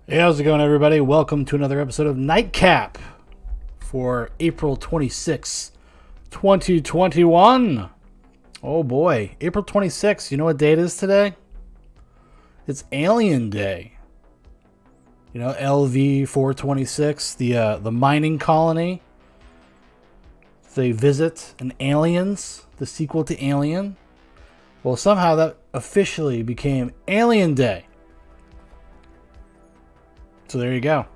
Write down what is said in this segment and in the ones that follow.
Hey, how's it going, everybody? Welcome to another episode of Nightcap for April 26th, 2021. Oh boy, April 26th. You know what day it is today? It's Alien Day. You know, LV 426, the mining colony. They visit an Aliens, the sequel to Alien. Well, somehow that officially became Alien Day. So there you go.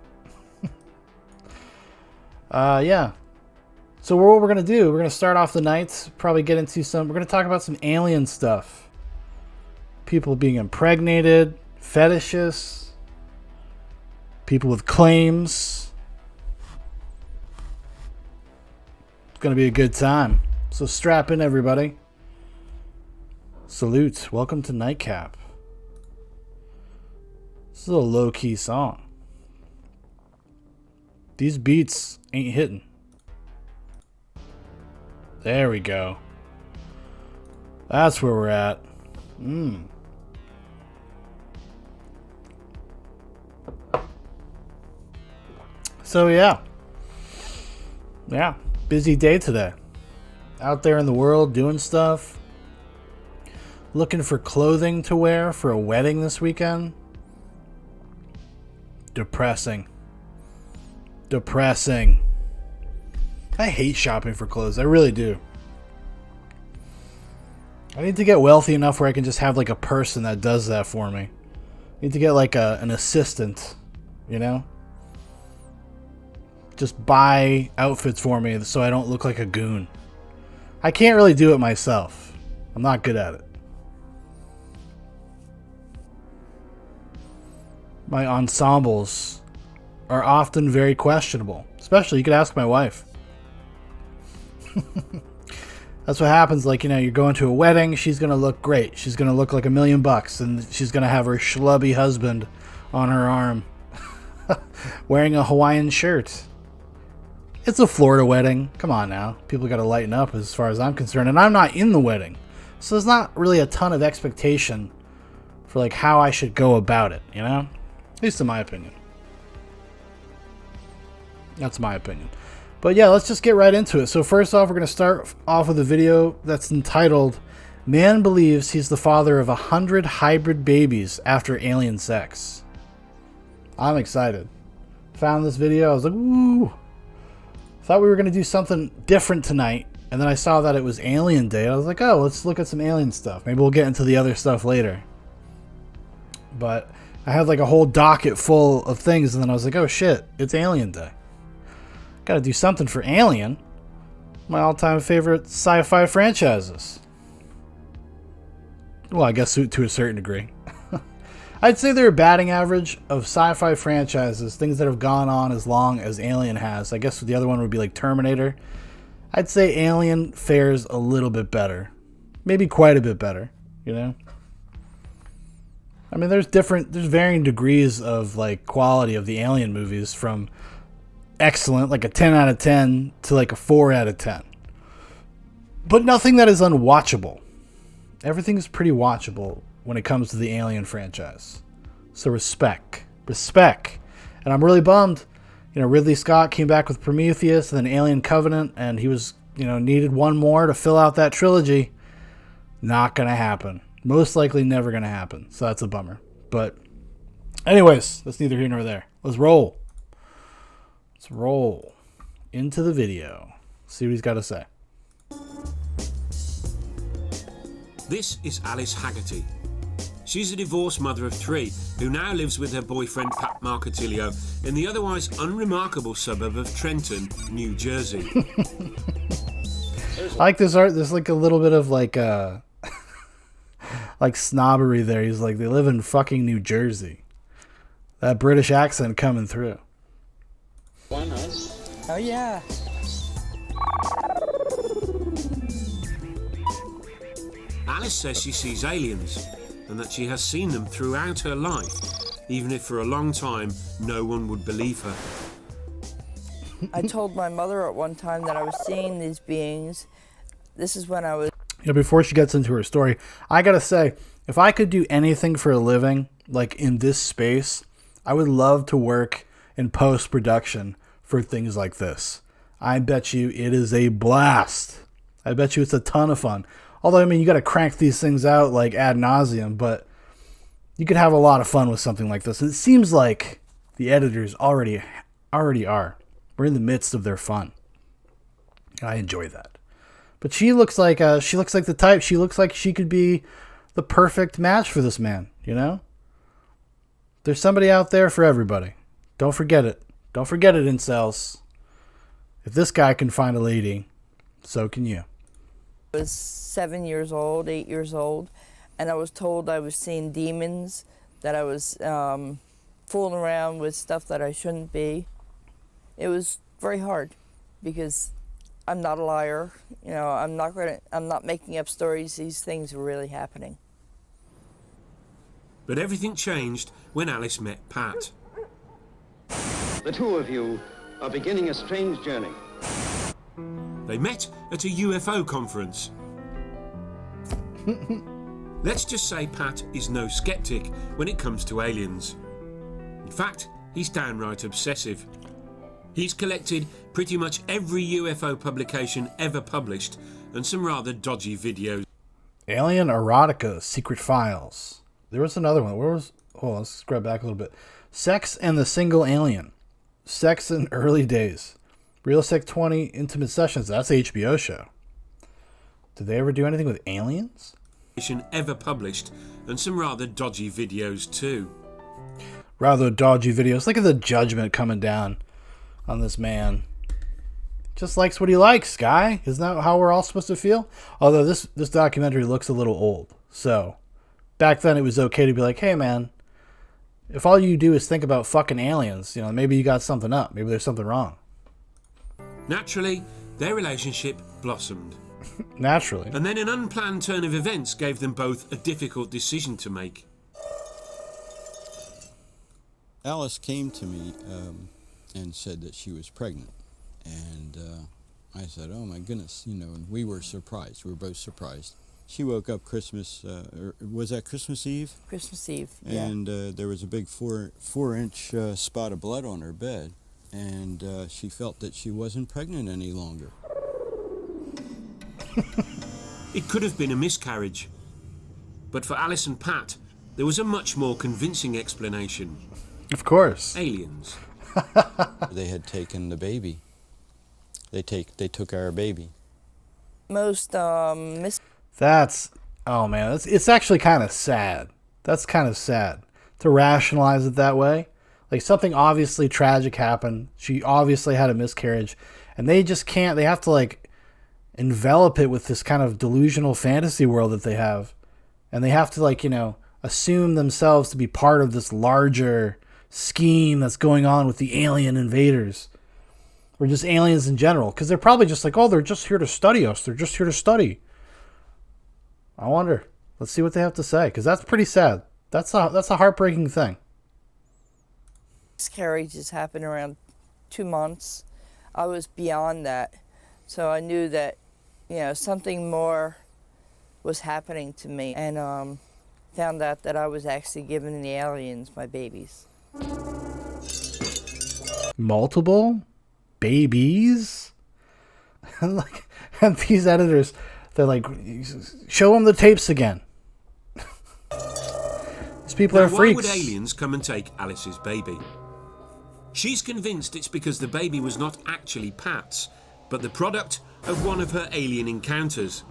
Yeah. So what we're going to do, we're going to start off the night, probably get into we're going to talk about some alien stuff. People being impregnated, fetishes, people with claims. It's going to be a good time. So strap in, everybody. Salute. Welcome to Nightcap. This is a low-key song. These beats ain't hitting. There we go. That's where we're at. So yeah. Yeah. Busy day today. Out there in the world doing stuff. Looking for clothing to wear for a wedding this weekend. Depressing. I hate shopping for clothes. I really do. I need to get wealthy enough where I can just have like a person that does that for me. I need to get like an assistant, you know? Just buy outfits for me so I don't look like a goon. I can't really do it myself. I'm not good at it. My ensembles are often very questionable. Especially, you could ask my wife. That's what happens. Like, you know, you're going to a wedding. She's going to look great. She's going to look like $1 million. And she's going to have her schlubby husband on her arm. Wearing a Hawaiian shirt. It's a Florida wedding. Come on now. People got to lighten up as far as I'm concerned. And I'm not in the wedding. So there's not really a ton of expectation for like how I should go about it, you know? At least in my opinion. That's my opinion. But yeah, let's just get right into it. So first off, we're going to start off with a video that's entitled, Man Believes He's the Father of 100 Hybrid Babies After Alien Sex. I'm excited. Found this video. I was like, ooh. Thought we were going to do something different tonight. And then I saw that it was Alien Day. I was like, oh, let's look at some alien stuff. Maybe we'll get into the other stuff later. But I had like a whole docket full of things. And then I was like, oh shit, it's Alien Day. Gotta do something for Alien. My all-time favorite sci-fi franchises. Well, I guess to a certain degree. I'd say they're a batting average of sci-fi franchises, things that have gone on as long as Alien has. I guess the other one would be like Terminator. I'd say Alien fares a little bit better. Maybe quite a bit better, you know? I mean, there's varying degrees of like quality of the Alien movies, from excellent, like a 10 out of 10, to like a 4 out of 10. But nothing that is unwatchable. Everything is pretty watchable when it comes to the Alien franchise. So respect. And I'm really bummed. You know, Ridley Scott came back with Prometheus and then Alien Covenant, and he was, you know, needed one more to fill out that trilogy. Not gonna happen. Most likely never gonna happen. So that's a bummer. But anyways, that's neither here nor there. Let's roll. Let's roll into the video. See what he's got to say. This is Alice Haggerty. She's a divorced mother of 3 who now lives with her boyfriend Pat Marcatillo in the otherwise unremarkable suburb of Trenton, New Jersey. I like this art. There's like a little bit of like like snobbery there. He's like, they live in fucking New Jersey. That British accent coming through. Why not? Oh yeah. Alice says she sees aliens and that she has seen them throughout her life, even if for a long time no one would believe her. I told my mother at one time that I was seeing these beings. This is when I was... You know, before she gets into her story, I gotta say, if I could do anything for a living, like in this space, I would love to work in post-production for things like this. I bet you it is a blast. I bet you it's a ton of fun. Although, I mean, you got to crank these things out like ad nauseum, but you could have a lot of fun with something like this. And it seems like the editors already are. We're in the midst of their fun. I enjoy that. But she looks like the type. She looks like she could be the perfect match for this man, you know? There's somebody out there for everybody. Don't forget it. Don't forget it, incels. If this guy can find a lady, so can you. I was 7 years old, 8 years old, and I was told I was seeing demons, that I was fooling around with stuff that I shouldn't be. It was very hard because I'm not a liar. You know, I'm not making up stories. These things are really happening. But everything changed when Alice met Pat. The two of you are beginning a strange journey. They met at a UFO conference. Let's just say Pat is no skeptic when it comes to aliens. In fact, he's downright obsessive. He's collected pretty much every UFO publication ever published and some rather dodgy videos. Alien Erotica Secret Files. There was another one. Let's scrub back a little bit. Sex and the Single Alien. Sex in Early Days. Real Sick 20 Intimate Sessions. That's an HBO show. Did they ever do anything with aliens? Ever published, and some rather dodgy videos too. Rather dodgy videos. Look at the judgment coming down on this man. Just likes what he likes, guy. Isn't that how we're all supposed to feel? Although this documentary looks a little old. So, back then it was okay to be like, hey man, if all you do is think about fucking aliens, you know, maybe you got something up. Maybe there's something wrong. Naturally, their relationship blossomed. Naturally. And then an unplanned turn of events gave them both a difficult decision to make. Alice came to me and said that she was pregnant. And I said, oh my goodness, you know, and we were surprised. We were both surprised. She woke up Christmas, was that Christmas Eve? Christmas Eve, yeah. And there was a big four-inch spot of blood on her bed. And she felt that she wasn't pregnant any longer. It could have been a miscarriage. But for Alice and Pat, there was a much more convincing explanation. Of course. Aliens. They had taken the baby. They took our baby. Most That's, oh man, it's actually kind of sad. That's kind of sad to rationalize it that way. Like, something obviously tragic happened. She obviously had a miscarriage, and they just can't, they have to like envelop it with this kind of delusional fantasy world that they have. And they have to, like, you know, assume themselves to be part of this larger scheme that's going on with the alien invaders. Or just aliens in general. Because they're probably just like, oh, they're just here to study us. They're just here to study. I wonder. Let's see what they have to say. Because that's pretty sad. That's a heartbreaking thing. miscarriages happened around 2 months. I was beyond that. So I knew that, you know, something more was happening to me, and found out that I was actually giving the aliens my babies. Multiple babies? And these editors, they're like, show them the tapes again. These people Now, are freaks. why would aliens come and take Alice's baby? She's convinced it's because the baby was not actually Pat's, but the product of one of her alien encounters.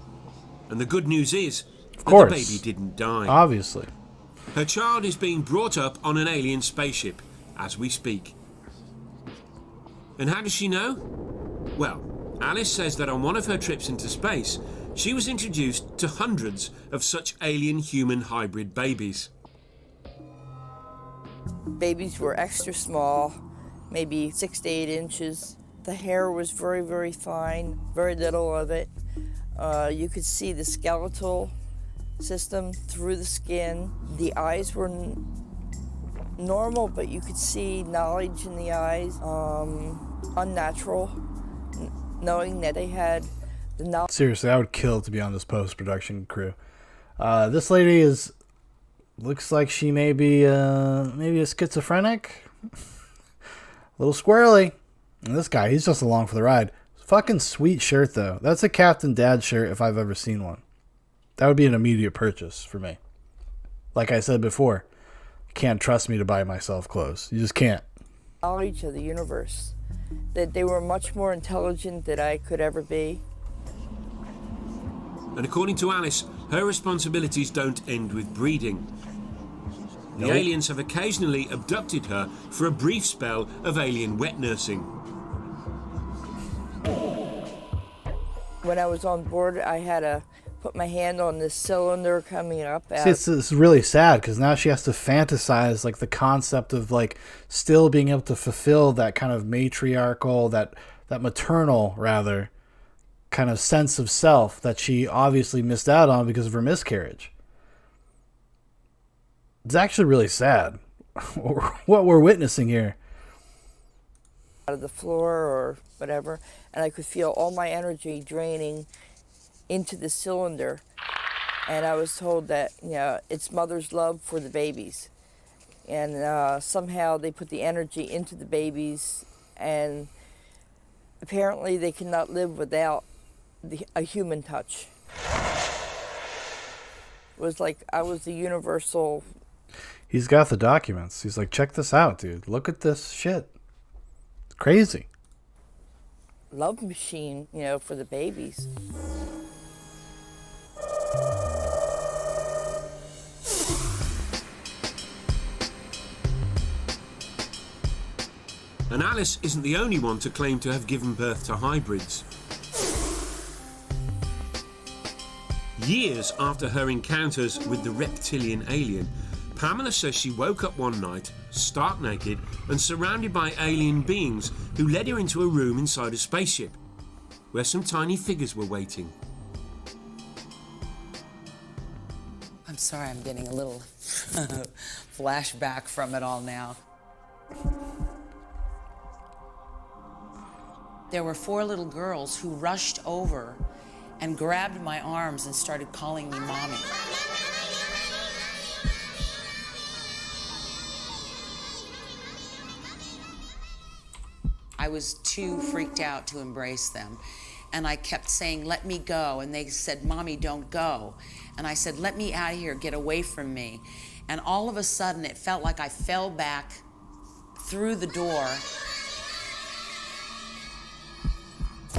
And the good news is that the baby didn't die. Obviously. Her child is being brought up on an alien spaceship as we speak. And how does she know? Well, Alice says that on one of her trips into space, she was introduced to hundreds of such alien-human hybrid babies. Babies were extra small, maybe 6 to 8 inches. The hair was very, very fine, very little of it. You could see the skeletal system through the skin. The eyes were normal, but you could see knowledge in the eyes, unnatural, knowing that they had the knowledge. Seriously, I would kill to be on this post-production crew. This lady is Looks like she may be maybe a schizophrenic. A little squirrely. And this guy, he's just along for the ride. Fucking sweet shirt, though. That's a Captain Dad shirt if I've ever seen one. That would be an immediate purchase for me. Like I said before, you can't trust me to buy myself clothes. You just can't. Knowledge of the universe. That they were much more intelligent than I could ever be. And according to Alice, her responsibilities don't end with breeding. The aliens have occasionally abducted her for a brief spell of alien wet nursing. When I was on board, I had to put my hand on this cylinder coming up. See, it's really sad because now she has to fantasize like the concept of like still being able to fulfill that kind of matriarchal, that maternal rather, kind of sense of self that she obviously missed out on because of her miscarriage. It's actually really sad what we're witnessing here. Out of the floor or whatever, and I could feel all my energy draining into the cylinder. And I was told that, you know, it's mother's love for the babies. And somehow they put the energy into the babies, and apparently they cannot live without a human touch. It was like I was the universal. He's got the documents. He's like, check this out, dude. Look at this shit. It's crazy. Love machine, you know, for the babies. And Alice isn't the only one to claim to have given birth to hybrids. Years after her encounters with the reptilian alien, Pamela says she woke up one night, stark naked, and surrounded by alien beings who led her into a room inside a spaceship, where some tiny figures were waiting. I'm sorry, I'm getting a little flashback from it all now. There were 4 little girls who rushed over and grabbed my arms and started calling me mommy. I was too freaked out to embrace them. And I kept saying, let me go. And they said, Mommy, don't go. And I said, let me out of here, get away from me. And all of a sudden, it felt like I fell back through the door.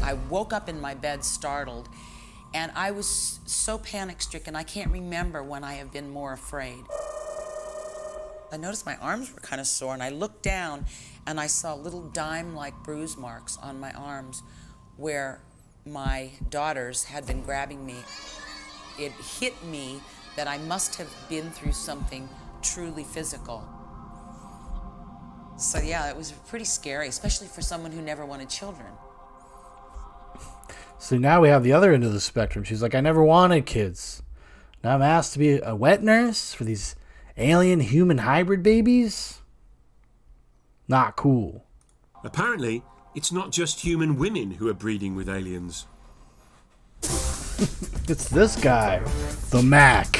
I woke up in my bed startled, and I was so panic-stricken, I can't remember when I have been more afraid. I noticed my arms were kind of sore, and I looked down, and I saw little dime-like bruise marks on my arms where my daughters had been grabbing me. It hit me that I must have been through something truly physical. So yeah, it was pretty scary, especially for someone who never wanted children. So now we have the other end of the spectrum. She's like, I never wanted kids. Now I'm asked to be a wet nurse for these alien human hybrid babies? Not cool. Apparently, it's not just human women who are breeding with aliens. It's this guy, the Mac.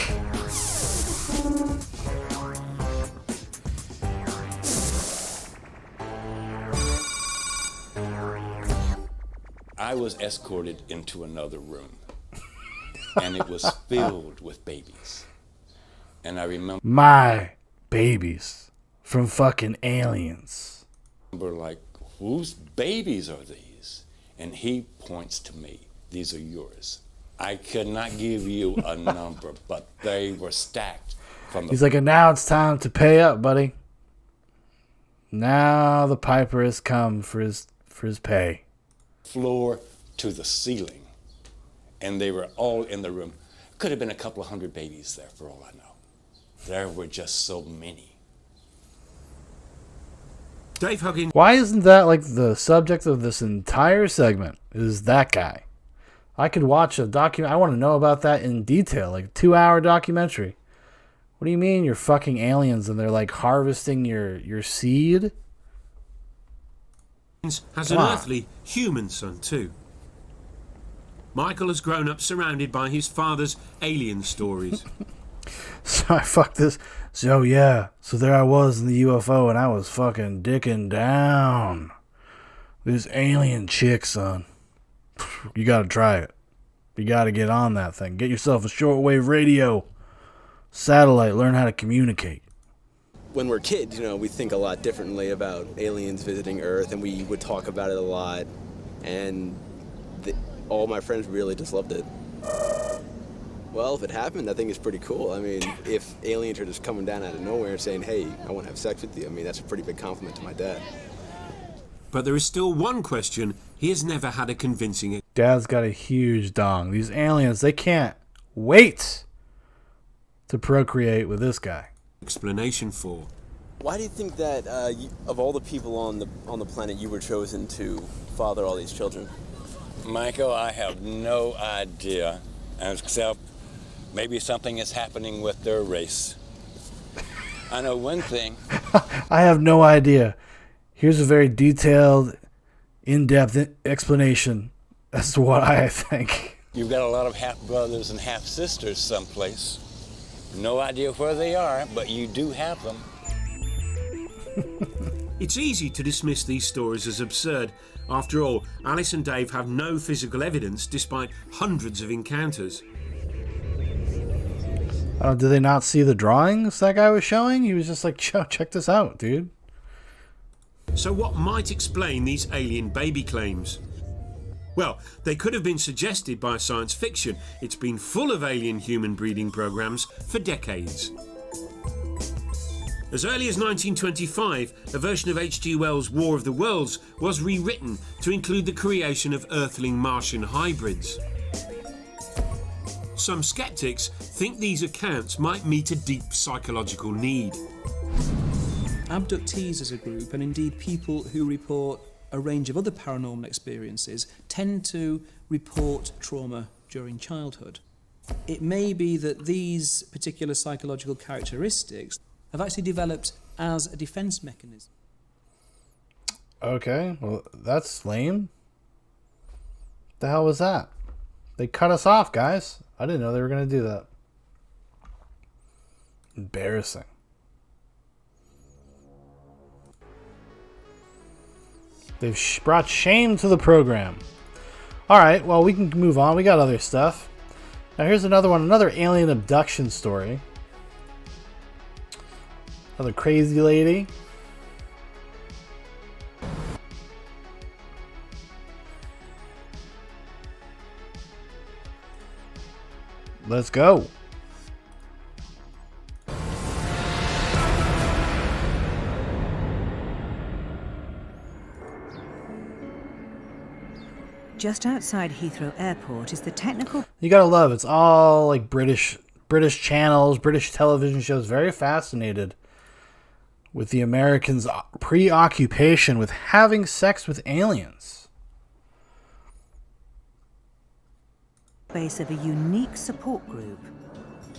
I was escorted into another room, and it was filled with babies. And I remember My babies from fucking aliens. like, whose babies are these? And he points to me. These are yours. I could not give you a number, but they were stacked from the... He's like, and now it's time to pay up, buddy. Now the piper has come for his pay. floor to the ceiling. And they were all in the room. Could have been a couple of hundred babies there, for all I know. There were just so many. Dave Huggins. Why isn't that like the subject of this entire segment? Is that guy? I could watch a document. I want to know about that in detail, like a 2-hour documentary. What do you mean you're fucking aliens and they're like harvesting your seed? Has an earthly human son too. Michael has grown up surrounded by his father's alien stories. So I fucked this. So yeah, so there I was in the UFO, and I was fucking dicking down this alien chick, son. You gotta try it. You gotta get on that thing. Get yourself a shortwave radio, satellite. Learn how to communicate. When we're kids, you know, we think a lot differently about aliens visiting Earth, and we would talk about it a lot. And all my friends really just loved it. Well, if it happened, I think it's pretty cool. I mean, if aliens are just coming down out of nowhere and saying, hey, I want to have sex with you, I mean, that's a pretty big compliment to my dad. But there is still one question he has never had a convincing... Dad's got a huge dong. These aliens, they can't wait to procreate with this guy. ...explanation for. Why do you think that, of all the people on the planet, you were chosen to father all these children? Michael, I have no idea, except maybe something is happening with their race. I know one thing. I have no idea. Here's a very detailed, in-depth explanation as to what I think. You've got a lot of half-brothers and half-sisters someplace. No idea where they are, but you do have them. It's easy to dismiss these stories as absurd. After all, Alice and Dave have no physical evidence despite hundreds of encounters. Did they not see the drawings that guy was showing? He was just like, check this out, dude. So what might explain these alien baby claims? Well, they could have been suggested by science fiction. It's been full of alien-human breeding programs for decades. As early as 1925, a version of H.G. Wells' War of the Worlds was rewritten to include the creation of Earthling-Martian hybrids. Some skeptics think these accounts might meet a deep psychological need. Abductees as a group, and indeed people who report a range of other paranormal experiences, tend to report trauma during childhood. It may be that these particular psychological characteristics have actually developed as a defense mechanism. Okay, well, that's lame. The hell was that? They cut us off, guys. I didn't know they were going to do that. Embarrassing. They've brought shame to the program. Alright, well, we can move on. We got other stuff. Now here's another one. Another alien abduction story. Another crazy lady. Let's go. Just outside Heathrow Airport is the technical... You gotta love, it's all like British channels, British television shows. Very fascinated with the Americans' preoccupation with having sex with aliens. Base of a unique support group.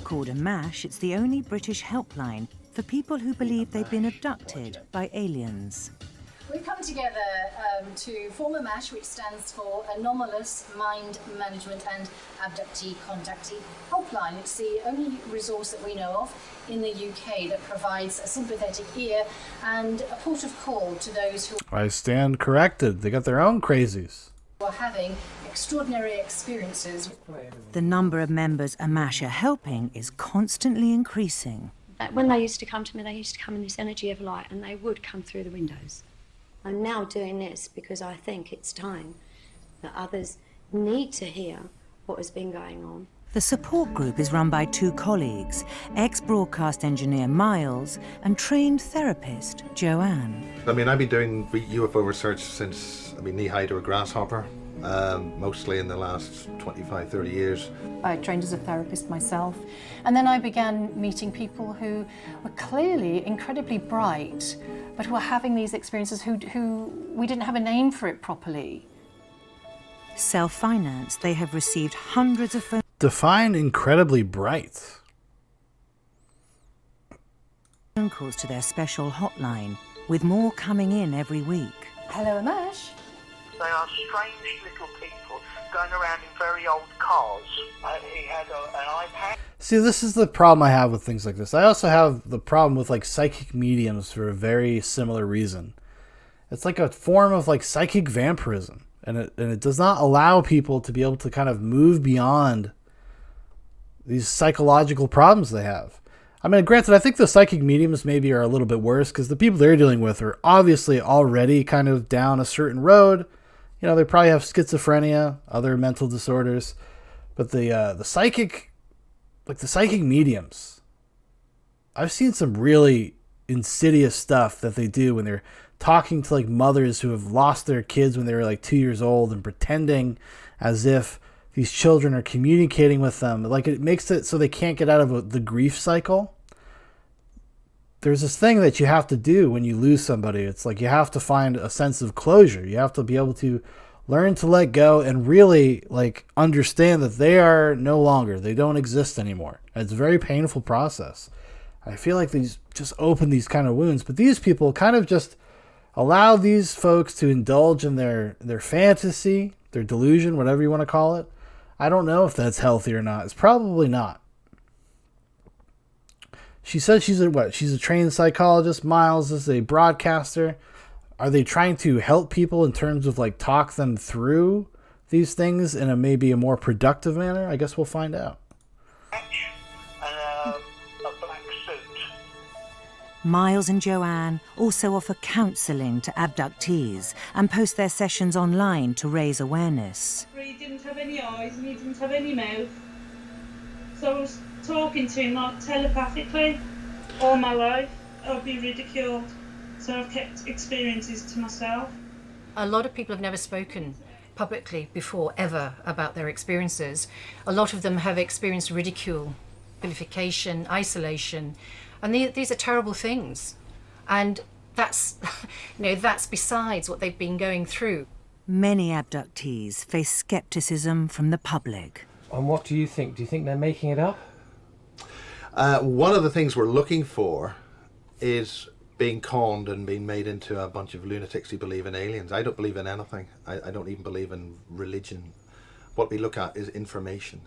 Called a MASH, it's the only British helpline for people who believe they've been abducted by aliens. We've come together to form a MASH, which stands for Anomalous Mind Management and Abductee Contactee Helpline. It's the only resource that we know of in the UK that provides a sympathetic ear and a port of call to those who... I stand corrected. They got their own crazies. ...are having extraordinary experiences. The number of members a MASH are helping is constantly increasing. When they used to come to me, they used to come in this energy of light, and they would come through the windows. I'm now doing this because I think it's time that others need to hear what has been going on. The support group is run by two colleagues, ex-broadcast engineer Miles and trained therapist Joanne. I mean, I've been doing UFO research since, knee-height or grasshopper, mostly in the last 25, 30 years. I trained as a therapist myself, and then I began meeting people who were clearly incredibly bright, but who were having these experiences who we didn't have a name for it properly. Self-financed, they have received hundreds of phone... Define incredibly bright. ...phone calls to their special hotline, with more coming in every week. Hello, Amash. They are strange little people. going around in very old cars. He had an iPad. See, this is the problem I have with things like this. I also have the problem with like psychic mediums for a very similar reason. It's like a form of like psychic vampirism, and it does not allow people to be able to kind of move beyond these psychological problems they have. I mean, granted, I think the psychic mediums maybe are a little bit worse because the people they're dealing with are obviously already kind of down a certain road. You know, they probably have schizophrenia, other mental disorders, but the psychic mediums, I've seen some really insidious stuff that they do when they're talking to like mothers who have lost their kids when they were like 2 years old and pretending as if these children are communicating with them. Like, it makes it so they can't get out of the grief cycle. There's this thing that you have to do when you lose somebody. It's like you have to find a sense of closure. You have to be able to learn to let go and really like understand that they are no longer, they don't exist anymore. And it's a very painful process. I feel like these just open these kind of wounds, but these people kind of just allow these folks to indulge in their fantasy, their delusion, whatever you want to call it. I don't know if that's healthy or not. It's probably not. She said she's a trained psychologist. Miles is a broadcaster. Are they trying to help people in terms of like talk them through these things in a maybe a more productive manner? I guess we'll find out. Miles and Joanne also offer counselling to abductees and post their sessions online to raise awareness. He didn't have any eyes and he didn't have any mouth. So I was talking to him like telepathically all my life. I'd be ridiculed. So I've kept experiences to myself. A lot of people have never spoken publicly before, ever, about their experiences. A lot of them have experienced ridicule, vilification, isolation. And these are terrible things. And that's, that's besides what they've been going through. Many abductees face skepticism from the public. And what do you think? Do you think they're making it up? One of the things we're looking for is being conned and being made into a bunch of lunatics who believe in aliens. I don't believe in anything. I don't even believe in religion. What we look at is information.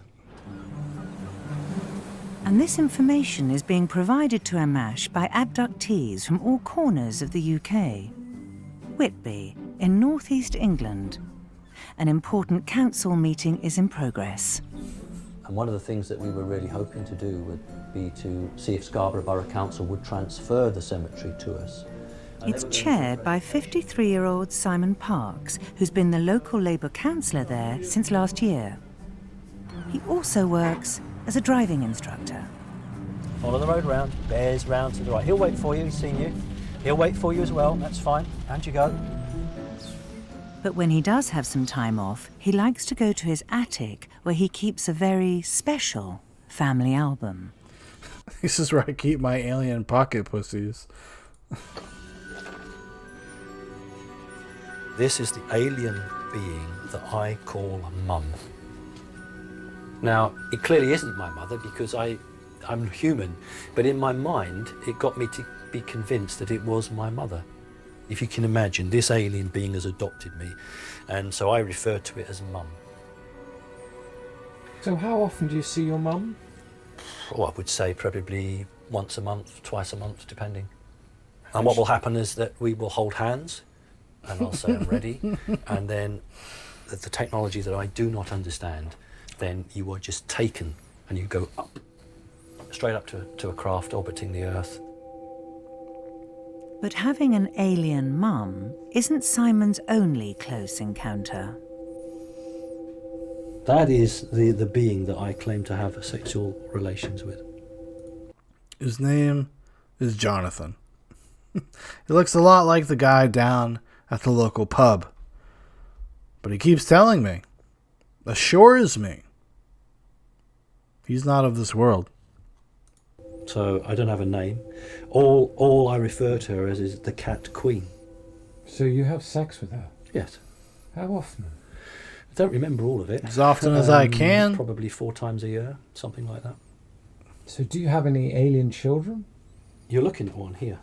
And this information is being provided to Amash by abductees from all corners of the UK. Whitby, in northeast England. An important council meeting is in progress. And one of the things that we were really hoping to do would be to see if Scarborough Borough Council would transfer the cemetery to us. It's chaired by 53-year-old Simon Parks, who's been the local Labour councillor there since last year. He also works as a driving instructor. Follow the road round, bears round to the right. He'll wait for you, he's seen you. He'll wait for you as well, that's fine. And you go. But when he does have some time off, he likes to go to his attic where he keeps a very special family album. This is where I keep my alien pocket pussies. This is the alien being that I call Mum. Now, it clearly isn't my mother because I'm human, but in my mind, it got me to be convinced that it was my mother. If you can imagine, this alien being has adopted me, and so I refer to it as Mum. So how often do you see your mum? Oh, I would say probably once a month, twice a month, depending. And what will happen is that we will hold hands, and I'll say I'm ready, and then the technology that I do not understand, then you are just taken and you go up, straight up to a craft orbiting the Earth. But having an alien mum isn't Simon's only close encounter. That is the being that I claim to have sexual relations with. His name is Jonathan. He looks a lot like the guy down at the local pub. But he keeps telling me, assures me, he's not of this world. So I don't have a name. All I refer to her as is the Cat Queen. So you have sex with her? Yes. How often? I don't remember all of it. As often as I can. Probably 4 times a year, something like that. So do you have any alien children? You're looking at one here.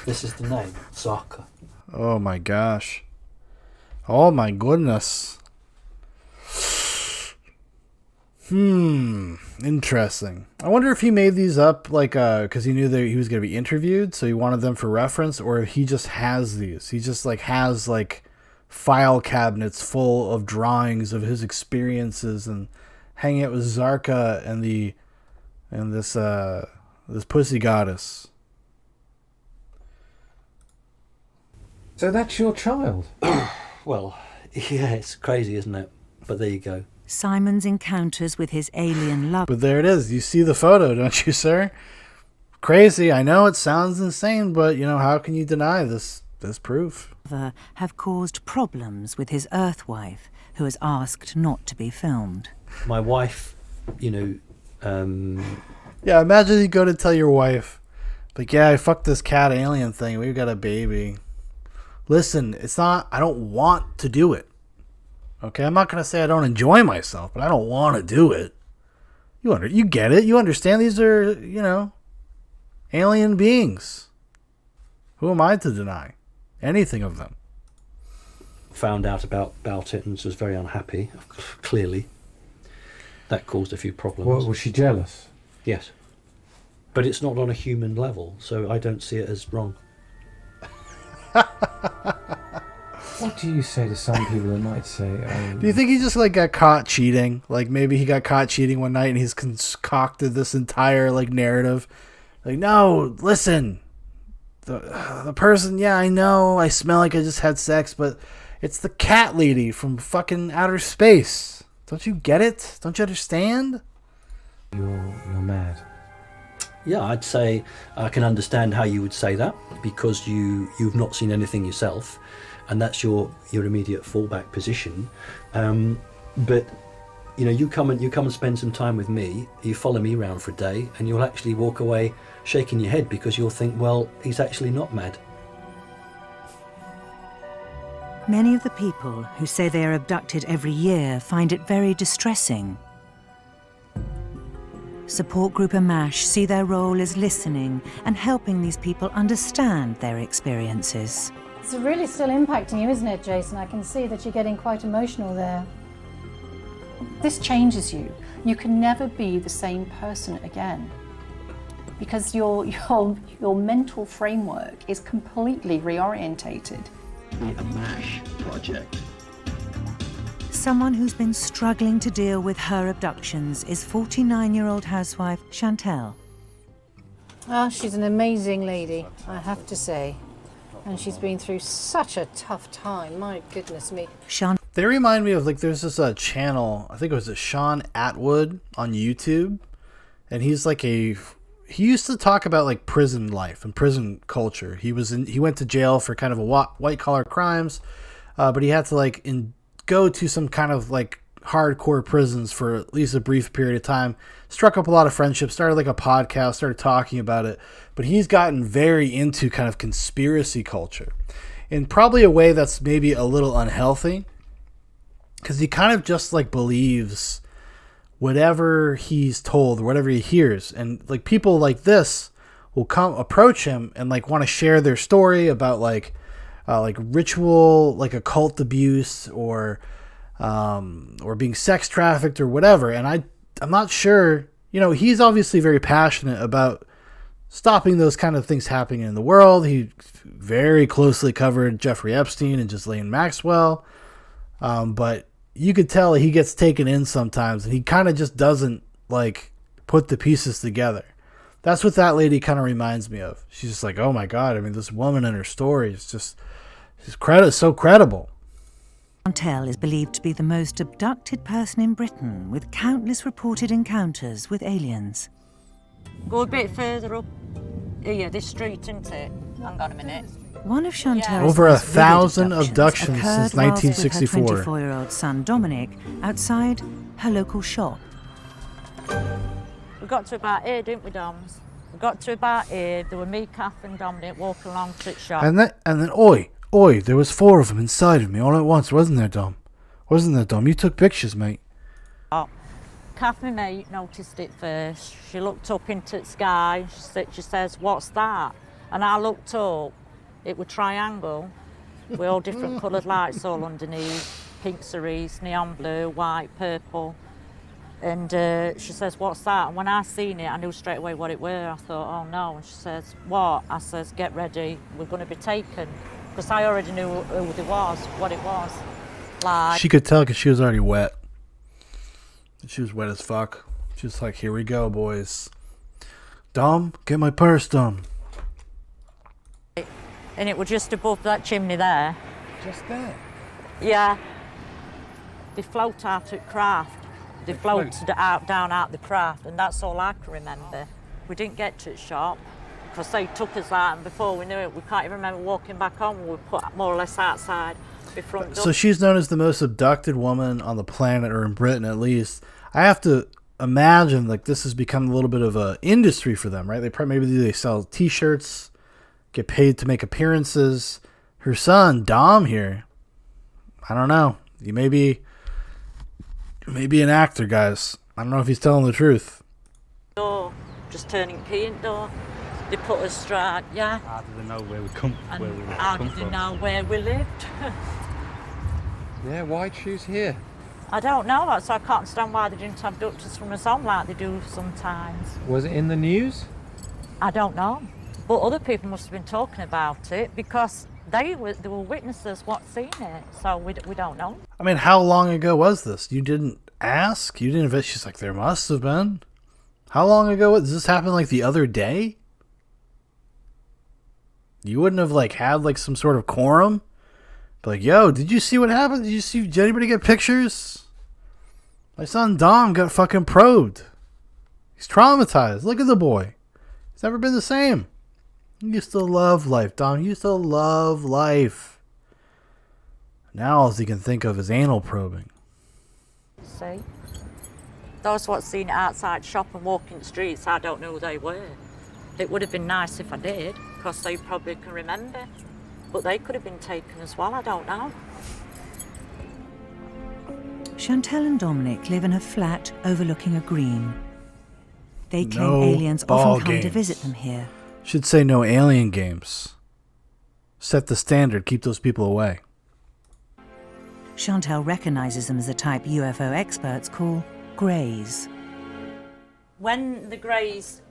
This is the name, Zaka. Oh my gosh. Oh my goodness. Interesting. I wonder if he made these up like because he knew that he was going to be interviewed, so he wanted them for reference, or if he just has these. He just like has like file cabinets full of drawings of his experiences and hanging out with Zarka and this pussy goddess. So that's your child? Well, yeah, it's crazy, isn't it? But there you go. Simon's encounters with his alien love. But there it is. You see the photo, don't you, sir? Crazy. I know it sounds insane, but you know, how can you deny this proof? Have caused problems with his Earth wife, who has asked not to be filmed. My wife, you know, Yeah, imagine you go to tell your wife, like, yeah, I fucked this cat alien thing. We've got a baby. Listen, it's not, I don't want to do it. Okay, I'm not going to say I don't enjoy myself, but I don't want to do it. You get it. You understand these are, you know, alien beings. Who am I to deny anything of them? Found out about it and was very unhappy, clearly. That caused a few problems. What, was she jealous? Yes. But it's not on a human level, so I don't see it as wrong. What do you say to some people that might say... Do you think he just like got caught cheating? Like maybe he got caught cheating one night and he's concocted this entire like narrative. Like, no, listen. The person, yeah, I know, I smell like I just had sex, but it's the cat lady from fucking outer space. Don't you get it? Don't you understand? You're mad. Yeah, I'd say I can understand how you would say that because you've not seen anything yourself, and that's your immediate fallback position. But you know, you come and spend some time with me. You follow me around for a day, and you'll actually walk away shaking your head because you'll think, well, he's actually not mad. Many of the people who say they are abducted every year find it very distressing. Support Group AMASH see their role as listening and helping these people understand their experiences. It's really still impacting you, isn't it, Jason? I can see that you're getting quite emotional there. This changes you. You can never be the same person again because your mental framework is completely reorientated. The AMASH project. Someone who's been struggling to deal with her abductions is 49-year-old housewife Chantel. Oh, she's an amazing lady, I have to say. And she's been through such a tough time, my goodness me. They remind me of, like, there's this channel, I think it was a Shaun Atwood on YouTube. And he's like he used to talk about like prison life and prison culture. He went to jail for kind of a white collar crimes, but he had to go to some kind of like hardcore prisons for at least a brief period of time. Struck up a lot of friendships, started like a podcast, started talking about it. But he's gotten very into kind of conspiracy culture in probably a way that's maybe a little unhealthy, because he kind of just like believes whatever he's told or whatever he hears. And like people like this will approach him and like want to share their story about like ritual, like occult abuse or being sex trafficked or whatever. And I'm not sure, you know, he's obviously very passionate about stopping those kind of things happening in the world. He very closely covered Jeffrey Epstein and Ghislaine Maxwell. But you could tell he gets taken in sometimes and he kind of just doesn't like put the pieces together. That's what that lady kind of reminds me of. She's just like, oh my God. I mean, this woman and her story is just, so credible. Chantel is believed to be the most abducted person in Britain, with countless reported encounters with aliens. Go a bit further up. Here, this street, isn't it? Hang on a minute. One of Chantel's over most 1,000 vivid abductions occurred since 1964. Whilst with her 24-year-old son Dominic outside her local shop. We got to about here, didn't we, Doms? We got to about here. There were me, Kath, and Dominic walking along to the shop. And then, oi, there was 4 of them inside of me all at once, wasn't there, Dom? Wasn't there, Dom? You took pictures, mate. Oh, Kath, my mate, noticed it first. She looked up into the sky. She says, "What's that?" And I looked up. It was triangle with all different coloured lights all underneath. Pink cerise, neon blue, white, purple. And she says, what's that? And when I seen it, I knew straight away what it were. I thought, oh no. And she says, what? I says, get ready, we're going to be taken. Because I already knew who it was, what it was. Like, She could tell because she was already wet. She was wet as fuck. She was like, here we go, boys. Dom, get my purse, Dom. and it was just above that chimney there. Just there? Yeah. They float out at craft. They float out, down out the craft, and that's all I can remember. We didn't get to the shop because they took us out, and before we knew it, we can't even remember walking back home. We were put more or less outside the front door. So she's known as the most abducted woman on the planet, or in Britain at least. I have to imagine like this has become a little bit of a industry for them, right? They probably maybe they sell T-shirts, get paid to make appearances. Her son Dom here, I don't know. He may be an actor, guys. I don't know if he's telling the truth. Door, just turning key in door. They put us straight, yeah. How did they know where we come And where we how come did they from? know where we lived? Yeah, why choose here? I don't know. That's why I can't understand why they didn't abduct us from us home like they do sometimes. Was it in the news? I don't know. But other people must have been talking about it because they were witnesses what seen it. So we don't know. I mean, how long ago was this? You didn't ask? You didn't invest? She's like, there must have been. How long ago? Does this happen like the other day? You wouldn't have like had like some sort of quorum? Be like, yo, did you see what happened? Did anybody get pictures? My son Dom got fucking probed. He's traumatized. Look at the boy. He's never been the same. He used to love life, Dom. He used to love life. Now all he can think of is anal probing. See? Those what seen it outside shop and walking the streets, I don't know who they were. It would have been nice if I did, because they probably can remember. But they could have been taken as well, I don't know. Chantal and Dominic live in a flat overlooking a green. They claim No aliens ball often come to games. visit them here. Should say no alien games. Set the standard. Keep those people away. Chantal recognizes them as the type UFO experts call greys. When the greys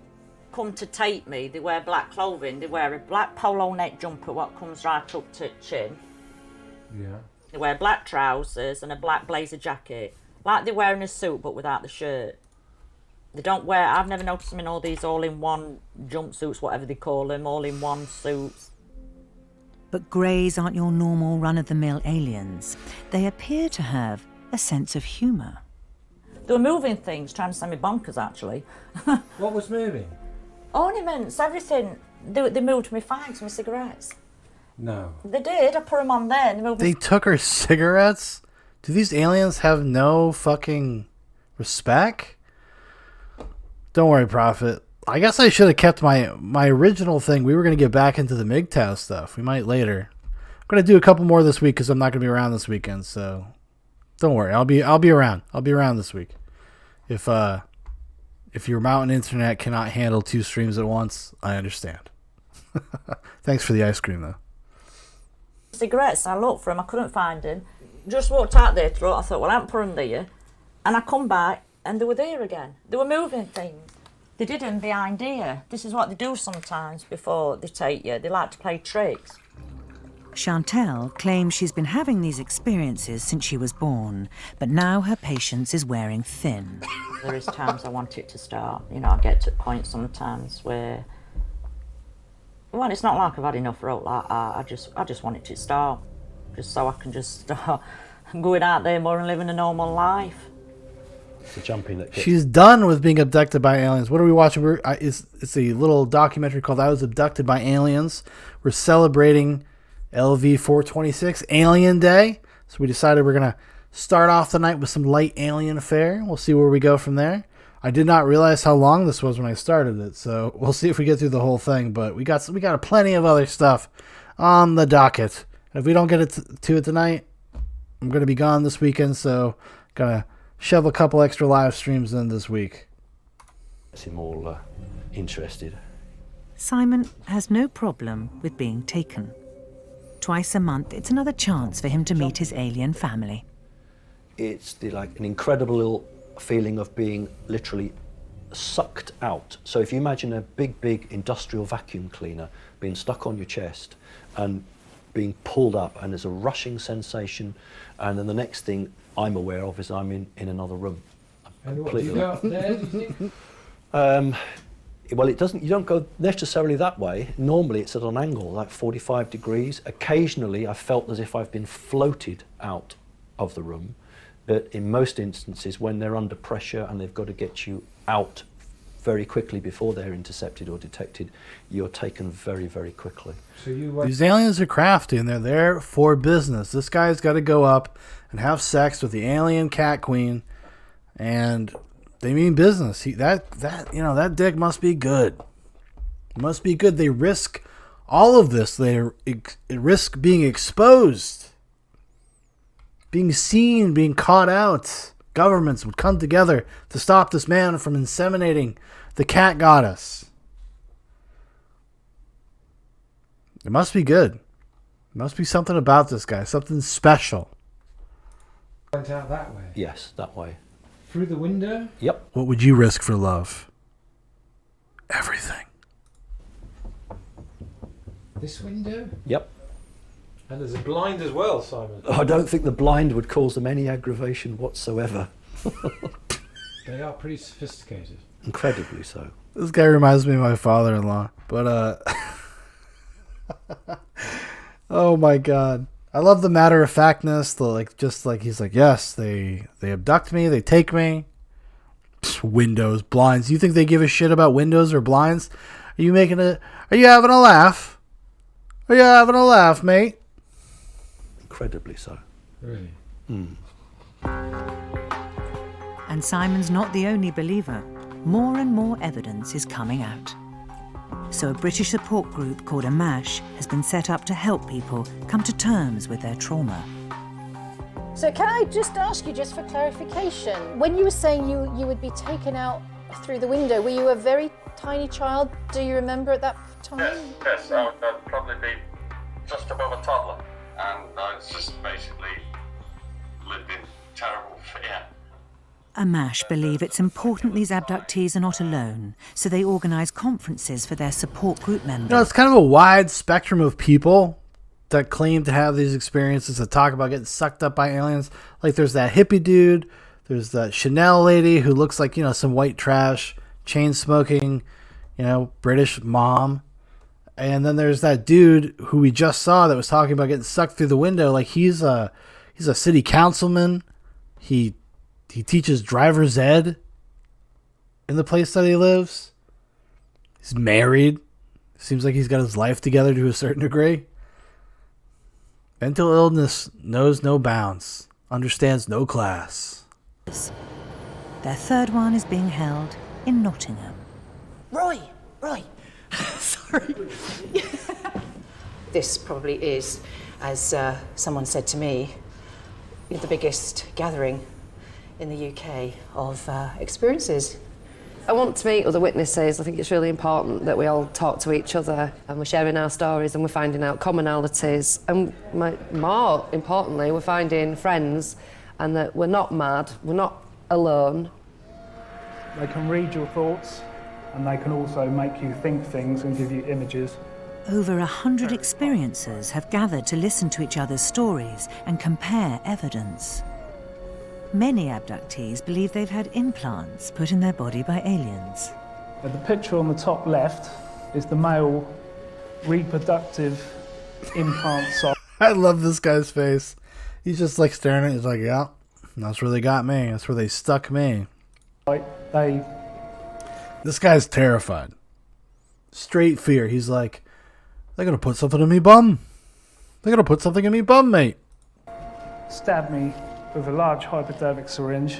come to take me, they wear black clothing. They wear a black polo neck jumper what comes right up to the chin. Yeah. They wear black trousers and a black blazer jacket. Like they're wearing a suit but without the shirt. They don't wear, I've never noticed them in all these all-in-one jumpsuits, whatever they call them, all-in-one suits. But greys aren't your normal run-of-the-mill aliens. They appear to have a sense of humour. They were moving things, trying to send me bonkers, actually. What was moving? Ornaments, everything. They moved me fags, my cigarettes. No. They did, I put them on there. And they moved They took her cigarettes? Do these aliens have no fucking respect? Don't worry, Prophet. I guess I should have kept my original thing. We were going to get back into the MGTOW stuff. We might later. I'm going to do a couple more this week because I'm not going to be around this weekend. So don't worry. I'll be around. I'll be around this week. If your mountain internet cannot handle 2 streams at once, I understand. Thanks for the ice cream, though. cigarettes. I looked for them, I couldn't find them. Just walked out there, through. I thought, well, I haven't put them there. And I come back and they were there again. They were moving things. They did them behind here. This is what they do sometimes before they take you. They like to play tricks. Chantal claims she's been having these experiences since she was born, but now her patience is wearing thin. There is times I want it to start. You know, I get to a point sometimes where, well, it's not like I've had enough rope like that. I just want it to start, just so I can just start going out there more and living a normal life. It's a jumping that gets... She's done with being abducted by aliens. What are we watching? It's a little documentary called I Was Abducted by Aliens. We're celebrating LV 426 Alien Day. So we decided we're going to start off the night with some light alien fare. We'll see where we go from there. I did not realize how long this was when I started it, so we'll see if we get through the whole thing. But we got plenty of other stuff on the docket. And if we don't get to it tonight, I'm going to be gone this weekend, so gonna shove a couple extra live streams in this week. Gets him all interested. Simon has no problem with being taken. Twice a month, it's another chance for him to meet his alien family. It's an incredible little feeling of being literally sucked out. So if you imagine a big industrial vacuum cleaner being stuck on your chest and being pulled up, and there's a rushing sensation, and then the next thing I'm aware of is I'm in another room. And what, do you go up there, do you think? Well, you don't go necessarily that way. Normally it's at an angle, like 45 degrees. Occasionally I felt as if I've been floated out of the room. But in most instances, when they're under pressure and they've got to get you out very quickly before they're intercepted or detected, you're taken very, very quickly. So these aliens are crafty and they're there for business. This guy's got to go up and have sex with the alien cat queen, and they mean business. That dick must be good. It must be good. They risk all of this. They risk being exposed, being seen, being caught out. Governments would come together to stop this man from inseminating the cat goddess. It must be good. It must be something about this guy, something special. Went out that way? Yes, that way. Through the window? Yep. What would you risk for love? Everything. This window? Yep. And there's a blind as well, Simon. I don't think the blind would cause them any aggravation whatsoever. They are pretty sophisticated. Incredibly so. This guy reminds me of my father-in-law, but oh my god. I love the matter-of-factness, he's like, yes, they abduct me, they take me. Windows, blinds. You think they give a shit about windows or blinds? Are you having a laugh? Are you having a laugh, mate? Incredibly so. Really? And Simon's not the only believer. More and more evidence is coming out. So a British support group called AMASH has been set up to help people come to terms with their trauma. So can I just ask you, just for clarification, when you were saying you would be taken out through the window, were you a very tiny child? Do you remember at that time? Yes, I'd probably be just above a toddler. And I was just basically lived in terrible fear. AMASH believe it's important these abductees are not alone, so they organise conferences for their support group members. It's kind of a wide spectrum of people that claim to have these experiences, that talk about getting sucked up by aliens. Like there's that hippie dude, there's that Chanel lady who looks like, some white trash, chain smoking, British mom. And then there's that dude who we just saw that was talking about getting sucked through the window. Like he's a city councilman. He teaches driver's ed in the place that he lives. He's married. Seems like he's got his life together to a certain degree. Mental illness knows no bounds, understands no class. Their third one is being held in Nottingham. Roy! Sorry. This probably is, as someone said to me, the biggest gathering in the UK of experiences. I want to meet other witnesses. I think it's really important that we all talk to each other and we're sharing our stories and we're finding out commonalities. And more importantly, we're finding friends and that we're not mad, we're not alone. They can read your thoughts and they can also make you think things and give you images. Over 100 experiencers have gathered to listen to each other's stories and compare evidence. Many abductees believe they've had implants put in their body by aliens. The picture on the top left is the male reproductive implant site. I love this guy's face. He's just like staring at it. He's like, yeah, that's where they got me. That's where they stuck me. This guy's terrified. Straight fear. He's like, they're going to put something in me bum. They're going to put something in me bum, mate. Stabbed me with a large hypodermic syringe.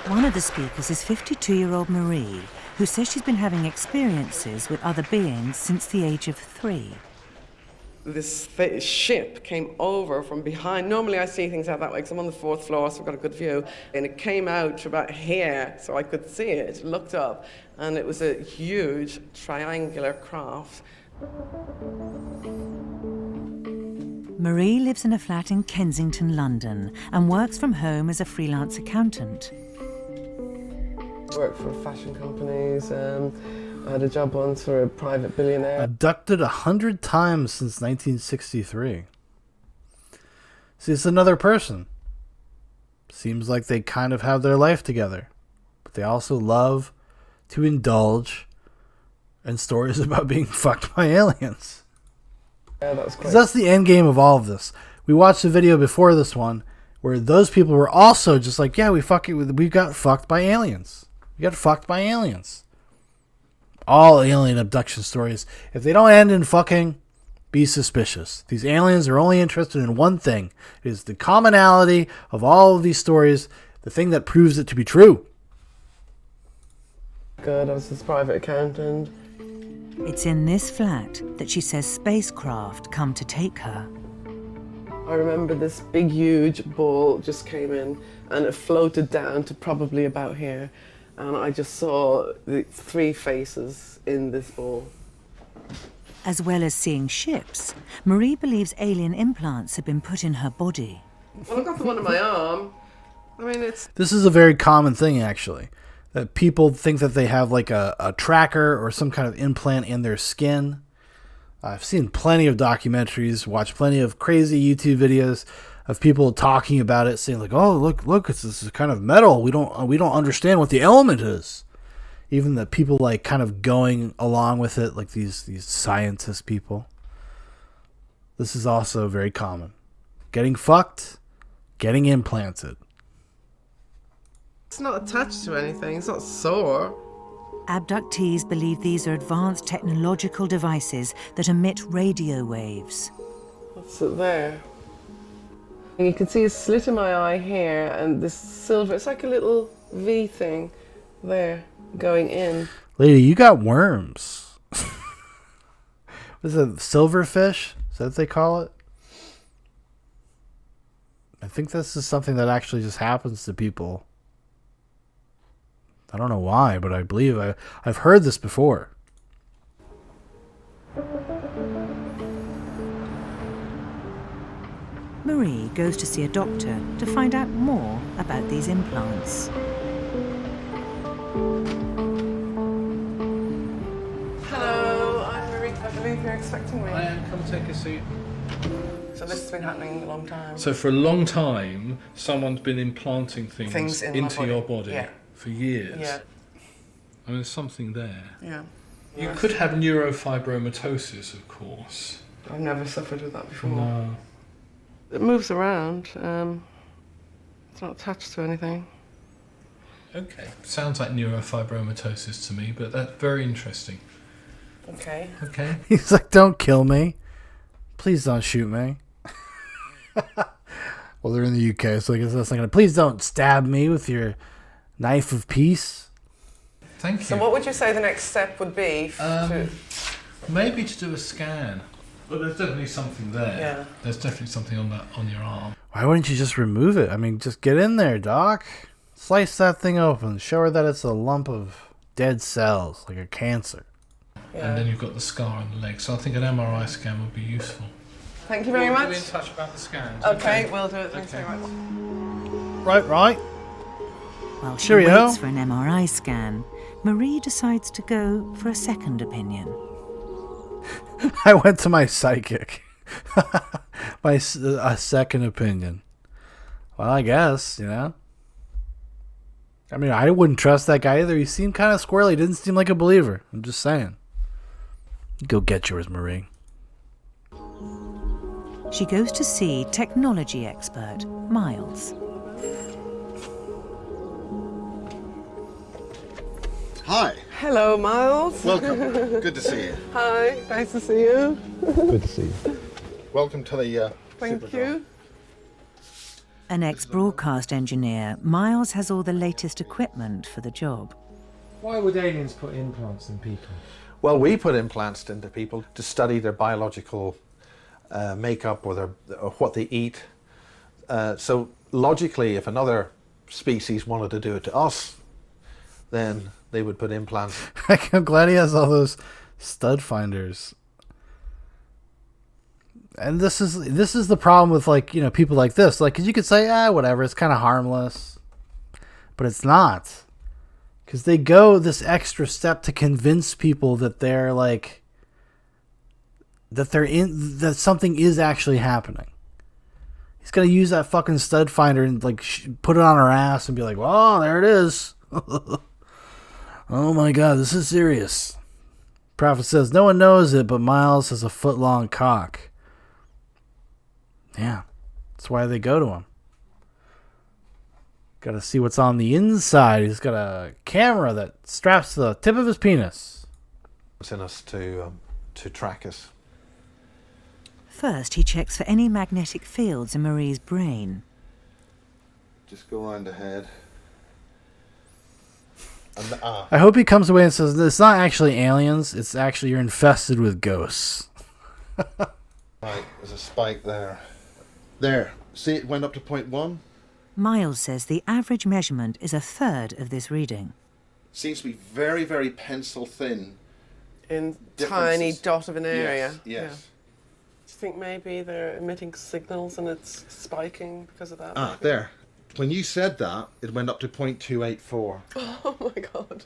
One of the speakers is 52-year-old Marie, who says she's been having experiences with other beings since the age of 3. This ship came over from behind. Normally I see things out that way because I'm on the 4th floor, so I've got a good view. And it came out to about here, so I could see it. Looked up, and it was a huge triangular craft. Marie lives in a flat in Kensington, London, and works from home as a freelance accountant. Worked for fashion companies. I had a job once for a private billionaire. Abducted 100 times since 1963. See, it's another person. Seems like they kind of have their life together, but they also love to indulge in stories about being fucked by aliens. Yeah, that was great. 'Cause that's the end game of all of this. We watched a video before this one where those people were also just like, yeah, we got fucked by aliens. We got fucked by aliens. All alien abduction stories, if they don't end in fucking, be suspicious. These aliens are only interested in one thing. It is the commonality of all of these stories, the thing that proves it to be true. Good, I was this private accountant. It's in this flat that she says spacecraft come to take her. I remember this big, huge ball just came in and it floated down to probably about here. And I just saw the 3 faces in this ball. As well as seeing ships, Marie believes alien implants have been put in her body. Well, I got the one in my arm. I mean, it's... This is a very common thing, actually, that people think that they have like a tracker or some kind of implant in their skin. I've seen plenty of documentaries, watched plenty of crazy YouTube videos of people talking about it, saying like, "Oh, look, it's this kind of metal. We don't understand what the element is." Even the people like kind of going along with it, like these scientist people. This is also very common. Getting fucked, getting implanted. It's not attached to anything. It's not sore. Abductees believe these are advanced technological devices that emit radio waves. What's it there? And you can see a slit in my eye here and this silver, it's like a little V thing there going in. Lady, you got worms. What is it, silverfish? Is that what they call it? I think this is something that actually just happens to people. I don't know why, but I believe I've heard this before. Marie goes to see a doctor to find out more about these implants. Hello, I'm Marie. I believe you're expecting me. I am. Come take a seat. So this has been happening a long time. So for a long time, someone's been implanting things in into my body. your body Yeah. for years. Yeah. I mean, there's something there. Yeah. You could have neurofibromatosis, of course. I've never suffered with that before. No. It moves around. It's not attached to anything. Okay. Sounds like neurofibromatosis to me, but that's very interesting. Okay. Okay. He's like, "Don't kill me. Please don't shoot me." Well, they're in the UK, so I guess that's not gonna. Please don't stab me with your knife of peace. Thank you. So what would you say the next step would be? Maybe to do a scan. But there's definitely something there. Yeah. There's definitely something on your arm. Why wouldn't you just remove it? I mean, just get in there, doc. Slice that thing open. Show her that it's a lump of dead cells, like a cancer. Yeah. And then you've got the scar on the leg. So I think an MRI scan would be useful. Thank you very much. We'll be in touch about the scans. Okay, we'll do it. Thanks very much. Right. While she Cheerio. waits for an MRI scan, Marie decides to go for a second opinion. I went to my psychic. A second opinion. Well, I guess, I mean, I wouldn't trust that guy either. He seemed kind of squirrely. He didn't seem like a believer. I'm just saying. Go get yours, Marie. She goes to see technology expert Miles. Hi. Hello, Miles. Welcome. Good to see you. Hi, nice to see you. Good to see you. Welcome to the Thank you. An ex-broadcast engineer, Miles has all the latest equipment for the job. Why would aliens put implants in people? Well, we put implants into people to study their biological makeup or what they eat. So logically, if another species wanted to do it to us, then they would put implants. I'm glad he has all those stud finders. And this is the problem with, like, you know, people like this. Like, 'cause you could say, whatever, it's kind of harmless. But it's not. Because they go this extra step to convince people that they're, like, that something is actually happening. He's going to use that fucking stud finder and, like, put it on her ass and be like, well, there it is. Oh my God, this is serious. Prophet says, no one knows it, but Miles has a foot-long cock. Yeah, that's why they go to him. Got to see what's on the inside. He's got a camera that straps to the tip of his penis. It's in us to track us. First, he checks for any magnetic fields in Marie's brain. Just go around the head. And I hope he comes away and says, it's not actually aliens, it's actually you're infested with ghosts. Right, there's a spike there. There, see it went up to 0.1? Miles says the average measurement is a third of this reading. Seems to be very, very pencil thin. In tiny dot of an area. Yes. Yeah. Do you think maybe they're emitting signals and it's spiking because of that? Maybe? There. When you said that, it went up to 0.284. Oh my God.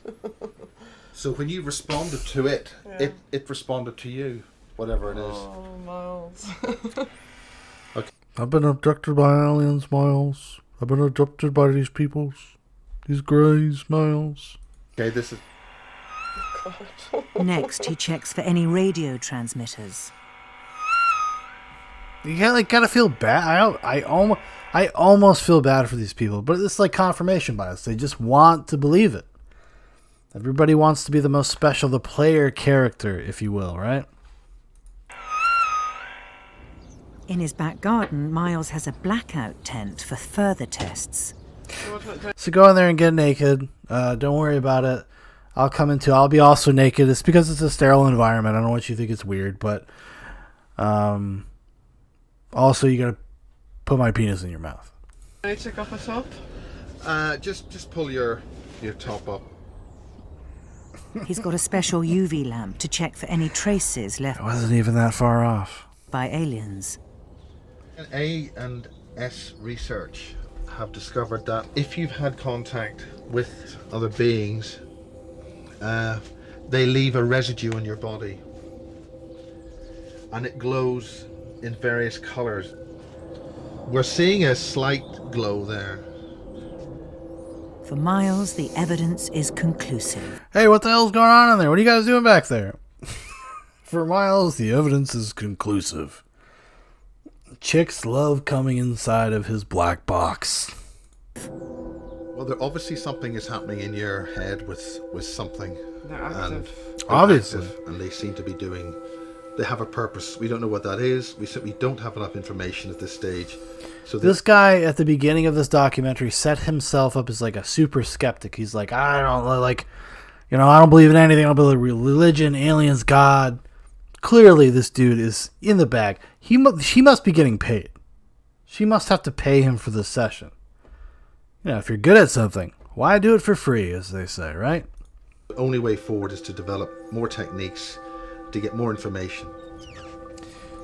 So when you responded to it, Yeah. it responded to you, whatever it is. Oh, Miles. Okay. I've been abducted by aliens, Miles. I've been abducted by these peoples. These greys, Miles. Okay, this is... Next, he checks for any radio transmitters. You gotta feel bad. I almost feel bad for these people, but it's like confirmation bias. They just want to believe it. Everybody wants to be the most special, the player character, if you will, right? In his back garden, Miles has a blackout tent for further tests. So go in there and get naked. Don't worry about it. I'll come in too. I'll be also naked. It's because it's a sterile environment. I don't want you to think it's weird, but also you gotta put my penis in your mouth. Can I take off my top? Just pull your top up. He's got a special UV lamp to check for any traces left. It wasn't even that far off. By aliens. A and S research have discovered that if you've had contact with other beings, they leave a residue on your body, and it glows in various colors. We're seeing a slight glow there. For Miles, the evidence is conclusive. Hey, what the hell's going on in there? What are you guys doing back there? For Miles, the evidence is conclusive. Chicks love coming inside of his black box. Well, there obviously something is happening in your head with something. They're active. Obviously. Active, and they seem to be doing... They have a purpose. We don't know what that is. We simply don't have enough information at this stage. So this guy at the beginning of this documentary set himself up as like a super skeptic. He's like, I don't believe in anything. I don't believe in religion, aliens, God. Clearly, this dude is in the bag. She must be getting paid. She must have to pay him for this session. You know, if you're good at something, why do it for free, as they say, right? The only way forward is to develop more techniques to get more information.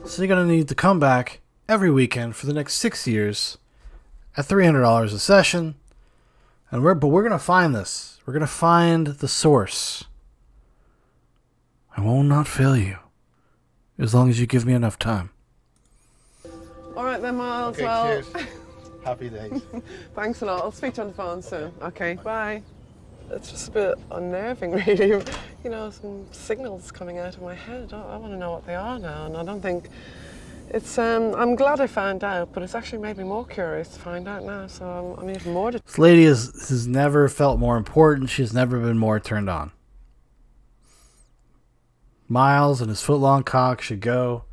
So you're going to need to come back every weekend for the next 6 years at $300 a session. But we're going to find this. We're going to find the source. I will not fail you as long as you give me enough time. All right then, Miles. Okay, well, cheers. Happy days. Thanks a lot. I'll speak to you on the phone soon. Okay, bye. It's just a bit unnerving, really. You know, some signals coming out of my head. I want to know what they are now, and I don't think it's. I'm glad I found out, but it's actually made me more curious to find out now. So I'm even more. This lady has never felt more important. She's never been more turned on. Miles and his foot-long cock should go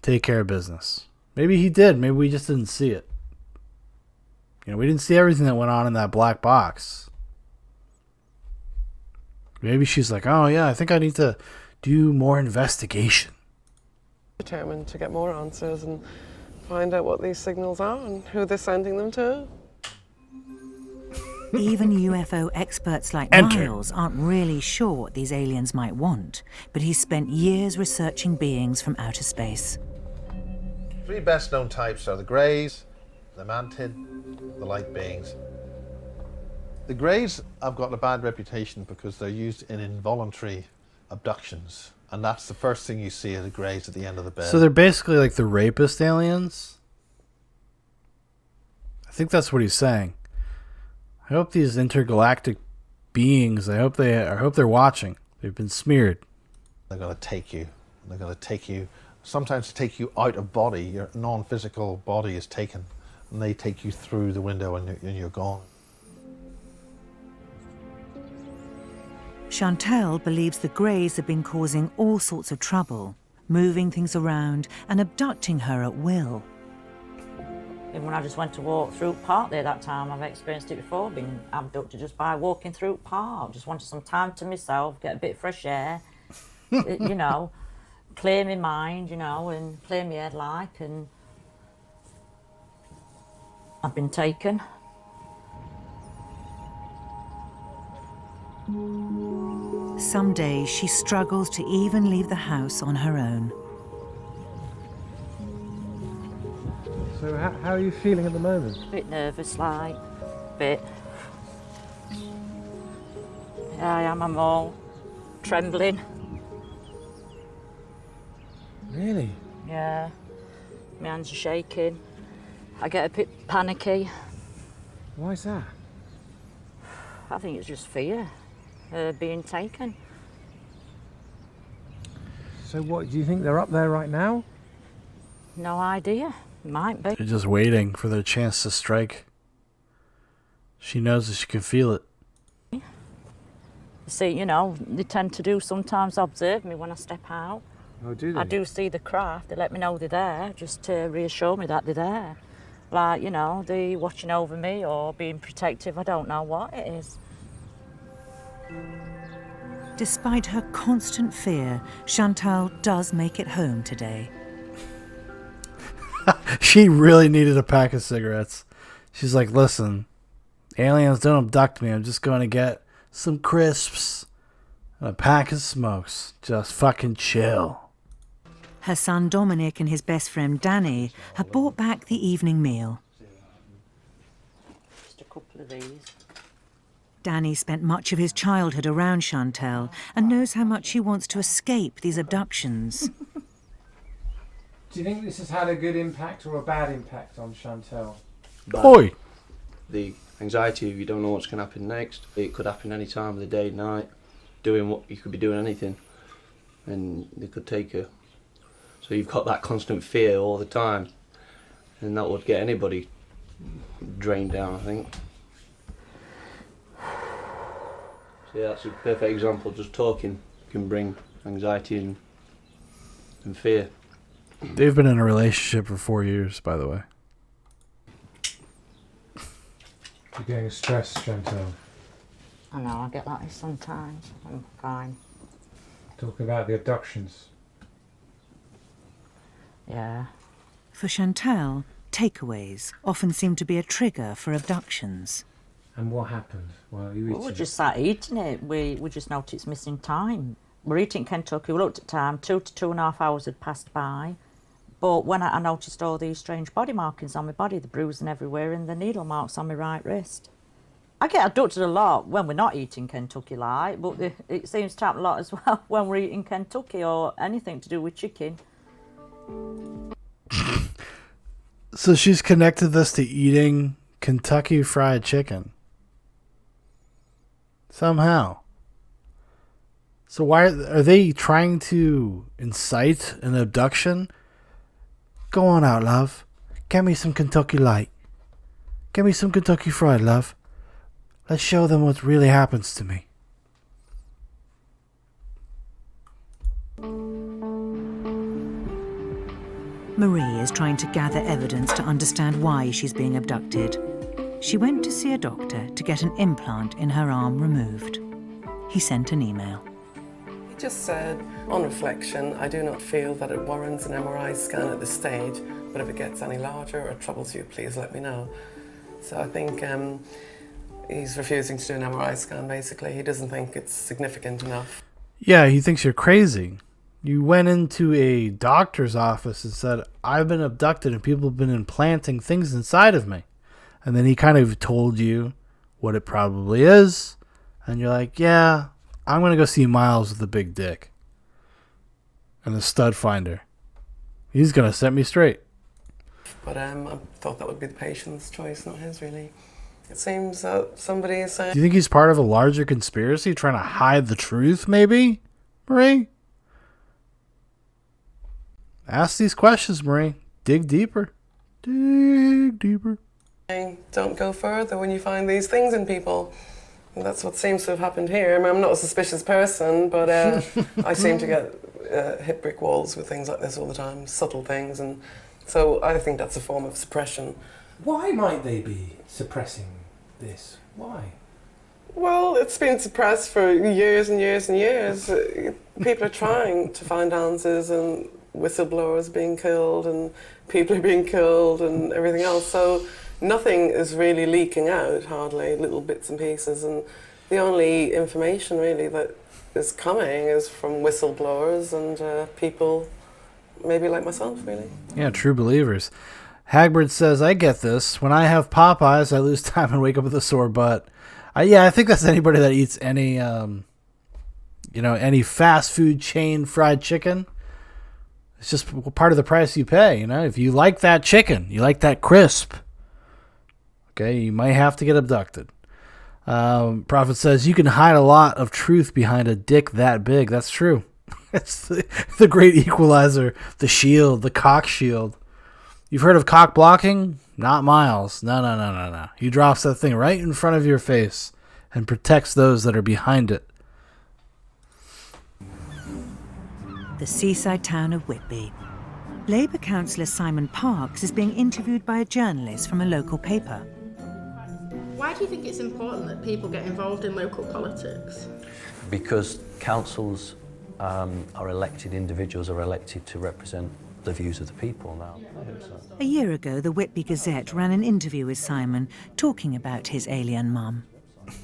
take care of business. Maybe he did. Maybe we just didn't see it. You know, we didn't see everything that went on in that black box. Maybe she's like, oh yeah, I think I need to do more investigation. Determined to get more answers and find out what these signals are and who they're sending them to. Even UFO experts like Enter. Miles aren't really sure what these aliens might want, but he's spent years researching beings from outer space. Three best known types are the greys, the mantid, the light beings. The greys have got a bad reputation because they're used in involuntary abductions, and that's the first thing you see of the greys at the end of the bed. So they're basically like the rapist aliens? I think that's what he's saying. I hope these intergalactic beings, I hope they're watching. They've been smeared. They're going to take you. They're going to take you, sometimes to take you out of body. Your non-physical body is taken, and they take you through the window and you're gone. Chantal believes the Greys have been causing all sorts of trouble, moving things around and abducting her at will. Even when I just went to walk through park there that time, I've experienced it before, being abducted just by walking through park. Just wanted some time to myself, get a bit of fresh air, you know, clear my mind, you know, and clear my head like, and I've been taken. Some days she struggles to even leave the house on her own. So how are you feeling at the moment? A bit nervous like, bit. Yeah, I am, I'm all trembling. Really? Yeah, my hands are shaking. I get a bit panicky. Why is that? I think it's just fear. Being taken. So what, do you think they're up there right now? No idea. Might be. They're just waiting for their chance to strike. She knows that she can feel it. See, you know, they tend to do sometimes observe me when I step out. Oh, do they? I do see the craft. They let me know they're there, just to reassure me that they're there. Like, you know, they're watching over me or being protective. I don't know what it is. Despite her constant fear, Chantal does make it home today. She really needed a pack of cigarettes. She's like, listen, aliens don't abduct me. I'm just going to get some crisps and a pack of smokes. Just fucking chill. Her son Dominic and his best friend Danny have brought back the evening meal. Just a couple of these. Danny spent much of his childhood around Chantal and knows how much she wants to escape these abductions. Do you think this has had a good impact or a bad impact on Chantal? Oi! The anxiety of you don't know what's going to happen next. It could happen any time of the day, night, doing what you could be doing anything, and they could take you. So you've got that constant fear all the time, and that would get anybody drained down, I think. So yeah, that's a perfect example. Just talking can bring anxiety and fear. They've been in a relationship for 4 years, by the way. You're getting stressed, Chantal. I know, I get like this sometimes. I'm fine. Talking about the abductions. Yeah. For Chantal, takeaways often seem to be a trigger for abductions. And what happened while you eating We it? just sat eating it. We just noticed missing time. We're eating Kentucky. We looked at time. 2 to 2.5 hours had passed by. But when I noticed all these strange body markings on my body, the bruising everywhere and the needle marks on my right wrist. I get abducted a lot when we're not eating Kentucky like, but it seems to happen a lot as well when we're eating Kentucky or anything to do with chicken. So she's connected this to eating Kentucky Fried Chicken. Somehow. So why are they trying to incite an abduction? Go on out, love. Get me some Kentucky Light. Get me some Kentucky Fried, love. Let's show them what really happens to me. Marie is trying to gather evidence to understand why she's being abducted. She went to see a doctor to get an implant in her arm removed. He sent an email. He just said, on reflection, I do not feel that it warrants an MRI scan at this stage, but if it gets any larger or troubles you, please let me know. So I think he's refusing to do an MRI scan, basically. He doesn't think it's significant enough. Yeah, he thinks you're crazy. You went into a doctor's office and said, I've been abducted and people have been implanting things inside of me. And then he kind of told you what it probably is. And you're like, yeah, I'm going to go see Miles with the big dick. And the stud finder. He's going to set me straight. But I thought that would be the patient's choice, not his, really. It seems that somebody is saying... Do you think he's part of a larger conspiracy trying to hide the truth, maybe, Marie? Ask these questions, Marie. Dig deeper. Dig deeper. Don't go further when you find these things in people. And that's what seems to have happened here. I mean, I'm not a suspicious person, but I seem to get hit brick walls with things like this all the time, subtle things, and so I think that's a form of suppression. Why might they be suppressing this? Why? Well, it's been suppressed for years and years and years. People are trying to find answers, and whistleblowers being killed, and people are being killed, and everything else. So nothing is really leaking out, hardly, little bits and pieces. And the only information really that is coming is from whistleblowers and people maybe like myself, really. Yeah, true believers. Hagbard says, I get this. When I have Popeyes, I lose time and wake up with a sore butt. I think that's anybody that eats any, any fast food chain fried chicken. It's just part of the price you pay, If you like that chicken, you like that crisp, okay, you might have to get abducted. Prophet says, you can hide a lot of truth behind a dick that big. That's true. It's the great equalizer, the shield, the cock shield. You've heard of cock blocking? Not Miles. No. He drops that thing right in front of your face and protects those that are behind it. The seaside town of Whitby. Labour councillor Simon Parks is being interviewed by a journalist from a local paper. Why do you think it's important that people get involved in local politics? Because councils are elected, individuals are elected to represent the views of the people now. I think so. A year ago, the Whitby Gazette ran an interview with Simon talking about his alien mum.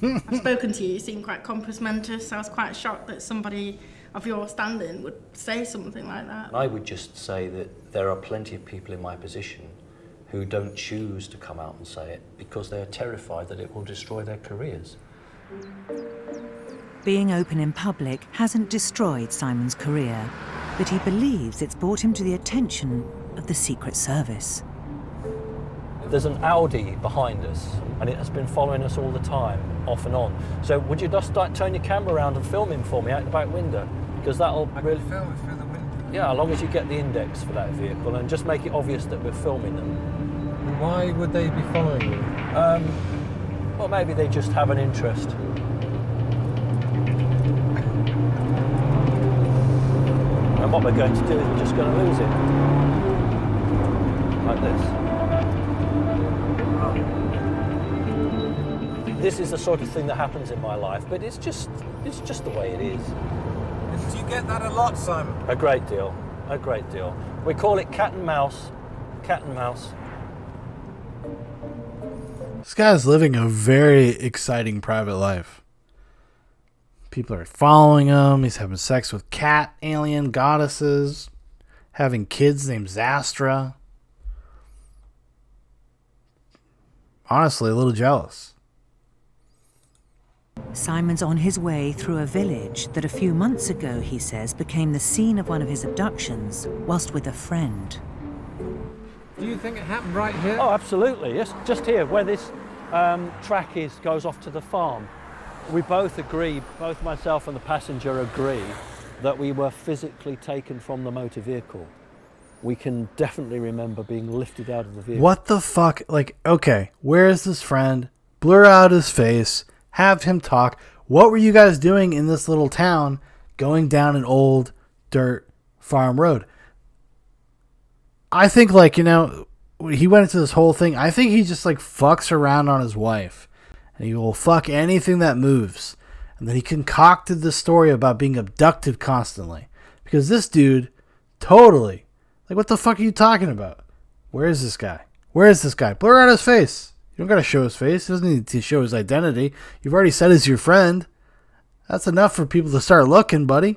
I've spoken to you, you seem quite compos-mentis. I was quite shocked that somebody of your standing would say something like that. I would just say that there are plenty of people in my position who don't choose to come out and say it because they are terrified that it will destroy their careers. Being open in public hasn't destroyed Simon's career, but he believes it's brought him to the attention of the Secret Service. There's an Audi behind us, and it has been following us all the time, off and on. So would you just turn your camera around and film him for me out the back window? Because that'll really... film it through the window? Yeah, as long as you get the index for that vehicle, and just make it obvious that we're filming them. Why would they be following you? Well, maybe they just have an interest. And what we're going to do is we're just going to lose it. Like this. This is the sort of thing that happens in my life, but it's just the way it is. Do you get that a lot, Simon? A great deal. A great deal. We call it cat and mouse. Cat and mouse. This guy's living a very exciting private life. People are following him. He's having sex with cat alien goddesses. Having kids named Zastra. Honestly, a little jealous. Simon's on his way through a village that a few months ago, he says, became the scene of one of his abductions whilst with a friend. Do you think it happened right here? Oh, absolutely. Yes, just here, where this track goes off to the farm. We both agree, both myself and the passenger agree, that we were physically taken from the motor vehicle. We can definitely remember being lifted out of the vehicle. What the fuck? Like, okay, where is this friend? Blur out his face. Have him talk. What were you guys doing in this little town going down an old dirt farm road? I think, like, he went into this whole thing. I think he just, like, fucks around on his wife. And he will fuck anything that moves. And then he concocted this story about being abducted constantly. Because this dude, totally, like, what the fuck are you talking about? Where is this guy? Where is this guy? Blur out his face. You don't gotta show his face. He doesn't need to show his identity. You've already said he's your friend. That's enough for people to start looking, buddy.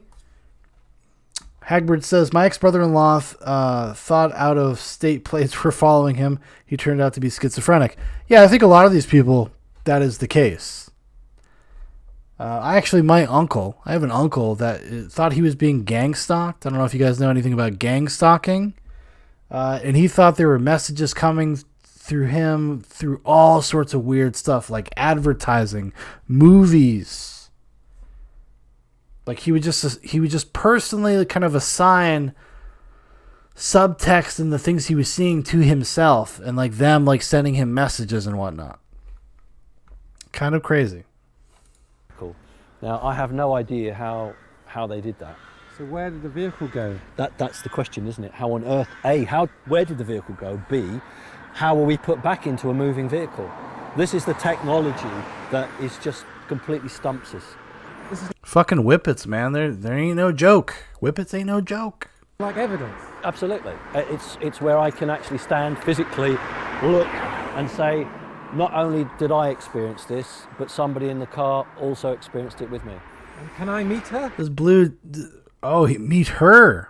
Hagbard says, my ex-brother-in-law thought out-of-state plates were following him. He turned out to be schizophrenic. Yeah, I think a lot of these people, that is the case. I have an uncle that thought he was being gang stalked. I don't know if you guys know anything about gang stalking. And he thought there were messages coming through him through all sorts of weird stuff, like advertising, movies. Like he would just personally kind of assign subtext and the things he was seeing to himself, and like them like sending him messages and whatnot. Kind of crazy. Cool. Now I have no idea how they did that. So where did the vehicle go? That's the question, isn't it? How on earth? A, where did the vehicle go? B, how were we put back into a moving vehicle? This is the technology that is just completely stumps us. Fucking whippets, man. There ain't no joke. Whippets ain't no joke. Like evidence. Absolutely. It's where I can actually stand physically, look and say, not only did I experience this, but somebody in the car also experienced it with me. And can I meet her? This blue... Oh, meet her.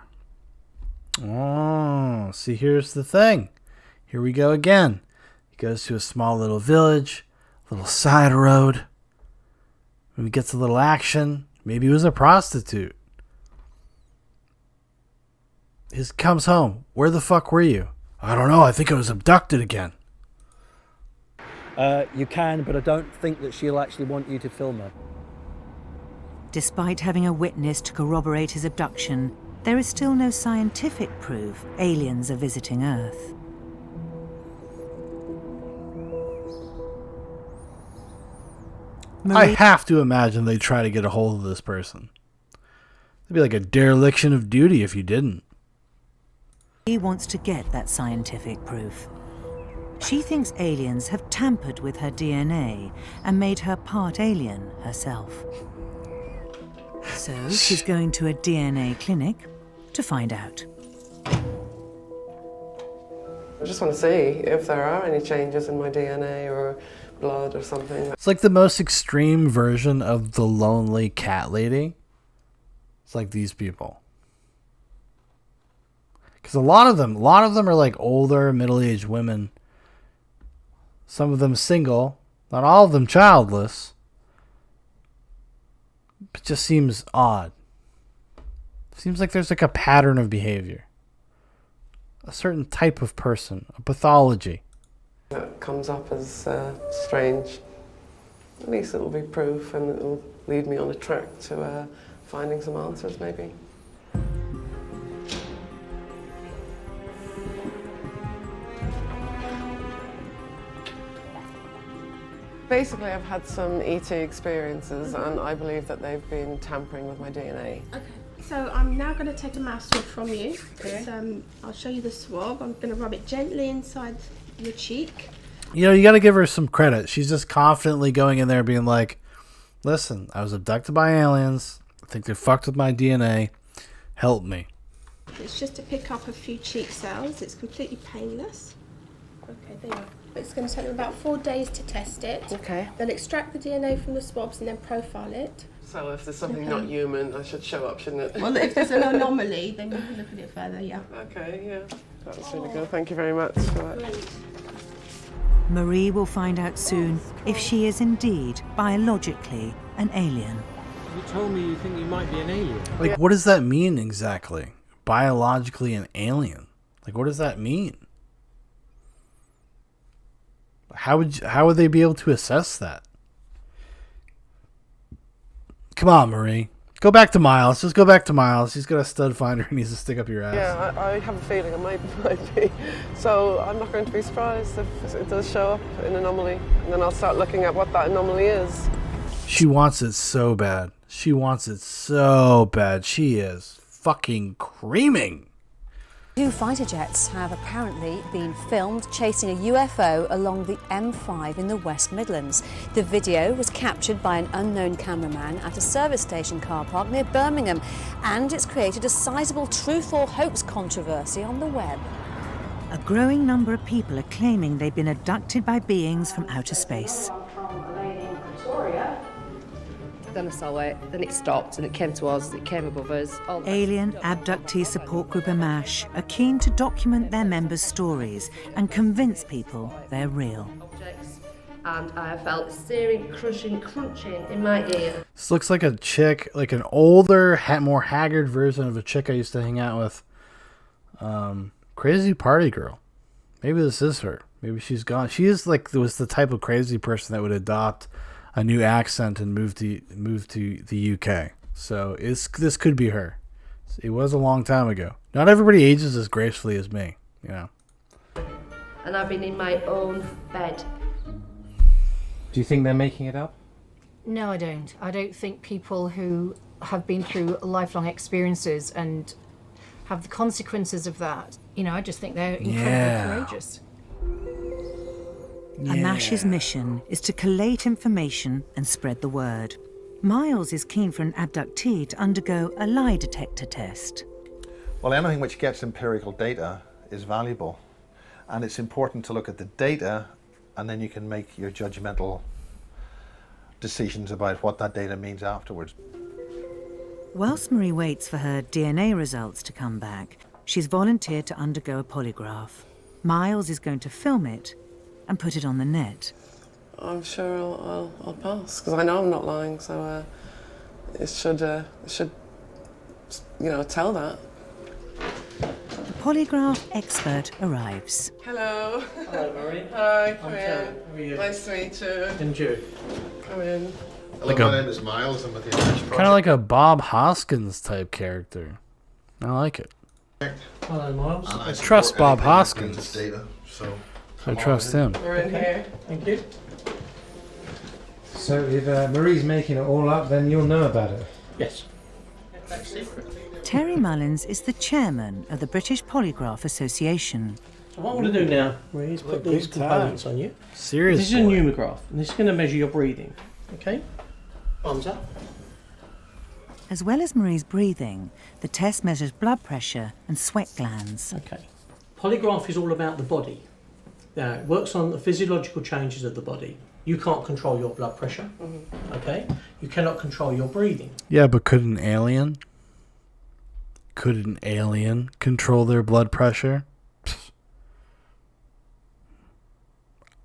Oh, see, here's the thing. Here we go again. He goes to a small little village, little side road. When he gets a little action, maybe he was a prostitute. He comes home. Where the fuck were you? I don't know. I think I was abducted again. You can, but I don't think that she'll actually want you to film her. Despite having a witness to corroborate his abduction, there is still no scientific proof aliens are visiting Earth. I have to imagine they try to get a hold of this person. It'd be like a dereliction of duty if you didn't. He wants to get that scientific proof. She thinks aliens have tampered with her DNA and made her part alien herself. So she's going to a DNA clinic to find out. I just want to see if there are any changes in my DNA or blood or something. It's like the most extreme version of the lonely cat lady. It's like these people. Because a lot of them are like older, middle-aged women. Some of them single, not all of them childless. It just seems odd. Seems like there's like a pattern of behavior. A certain type of person, a pathology. That comes up as strange. At least it'll be proof and it'll lead me on a track to finding some answers maybe. Basically, I've had some ET experiences and I believe that they've been tampering with my DNA. Okay. So I'm now going to take a mouse swab from you. Okay. I'll show you the swab. I'm going to rub it gently inside your cheek. You know, you got to give her some credit. She's just confidently going in there being like, listen, I was abducted by aliens. I think they fucked with my DNA. Help me. It's just to pick up a few cheek cells. It's completely painless. Okay, there you are. It's going to take them about 4 days to test it. Okay. They'll extract the DNA from the swabs and then profile it. So if there's something not human, I should show up, shouldn't it? Well, if there's an anomaly, then you can look at it further, yeah. Okay, yeah. That was really good. Thank you very much for that. Marie will find out soon if she is indeed biologically an alien. You told me you think you might be an alien. Like, what does that mean exactly? Biologically an alien? Like, what does that mean? How would they be able to assess that? Come on, Marie. Go back to Miles. Just go back to Miles. He's got a stud finder he needs to stick up your ass. Yeah, I have a feeling it might be. So I'm not going to be surprised if it does show up in anomaly. And then I'll start looking at what that anomaly is. She wants it so bad. She wants it so bad. She is fucking creaming. 2 fighter jets have apparently been filmed chasing a UFO along the M5 in the West Midlands. The video was captured by an unknown cameraman at a service station car park near Birmingham, and it's created a sizable truth or hoax controversy on the web. A growing number of people are claiming they've been abducted by beings from outer space. then I saw it, then it stopped and it came to us, it came above us. Alien Abductee Support Group AMASH are keen to document their members' stories and convince people they're real. And I felt searing, crushing, crunching in my ear. This looks like a chick, like an older, more haggard version of a chick I used to hang out with. Crazy party girl. Maybe this is her. Maybe she's gone. She is was the type of crazy person that would adopt a new accent and move to the UK. So this could be her. It was a long time ago. Not everybody ages as gracefully as me, you know. And I've been in my own bed. Do you think they're making it up? No, I don't. I don't think people who have been through lifelong experiences and have the consequences of that, I just think they're incredibly courageous. AMASH's mission is to collate information and spread the word. Miles is keen for an abductee to undergo a lie detector test. Well, anything which gets empirical data is valuable. And it's important to look at the data, and then you can make your judgmental decisions about what that data means afterwards. Whilst Marie waits for her DNA results to come back, she's volunteered to undergo a polygraph. Miles is going to film it and put it on the net. I'm sure I'll pass, because I know I'm not lying, so it should tell that. The polygraph expert arrives. Hello. Hello, Marie. Hi, come in. How are you? Nice to meet you. And you? Come in. Hello, my name is Miles. I'm with the AMASH Project. Kind of like a Bob Hoskins type character. I like it. Hello, Miles. I trust Bob Hoskins. Data, so I trust him. We're in here. Thank you. So if Marie's making it all up, then you'll know about it. Yes. That's secret. Terry Mullins is the chairman of the British Polygraph Association. So what I'm going to do now, Marie, is put these components on you. Serious This is a pneumograph, and this is going to measure your breathing. Okay? Arms up. As well as Marie's breathing, the test measures blood pressure and sweat glands. Okay. Polygraph is all about the body. Now, it works on the physiological changes of the body. You can't control your blood pressure. Okay? You cannot control your breathing. Yeah, but could an alien control their blood pressure?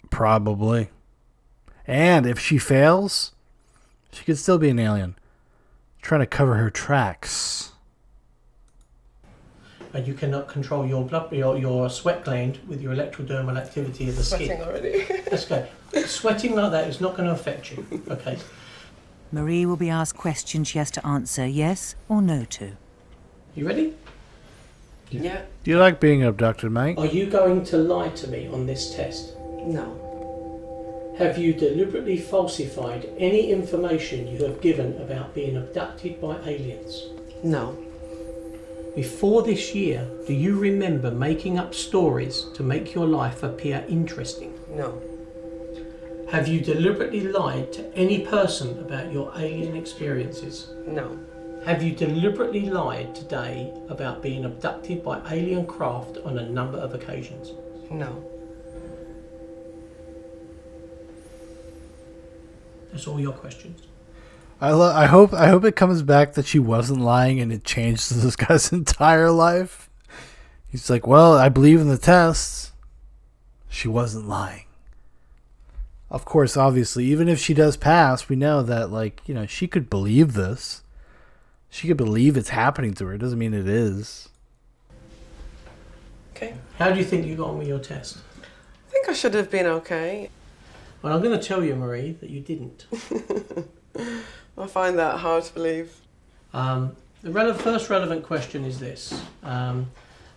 Probably. And if she fails, she could still be an alien. Trying to cover her tracks. And you cannot control your sweat gland with your electrodermal activity of the skin. Sweating already. That's okay. Sweating like that is not going to affect you. Okay. Marie will be asked questions she has to answer yes or no to. You ready? Yeah. Do you like being abducted, mate? Are you going to lie to me on this test? No. Have you deliberately falsified any information you have given about being abducted by aliens? No. Before this year, do you remember making up stories to make your life appear interesting? No. Have you deliberately lied to any person about your alien experiences? No. Have you deliberately lied today about being abducted by alien craft on a number of occasions? No. That's all your questions. I hope it comes back that she wasn't lying and it changed this guy's entire life. He's like, well, I believe in the tests. She wasn't lying. Of course, obviously, even if she does pass, we know that, she could believe this. She could believe it's happening to her. It doesn't mean it is. Okay. How do you think you got on with your test? I think I should have been okay. Well, I'm going to tell you, Marie, that you didn't. I find that hard to believe. The first relevant question is this, and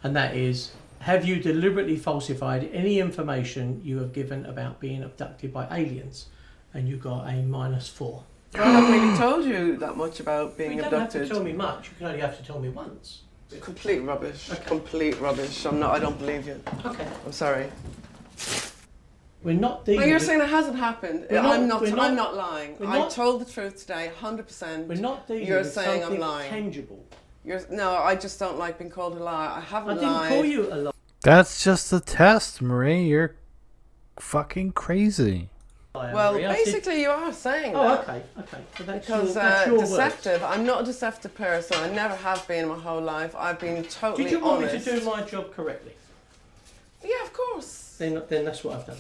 that is, have you deliberately falsified any information you have given about being abducted by aliens? And you got a -4. I haven't really told you that much about being You don't abducted. have to tell me much. You can only have to tell me once. Complete rubbish. Okay. Complete rubbish. I don't believe you. Okay. I'm sorry. We're not dealing. Well, you're with- saying it hasn't happened. We're I'm not- lying. we're I not- told the truth today, 100%. We're not dealing You're with saying I'm something lying. tangible. No, I just don't like being called a liar. I I haven't didn't lied. call you a liar. That's just a test, Marie. You're fucking crazy. Well, basically, you are saying that. Okay. So that's because that's your deceptive. words. I'm not a deceptive person. I never have been my whole life. I've been totally Did you want honest. me to do my job correctly? Yeah, of course. Then that's what I've done.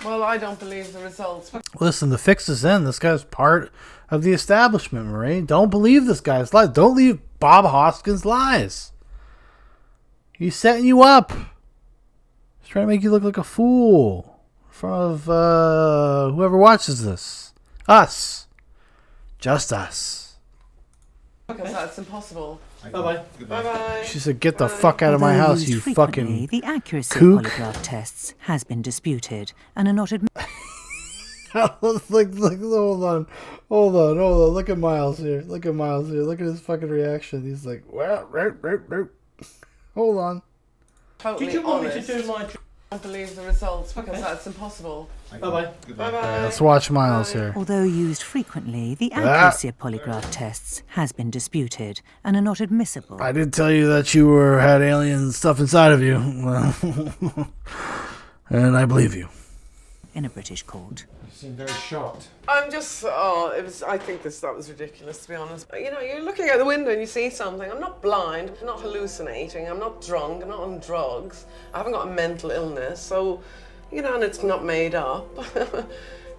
Well, I don't believe the results. Listen, the fix is in. This guy's part of the establishment, Marie. Don't believe this guy's lies. Don't believe Bob Hoskins' lies. He's setting you up. He's trying to make you look like a fool in front of whoever watches this. Us. Just us. Because that's impossible. Bye-bye. Bye-bye. She said, get the fuck out of my Although house, used you frequently, fucking the accuracy kook. of polygraph tests has been disputed and are not admitted. Hold on. Look at Miles here. Look at his fucking reaction. He's like, well, hold on. Totally Did you want honest. me to do my job? I don't believe the results because that's impossible. Bye-bye. Bye-bye. Let's watch Miles here. Although used frequently, the accuracy of polygraph tests has been disputed and are not admissible. I did tell you that you had alien stuff inside of you. Well, and I believe you. In a British court. You seem very shocked. I'm just, I think that was ridiculous, to be honest. You know, you're looking out the window and you see something. I'm not blind, I'm not hallucinating, I'm not drunk, I'm not on drugs. I haven't got a mental illness, so, you know, and it's not made up.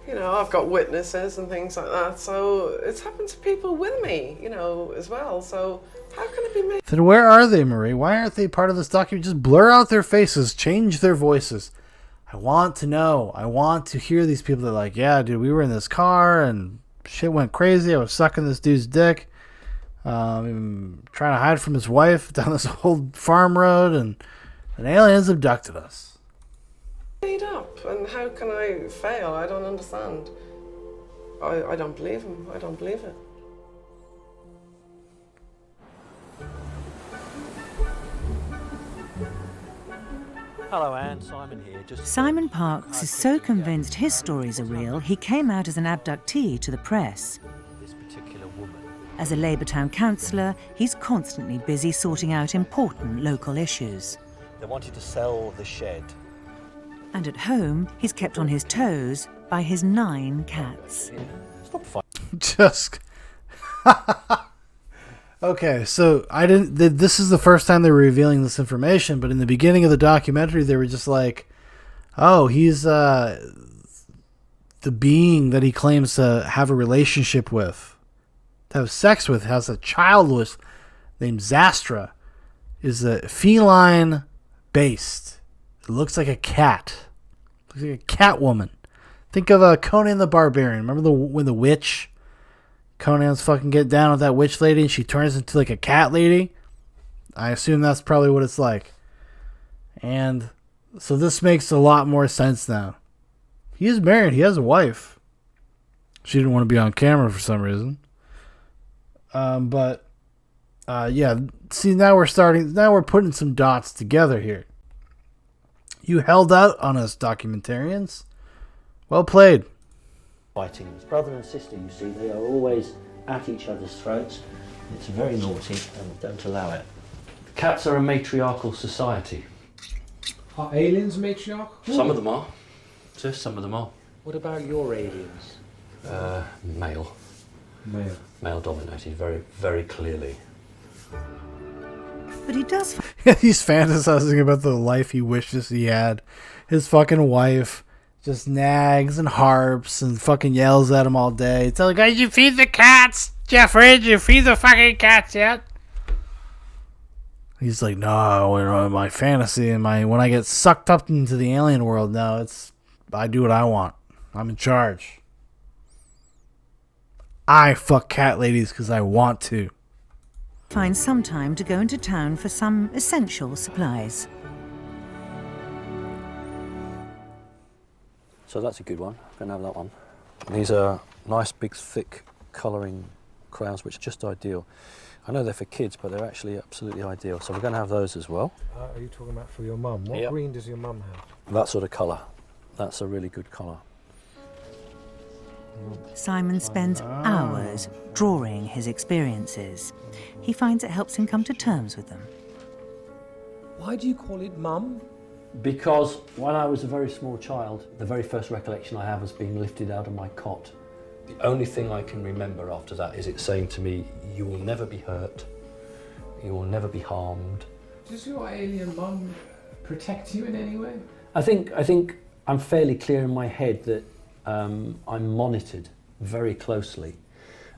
You know, I've got witnesses and things like that, so it's happened to people with me, you know, as well, so how can it be made? Then where are they, Marie? Why aren't they part of this document? Just blur out their faces, change their voices. I want to know. I want to hear these people that are like, yeah, dude, we were in this car and shit went crazy. I was sucking this dude's dick, trying to hide from his wife down this old farm road, and aliens abducted us. Made up, and how can I fail? I don't understand. I don't believe him. I don't believe it. Hello, Anne. Simon here. Simon Parks is so convinced his stories are real, he came out as an abductee to the press. This particular woman. As a Labour Town councillor, he's constantly busy sorting out important local issues. They wanted to sell the shed. And at home, he's kept on his toes by his 9 cats. Stop fighting. Just okay, so I didn't. This is the first time they were revealing this information, but in the beginning of the documentary, they were just like, "Oh, he's the being that he claims to have a relationship with, to have sex with, has a child with, named Zastra, is a feline based. It looks like a cat, looks like a cat woman. Think of Conan the Barbarian. Remember when the witch?" Conan's fucking get down with that witch lady and she turns into like a cat lady. I assume that's probably what it's like. And so this makes a lot more sense now. He is married. He has a wife. She didn't want to be on camera for some reason. Yeah. See, now we're putting some dots together here. You held out on us, documentarians. Well played. Fighting. It's brother and sister, you see, they are always at each other's throats. It's very naughty and don't allow it. Cats are a matriarchal society. Are aliens matriarchal? Some of them are. Just some of them are. What about your aliens? Male. Male. Male dominated, very, very clearly. But he does. He's fantasizing about the life he wishes he had. His fucking wife just nags and harps and fucking yells at him all day. Tell the guy, "Did you feed the cats, Jeffrey? Did you feed the fucking cats yet?" He's like, "No, my fantasy and when I get sucked up into the alien world, no, I do what I want. I'm in charge. I fuck cat ladies because I want to." Find some time to go into town for some essential supplies. So that's a good one. I'm going to have that one. These are nice, big, thick colouring crayons, which are just ideal. I know they're for kids, but they're actually absolutely ideal. So we're going to have those as well. Are you talking about for your mum? What Yep. green does your mum have? That sort of colour. That's a really good colour. Simon spends hours drawing his experiences. He finds it helps him come to terms with them. Why do you call it mum? Because when I was a very small child, the very first recollection I have was being lifted out of my cot. The only thing I can remember after that is it saying to me, you will never be hurt, you will never be harmed. Does your alien mum protect you in any way? I think I'm fairly clear in my head that I'm monitored very closely.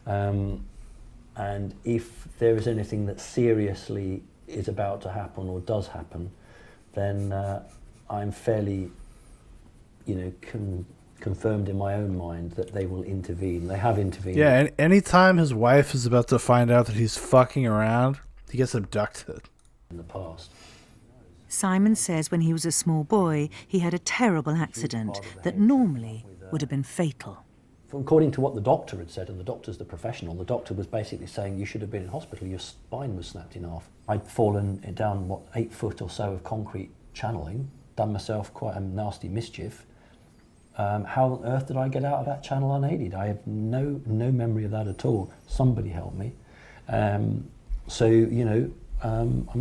And if there is anything that seriously is about to happen or does happen, then I'm fairly, confirmed in my own mind that they will intervene. They have intervened. Yeah, and anytime his wife is about to find out that he's fucking around, he gets abducted. In the past. Simon says when he was a small boy, he had a terrible accident that normally would have been fatal. According to what the doctor had said, and the doctor's the professional, the doctor was basically saying you should have been in hospital, your spine was snapped in half. I'd fallen down, 8 foot or so of concrete channeling, done myself quite a nasty mischief. How on earth did I get out of that channel unaided? I have no memory of that at all. Somebody helped me. I'm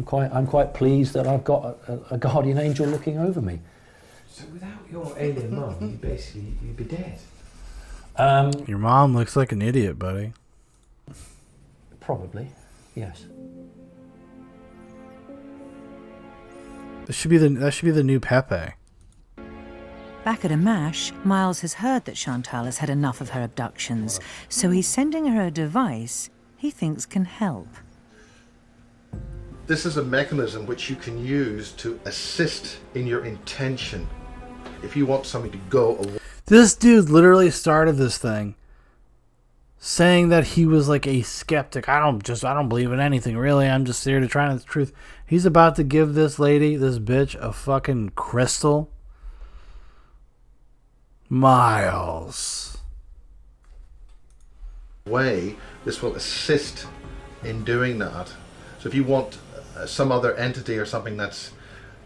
quite pleased that I've got a guardian angel looking over me. So without your alien mum, you'd be dead. Your mom looks like an idiot, buddy. Probably, yes. That should be the new Pepe. Back at Amash, Miles has heard that Chantal has had enough of her abductions, so he's sending her a device he thinks can help. This is a mechanism which you can use to assist in your intention. If you want something to go away. This dude literally started this thing saying that he was like a skeptic. I don't believe in anything, really. I'm just here to try the truth. He's about to give this lady, this bitch, a fucking crystal. Miles. This will assist in doing that. So if you want some other entity or something that's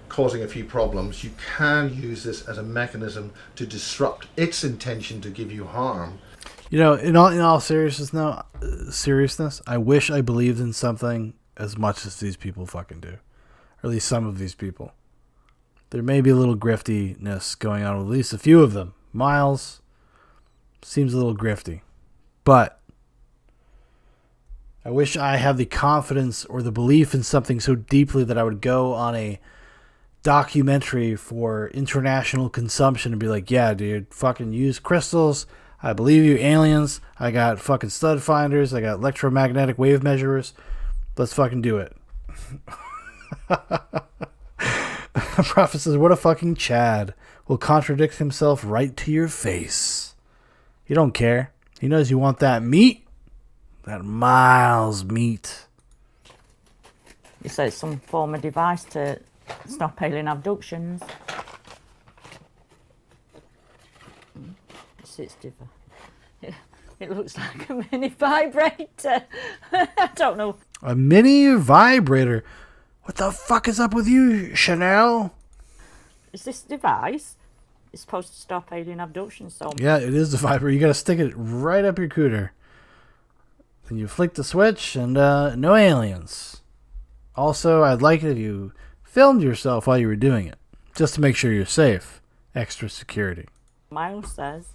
causing a few problems, you can use this as a mechanism to disrupt its intention to give you harm. In all seriousness, I wish I believed in something as much as these people fucking do. Or at least some of these people. There may be a little griftiness going on with at least a few of them. Miles seems a little grifty. But I wish I had the confidence or the belief in something so deeply that I would go on a documentary for international consumption and be like, yeah, dude, fucking use crystals. I believe you, aliens. I got fucking stud finders. I got electromagnetic wave measurers. Let's fucking do it. Prophet says, what a fucking Chad. Will contradict himself right to your face. He don't care. He knows you want that meat. That Miles meat. You say it's some form of device to stop alien abductions. It looks like a mini vibrator. I don't know. A mini vibrator? What the fuck is up with you, Chanel? Is this device? It's supposed to stop alien abductions. So yeah, it is the vibrator. You gotta stick it right up your cooter. Then you flick the switch and no aliens. Also, I'd like it if you filmed yourself while you were doing it. Just to make sure you're safe. Extra security. Miles says.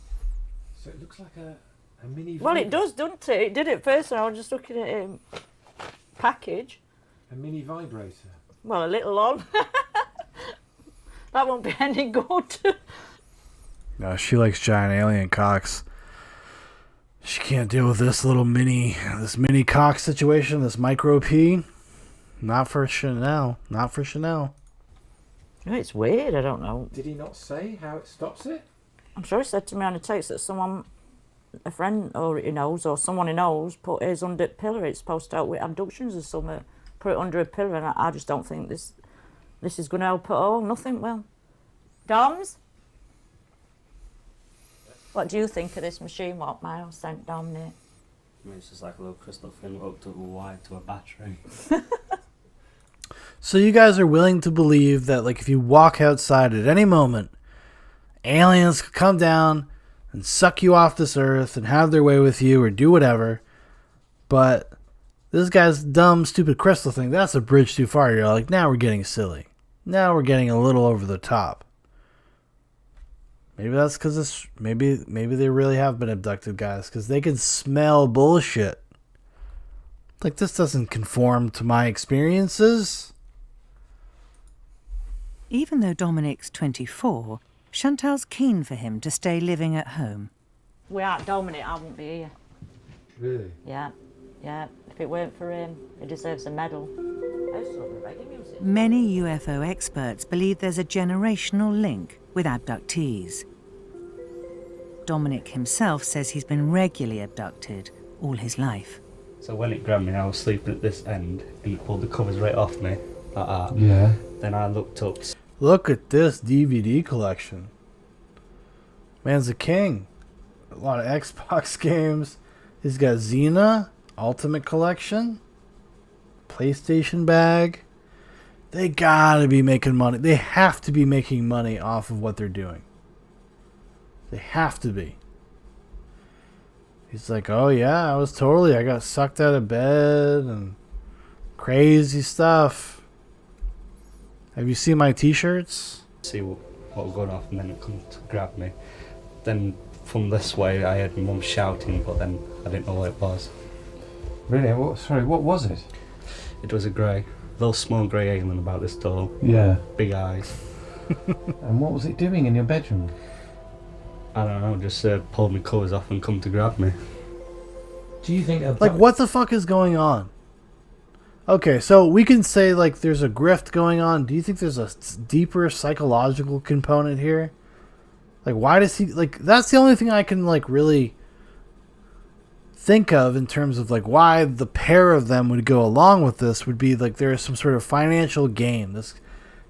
So it looks like a mini... Well, it does, doesn't it? It did it first and I was just looking at it package. A mini vibrator. Well, a little on. That won't be any good. No, she likes giant alien cocks. She can't deal with this mini cock situation, this micro P. Not for Chanel. Not for Chanel. It's weird, I don't know. Did he not say how it stops it? I'm sure he said to me on a text that a friend or he knows, or someone he knows, put his under a pillar. It's supposed to help with abductions or something. Put it under a pillar, and I just don't think this is going to help at all. Nothing. Well, Doms? What do you think of this machine? What Miles sent Dom there? I mean, it's just like a little crystal thing hooked up a wire to a battery. So you guys are willing to believe that, like, if you walk outside at any moment, aliens could come down and suck you off this earth and have their way with you or do whatever, but this guy's dumb, stupid crystal thing, that's a bridge too far. You're like, now we're getting silly. Now we're getting a little over the top. Maybe that's because it's maybe they really have been abducted, guys, because they can smell bullshit. Like, this doesn't conform to my experiences. Even though Dominic's 24, Chantal's keen for him to stay living at home. Without Dominic, I wouldn't be here. Really? Yeah, yeah. If it weren't for him, he deserves a medal. Many UFO experts believe there's a generational link with abductees. Dominic himself says he's been regularly abducted all his life. So when it grabbed me, I was sleeping at this end, and it pulled the covers right off me, like that. Yeah. Then I looked up. Look at this DVD collection. Man's a king. A lot of Xbox games. He's got Xena, Ultimate Collection, PlayStation bag. They gotta be making money. They have to be making money off of what they're doing. They have to be. He's like, oh yeah, I got sucked out of bed and crazy stuff. Have you seen my t-shirts? See what was going off, and then it come to grab me. Then from this way, I heard my mum shouting, but then I didn't know what it was. Really? What was it? It was a grey, little small grey alien about this tall. Yeah. Big eyes. And what was it doing in your bedroom? I don't know, just pulled my covers off and come to grab me. Do you think... Like, what the fuck is going on? Okay, so we can say, like, there's a grift going on. Do you think there's a deeper psychological component here? Like, why does he... Like, that's the only thing I can, like, really think of in terms of, like, why the pair of them would go along with this would be, like, there is some sort of financial gain.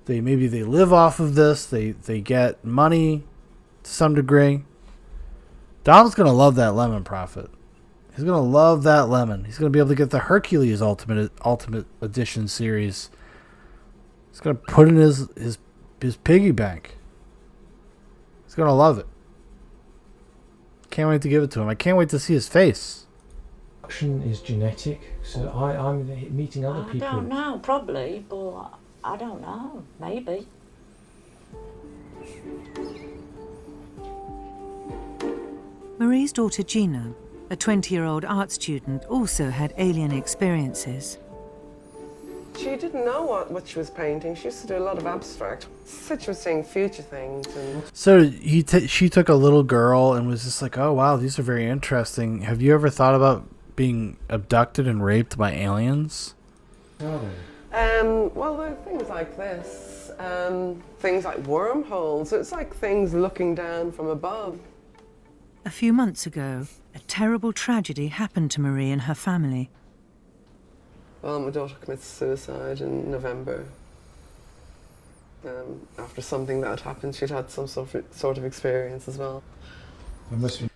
Maybe they live off of this. They get money to some degree. Dom's going to love that lemon profit. He's going to love that lemon. He's going to be able to get the Hercules Ultimate Edition series. He's going to put in his piggy bank. He's going to love it. Can't wait to give it to him. I can't wait to see his face. Abduction is genetic, so I'm meeting other people. I don't know, probably, but I don't know. Maybe. Marie's daughter Gina, a 20-year-old art student, also had alien experiences. She didn't know what she was painting. She used to do a lot of abstract. Said she was seeing future things. And So she took a little girl and was just like, oh wow, these are very interesting. Have you ever thought about being abducted and raped by aliens? well, there are things like this. Things like wormholes. It's like things looking down from above. A few months ago, a terrible tragedy happened to Marie and her family. Well, my daughter committed suicide in November. After something that had happened, she'd had some sort of experience as well.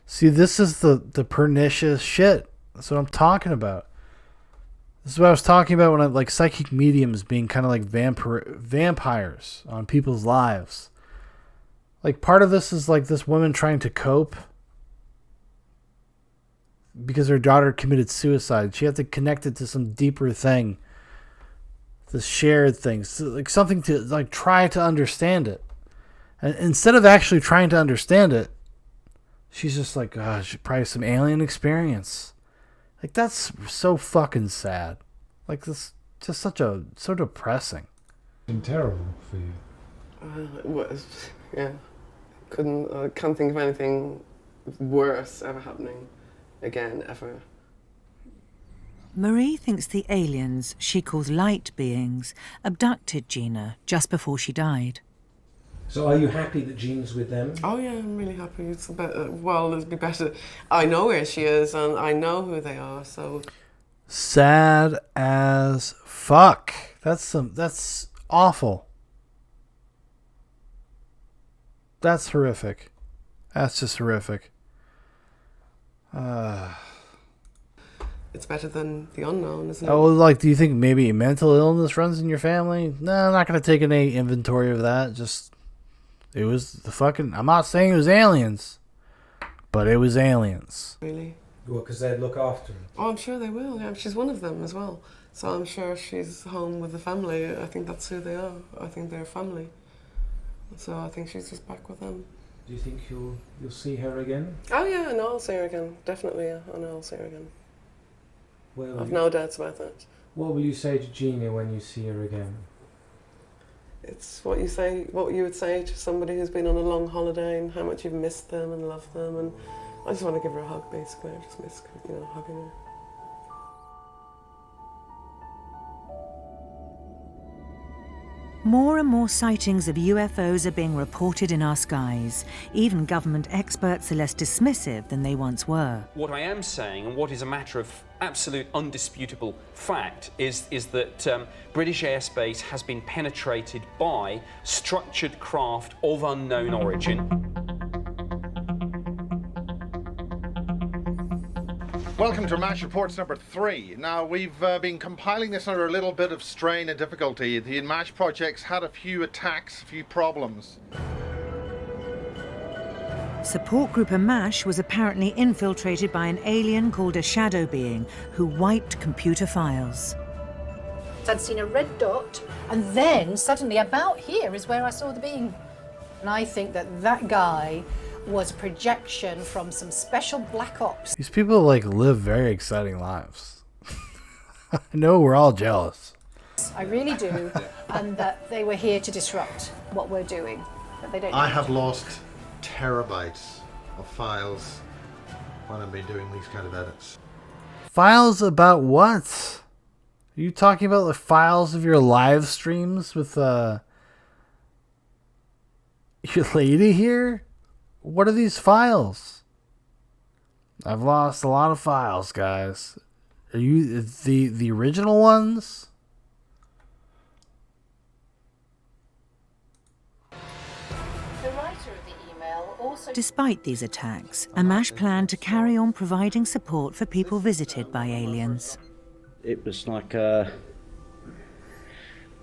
See, this is the pernicious shit. That's what I'm talking about. This is what I was talking about when I like psychic mediums being kind of like vampires on people's lives. Like, part of this is like this woman trying to cope because her daughter committed suicide. She had to connect it to some deeper thing, this shared thing, so like something to like try to understand it. And instead of actually trying to understand it, she's just like, gosh, probably some alien experience. Like, that's so fucking sad. Like, this just so depressing. Been terrible for you. It was, yeah. Can't think of anything worse ever happening again, ever. Marie thinks the aliens, she calls light beings, abducted Gina just before she died. So are you happy that Jean's with them? Oh yeah, I'm really happy. It's well, it'd be better. I know where she is and I know who they are, so... Sad as fuck. That's awful. That's horrific. That's just horrific. It's better than the unknown, isn't it? Oh, like, do you think maybe mental illness runs in your family? No, I'm not going to take any inventory of that. Just, it was the fucking... I'm not saying it was aliens, but it was aliens. Really? Well, because they'd look after her. Oh, I'm sure they will. Yeah, she's one of them as well. So I'm sure she's home with the family. I think that's who they are. I think they're family. So I think she's just back with them. Do you think you'll see her again? Oh yeah, I know I'll see her again. Definitely, yeah. I know I'll see her again. Well, I've no doubts about that. What will you say to Gina when you see her again? It's what you would say to somebody who's been on a long holiday and how much you've missed them and loved them, and I just want to give her a hug, basically. I just miss, hugging her. More and more sightings of UFOs are being reported in our skies. Even government experts are less dismissive than they once were. What I am saying, and what is a matter of absolute undisputable fact, is that British airspace has been penetrated by structured craft of unknown origin. Welcome to MASH Reports number 3. Now, we've been compiling this under a little bit of strain and difficulty. The MASH project's had a few attacks, a few problems. Support group Amash was apparently infiltrated by an alien called a shadow being who wiped computer files. I'd seen a red dot, and then suddenly about here is where I saw the being. And I think that guy was a projection from some special black ops. These people like live very exciting lives. I know we're all jealous. I really do, and that they were here to disrupt what we're doing, but they don't. I have lost terabytes of files when I've been doing these kind of edits. Files about what? Are you talking about the files of your live streams with your lady here? What are these files? I've lost a lot of files, guys. Are you the original ones? The writer of the email also. Despite these attacks, Amash planned to carry on providing support for people visited by aliens. It was like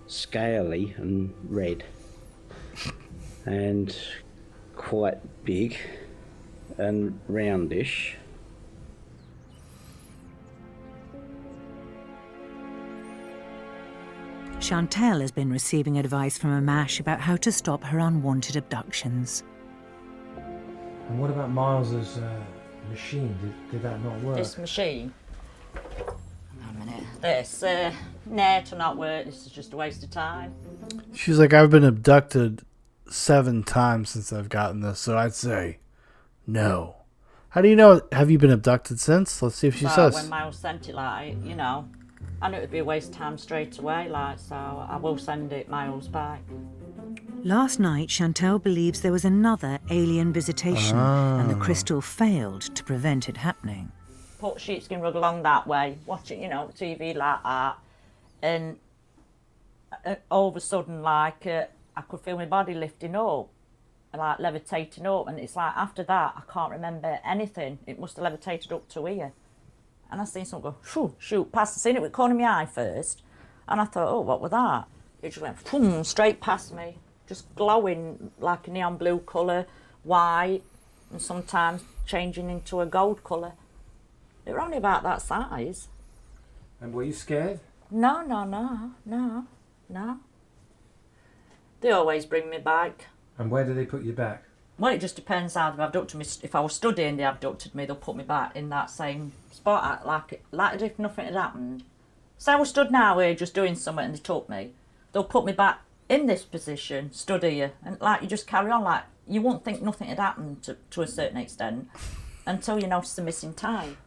scaly and red and quite big and roundish. Chantel has been receiving advice from Amash about how to stop her unwanted abductions. And what about Miles's machine? Did that not work? This machine? Hang on a minute. This, nah, to not work. This is just a waste of time. She's like, I've been abducted 7 times since I've gotten this, so I'd say no. How do you know? Have you been abducted since? Let's see if she says. When Miles sent it, like, you know, I knew it would be a waste of time straight away, like, so I will send it Miles back. Last night, Chantel believes there was another alien visitation, and the crystal failed to prevent it happening. Put sheepskin rug along that way, watch it, you know, TV like that, and all of a sudden, like, I could feel my body lifting up, like levitating up, and it's like after that I can't remember anything. It must have levitated up to here, and I seen something go shoot past. I seen it with the corner of my eye first, and I thought, oh, what was that? It just went boom, straight past me, just glowing like a neon blue colour, white, and sometimes changing into a gold colour. They were only about that size. And were you scared? No. They always bring me back. And where do they put you back? Well, it just depends how they've abducted me. If I was studying, they abducted me, they'll put me back in that same spot, like as if nothing had happened. So I was stood now here just doing something and they took me. They'll put me back in this position, stood here, and like you just carry on like you won't think nothing had happened to a certain extent until you notice the missing time.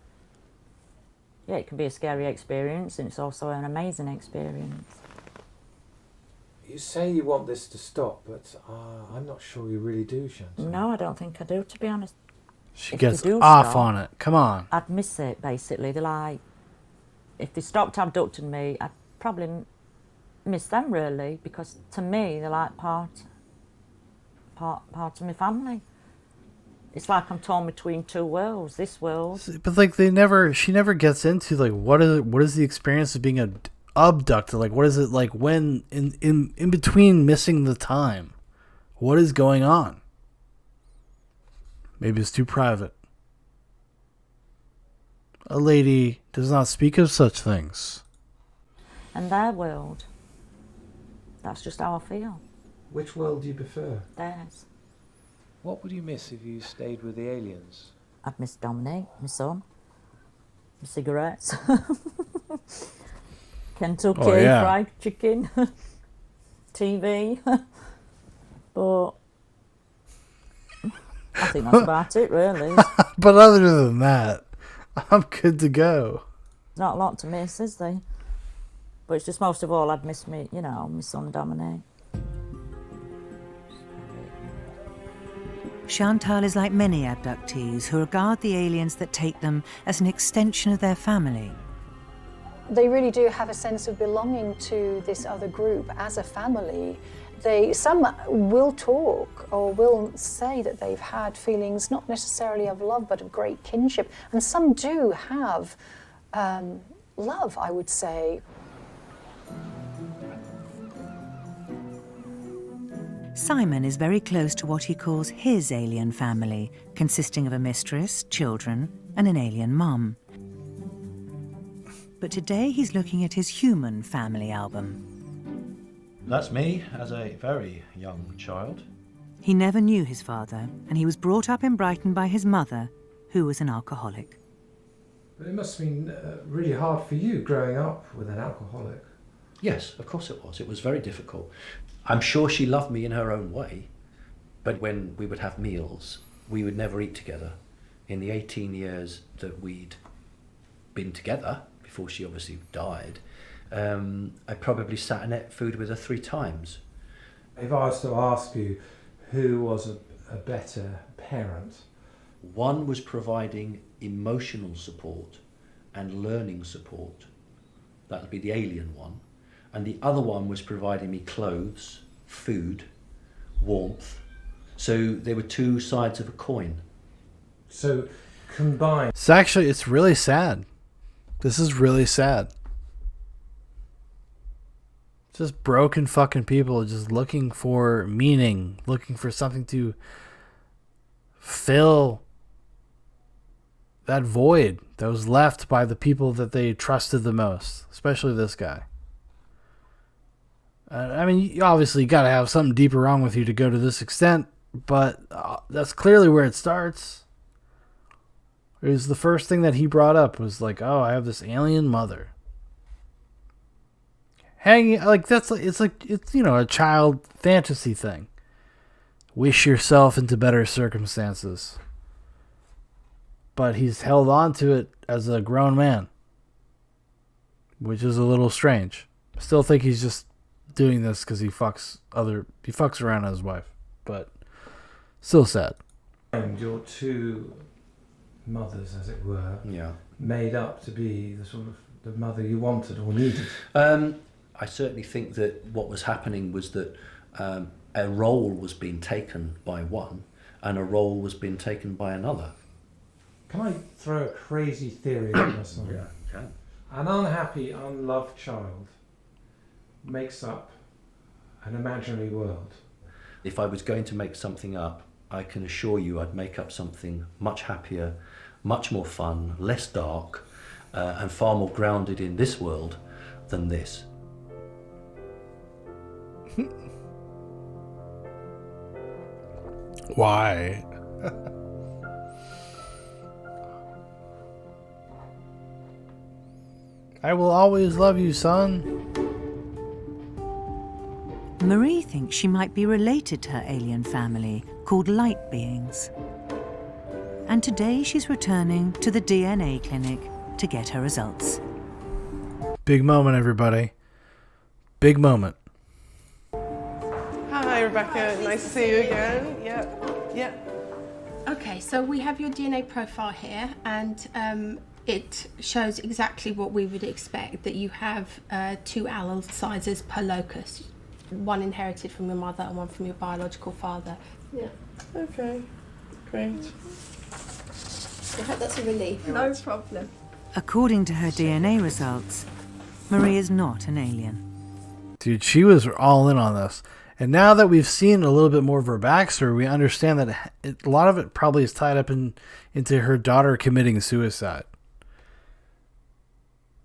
Yeah, it can be a scary experience and it's also an amazing experience. You say you want this to stop, but I'm not sure you really do, Chantal. No, I don't think I do, to be honest. She gets off on it. Come on. I'd miss it, basically. They're like, if they stopped abducting me, I'd probably miss them, really, because to me, they're like part of my family. It's like I'm torn between two worlds, this world. But like she never gets into like what is the experience of being abducted? Like what is it like when in between missing the time? What is going on? Maybe it's too private. A lady does not speak of such things. and their world. That's just how I feel. Which world do you prefer? Theirs. What would you miss if you stayed with the aliens? I'd miss Dominic, my son, my cigarettes, Kentucky fried chicken, TV. But I think that's about it, really. But other than that, I'm good to go. Not a lot to miss, is there? But it's just most of all, I'd miss me, you know, my son Dominic. Chantal is like many abductees who regard the aliens that take them as an extension of their family. They really do have a sense of belonging to this other group as a family. Some will talk or will say that they've had feelings not necessarily of love but of great kinship, and some do have love, I would say. Simon is very close to what he calls his alien family, consisting of a mistress, children, and an alien mum. But today he's looking at his human family album. That's me as a very young child. He never knew his father, and he was brought up in Brighton by his mother, who was an alcoholic. But it must have been really hard for you growing up with an alcoholic. Yes, of course it was. It was very difficult. I'm sure she loved me in her own way, but when we would have meals, we would never eat together. In the 18 years that we'd been together, before she obviously died, I probably sat and ate food with her 3 times. If I was to ask you who was a better parent? One was providing emotional support and learning support. That would be the alien one. And the other one was providing me clothes, food, warmth. So there were 2 sides of a coin. So combined. It's really sad. This is really sad. Just broken fucking people just looking for meaning, looking for something to fill that void that was left by the people that they trusted the most, especially this guy. I mean, you obviously got to have something deeper wrong with you to go to this extent, but that's clearly where it starts. It was the first thing that he brought up was like, oh, I have this alien mother. Hanging, like, it's you know, a child fantasy thing. Wish yourself into better circumstances. But he's held on to it as a grown man, which is a little strange. I still think he's just doing this because he fucks around on his wife, but still sad. And your 2 mothers, as it were, made up to be the sort of the mother you wanted or needed. I certainly think that what was happening was that a role was being taken by one and a role was being taken by another. Can I throw a crazy theory at myself? Yeah, can. An unhappy, unloved child makes up an imaginary world. If I was going to make something up, I can assure you I'd make up something much happier, much more fun, less dark, and far more grounded in this world than this. Why? I will always love you, son. Marie thinks she might be related to her alien family, called light beings. And today she's returning to the DNA clinic to get her results. Big moment, everybody. Big moment. Hi, Rebecca. Nice to see you again. Yeah. Okay, so we have your DNA profile here, and it shows exactly what we would expect, that you have 2 allele sizes per locus. One inherited from your mother and one from your biological father. Yeah. Okay, great. I hope that's a relief. No problem. According to her DNA results, Marie is not an alien. Dude, she was all in on this. And now that we've seen a little bit more of her backstory, we understand that a lot of it probably is tied up into her daughter committing suicide.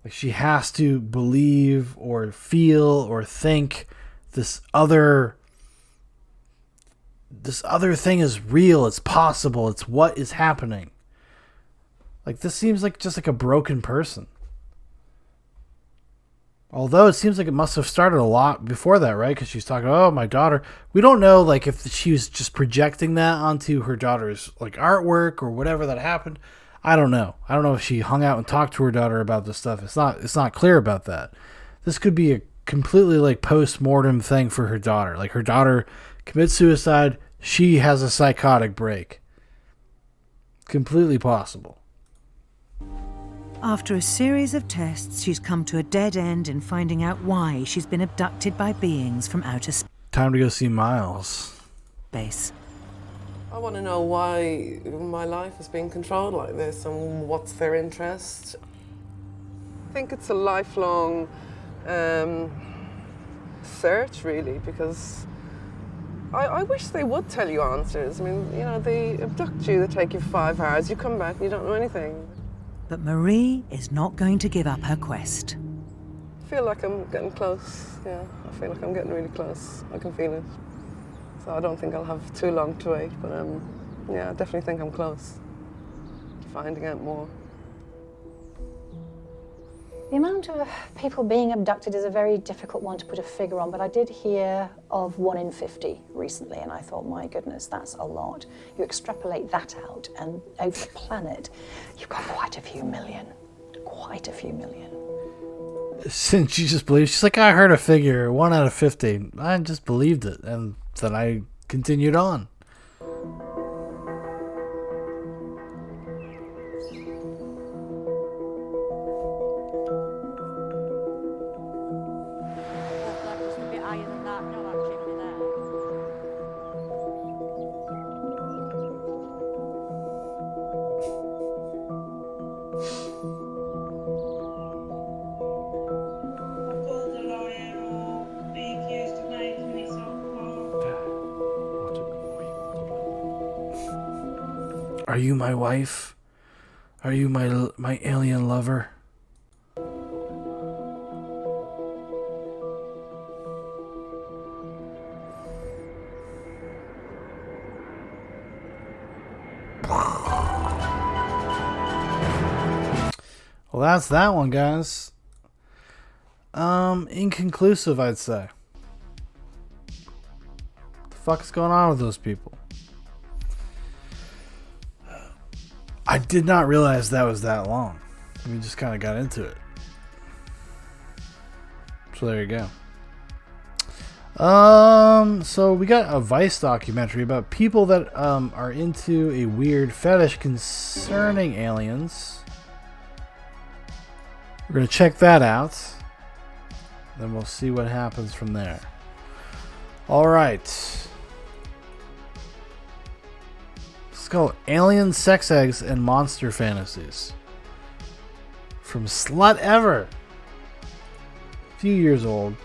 Like she has to believe or feel or think this other thing is real, it's possible, it's what is happening. Like this seems like just like a broken person. Although it seems like it must have started a lot before that, right? Because she's talking, oh, my daughter. We don't know, like, if she was just projecting that onto her daughter's, like, artwork or whatever that happened. I don't know. I don't know if she hung out and talked to her daughter about this stuff. It's not clear about that. This could be a completely, like, post-mortem thing for her daughter. Like, her daughter commits suicide. She has a psychotic break. Completely possible. After a series of tests, she's come to a dead end in finding out why she's been abducted by beings from outer space. Time to go see Miles. I want to know why my life is being controlled like this and what's their interest. I think it's a lifelong search, really, because I wish they would tell you answers. I mean, you know, they abduct you, they take you for 5 hours, you come back and you don't know anything. But Marie is not going to give up her quest. I feel like I'm getting close, yeah. I feel like I'm getting really close. I can feel it. So I don't think I'll have too long to wait, but yeah, I definitely think I'm close to finding out more. The amount of people being abducted is a very difficult one to put a figure on, but I did hear of 1 in 50 recently, and I thought, my goodness, that's a lot. You extrapolate that out, and over the planet, you've got quite a few million. Quite a few million. Since she just believes, she's like, I heard a figure, 1 out of 50. I just believed it, and then I continued on. Are you my wife? Are you my alien lover? Well, that's that one, guys. Inconclusive, I'd say. What the fuck is going on with those people? I did not realize that was that long. We just kind of got into it. So there you go. So we got a Vice documentary about people that are into a weird fetish concerning aliens. We're gonna check that out. Then we'll see what happens from there. All right. It's called Alien Sex Eggs and Monster Fantasies. From Slut Ever. A few years old.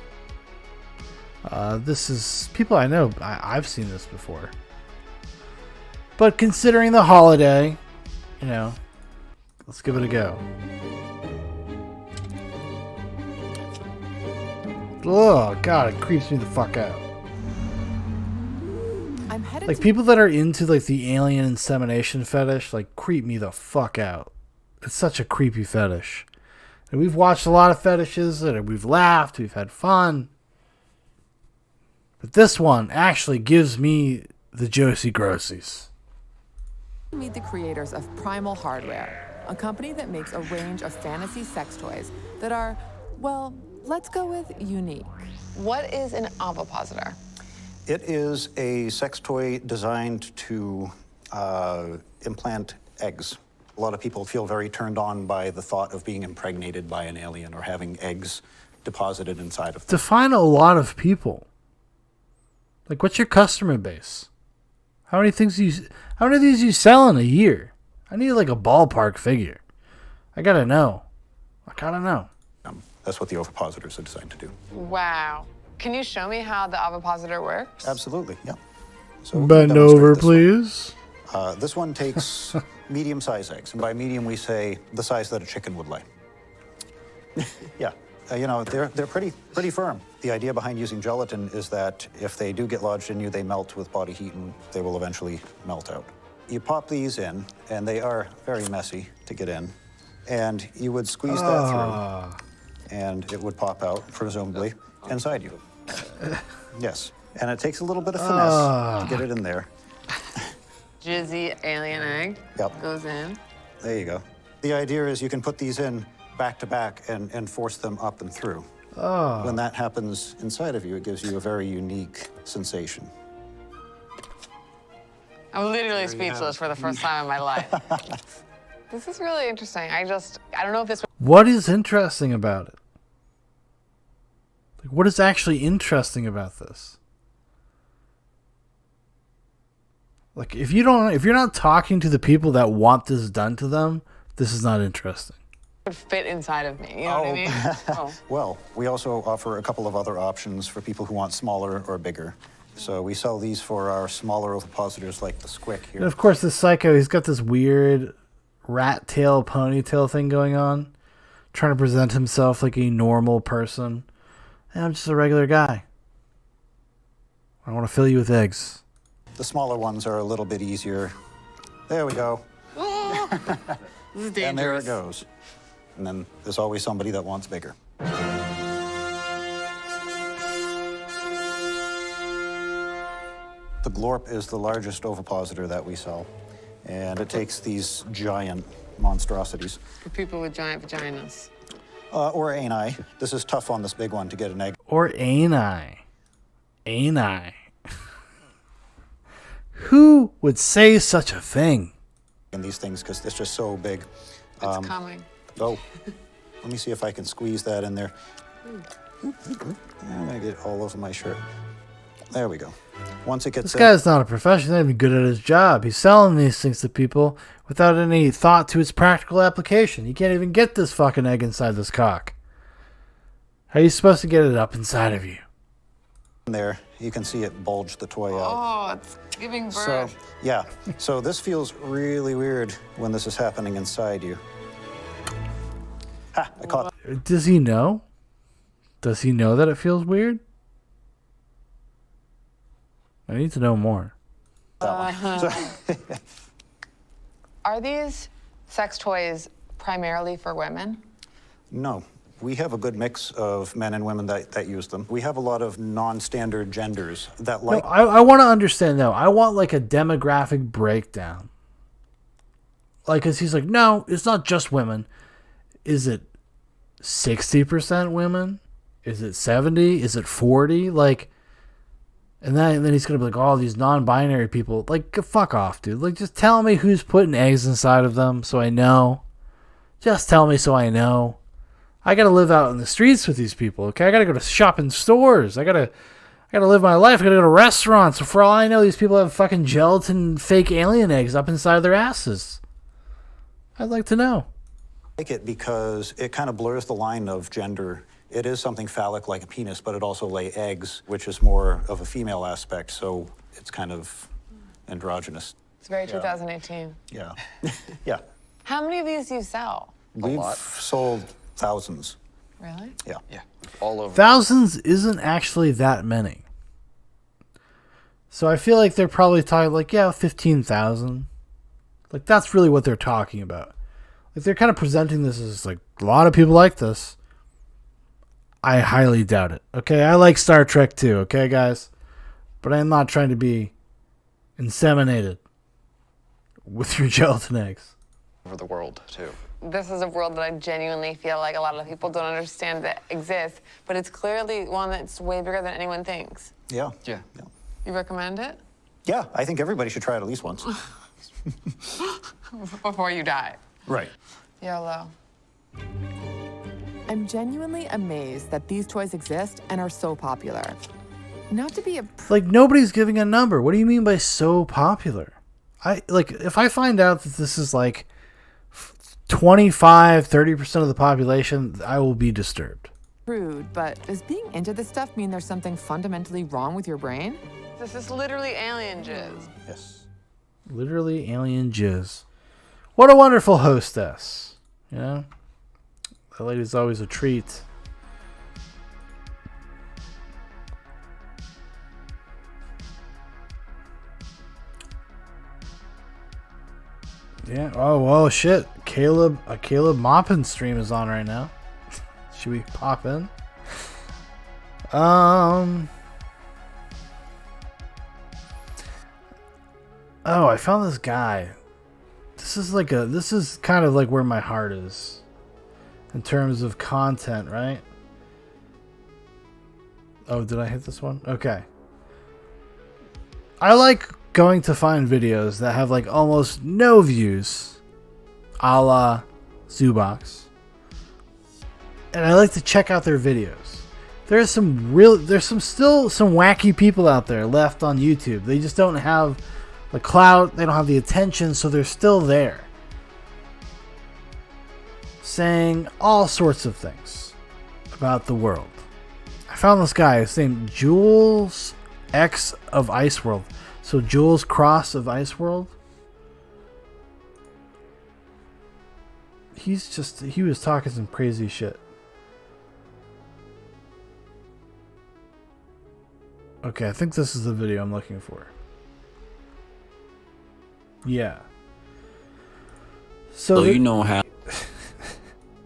This is people I know. I've seen this before. But considering the holiday, you know, let's give it a go. Oh, God, it creeps me the fuck out. Like, people that are into, like, the alien insemination fetish, like, creep me the fuck out. It's such a creepy fetish. And we've watched a lot of fetishes, and we've laughed, we've had fun. But this one actually gives me the Josie Grossies. Meet the creators of Primal Hardware, a company that makes a range of fantasy sex toys that are, well, let's go with unique. What is an ovipositor? It is a sex toy designed to implant eggs. A lot of people feel very turned on by the thought of being impregnated by an alien or having eggs deposited inside of them. Define a lot of people. Like, what's your customer base? How many of these you sell in a year? I need like a ballpark figure. I gotta know. That's what the ovipositors are designed to do. Wow. Can you show me how the ovipositor works? Absolutely, yeah. So Bend over, please. This one takes medium-sized eggs, and by medium we say the size that a chicken would lay. Yeah, you know, they're pretty firm. The idea behind using gelatin is that if they do get lodged in you, they melt with body heat and they will eventually melt out. You pop these in, and they are very messy to get in, and you would squeeze that through, and it would pop out, presumably, inside you. Yes, and it takes a little bit of finesse to get it in there. Jizzy alien egg goes in. There you go. The idea is you can put these in back to back and force them up and through. When that happens inside of you, it gives you a very unique sensation. I'm literally speechless for the first time in my life. This is really interesting. I don't know if this. What is interesting about it? Like, what is actually interesting about this? Like, if you're not talking to the people that want this done to them, this is not interesting. Would fit inside of me. You know what I mean? Well, we also offer a couple of other options for people who want smaller or bigger. So we sell these for our smaller ovipositors like the squick here. And of course, this psycho, he's got this weird rat tail ponytail thing going on, trying to present himself like a normal person. And I'm just a regular guy. I want to fill you with eggs. The smaller ones are a little bit easier. There we go. This is dangerous. And there it goes. And then there's always somebody that wants bigger. The glorp is the largest ovipositor that we sell, and it takes these giant monstrosities. For people with giant vaginas. Or ani. This is tough on this big one to get an egg. Or ani. Ani. Who would say such a thing? In these things, because it's just so big. It's coming. Oh, let me see if I can squeeze that in there. I'm gonna get it all over my shirt. There we go. Once it gets This guy's not a professional, he's not even good at his job. He's selling these things to people without any thought to its practical application. You can't even get this fucking egg inside this cock. How are you supposed to get it up inside of you? There, you can see it bulge the toy out. Oh, it's giving birth. So, yeah. So this feels really weird when this is happening inside you. Ha, I caught. Does he know? Does he know that it feels weird? I need to know more. Are these sex toys primarily for women? No. We have a good mix of men and women that use them. We have a lot of non-standard genders that like... No, I want to understand, though. I want, like, a demographic breakdown. Like, because he's like, no, it's not just women. Is it 60% women? Is it 70? Is it 40? Like... And then he's going to be like, oh, these non-binary people. Like, fuck off, dude. Like, just tell me who's putting eggs inside of them so I know. Just tell me so I know. I got to live out in the streets with these people, okay? I got to go to shopping stores. I got to live my life. I got to go to restaurants. So for all I know, these people have fucking gelatin fake alien eggs up inside their asses. I'd like to know. I like it because it kind of blurs the line of gender. It is something phallic like a penis, but it also lay eggs, which is more of a female aspect, so it's kind of androgynous. It's very 2018. Yeah. Yeah. How many of these do you sell? We've sold thousands. Really? Yeah. Yeah. All over. Thousands isn't actually that many. So I feel like they're probably talking like, yeah, 15,000. Like, that's really what they're talking about. Like, they're kind of presenting this as like, a lot of people like this. I highly doubt it. Okay, I like Star Trek too, okay, guys? But I'm not trying to be inseminated with your gelatin eggs. Over the world, too. This is a world that I genuinely feel like a lot of people don't understand that exists, but it's clearly one that's way bigger than anyone thinks. Yeah. Yeah. You recommend it? Yeah, I think everybody should try it at least once. Before you die. Right. YOLO. I'm genuinely amazed that these toys exist and are so popular. Not to be a... Like, nobody's giving a number. What do you mean by so popular? If I find out that this is like 25-30% of the population, I will be disturbed. Rude, but does being into this stuff mean there's something fundamentally wrong with your brain? This is literally alien jizz. Yes. Literally alien jizz. What a wonderful hostess. You know? That lady's always a treat. Yeah. Oh shit. A Caleb Moppin stream is on right now. Should we pop in? Oh, I found this guy. This is kind of like where my heart is in terms of content, right? Oh, did I hit this one? Okay. I like going to find videos that have like almost no views, a la Zoobox. And I like to check out their videos. There's some wacky people out there left on YouTube. They just don't have the clout, they don't have the attention, so they're still there. Saying all sorts of things about the world. I found this guy, his name Jules X of Iceworld. So Jules Cross of Iceworld. He was talking some crazy shit. Okay, I think this is the video I'm looking for. Yeah. So you know how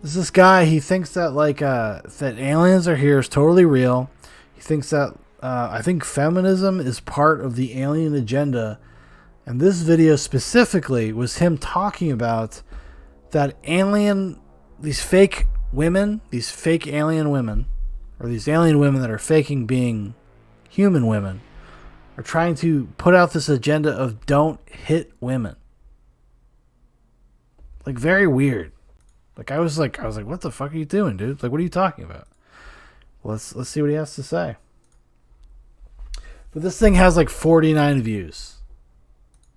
this guy, he thinks that that aliens are here is totally real. He thinks that I think feminism is part of the alien agenda. And this video specifically was him talking about that these fake women, these fake alien women, or these alien women that are faking being human women, are trying to put out this agenda of don't hit women. Like, very weird. Like, I was like, what the fuck are you doing, dude? Like, what are you talking about? Well, let's see what he has to say. But this thing has like 49 views.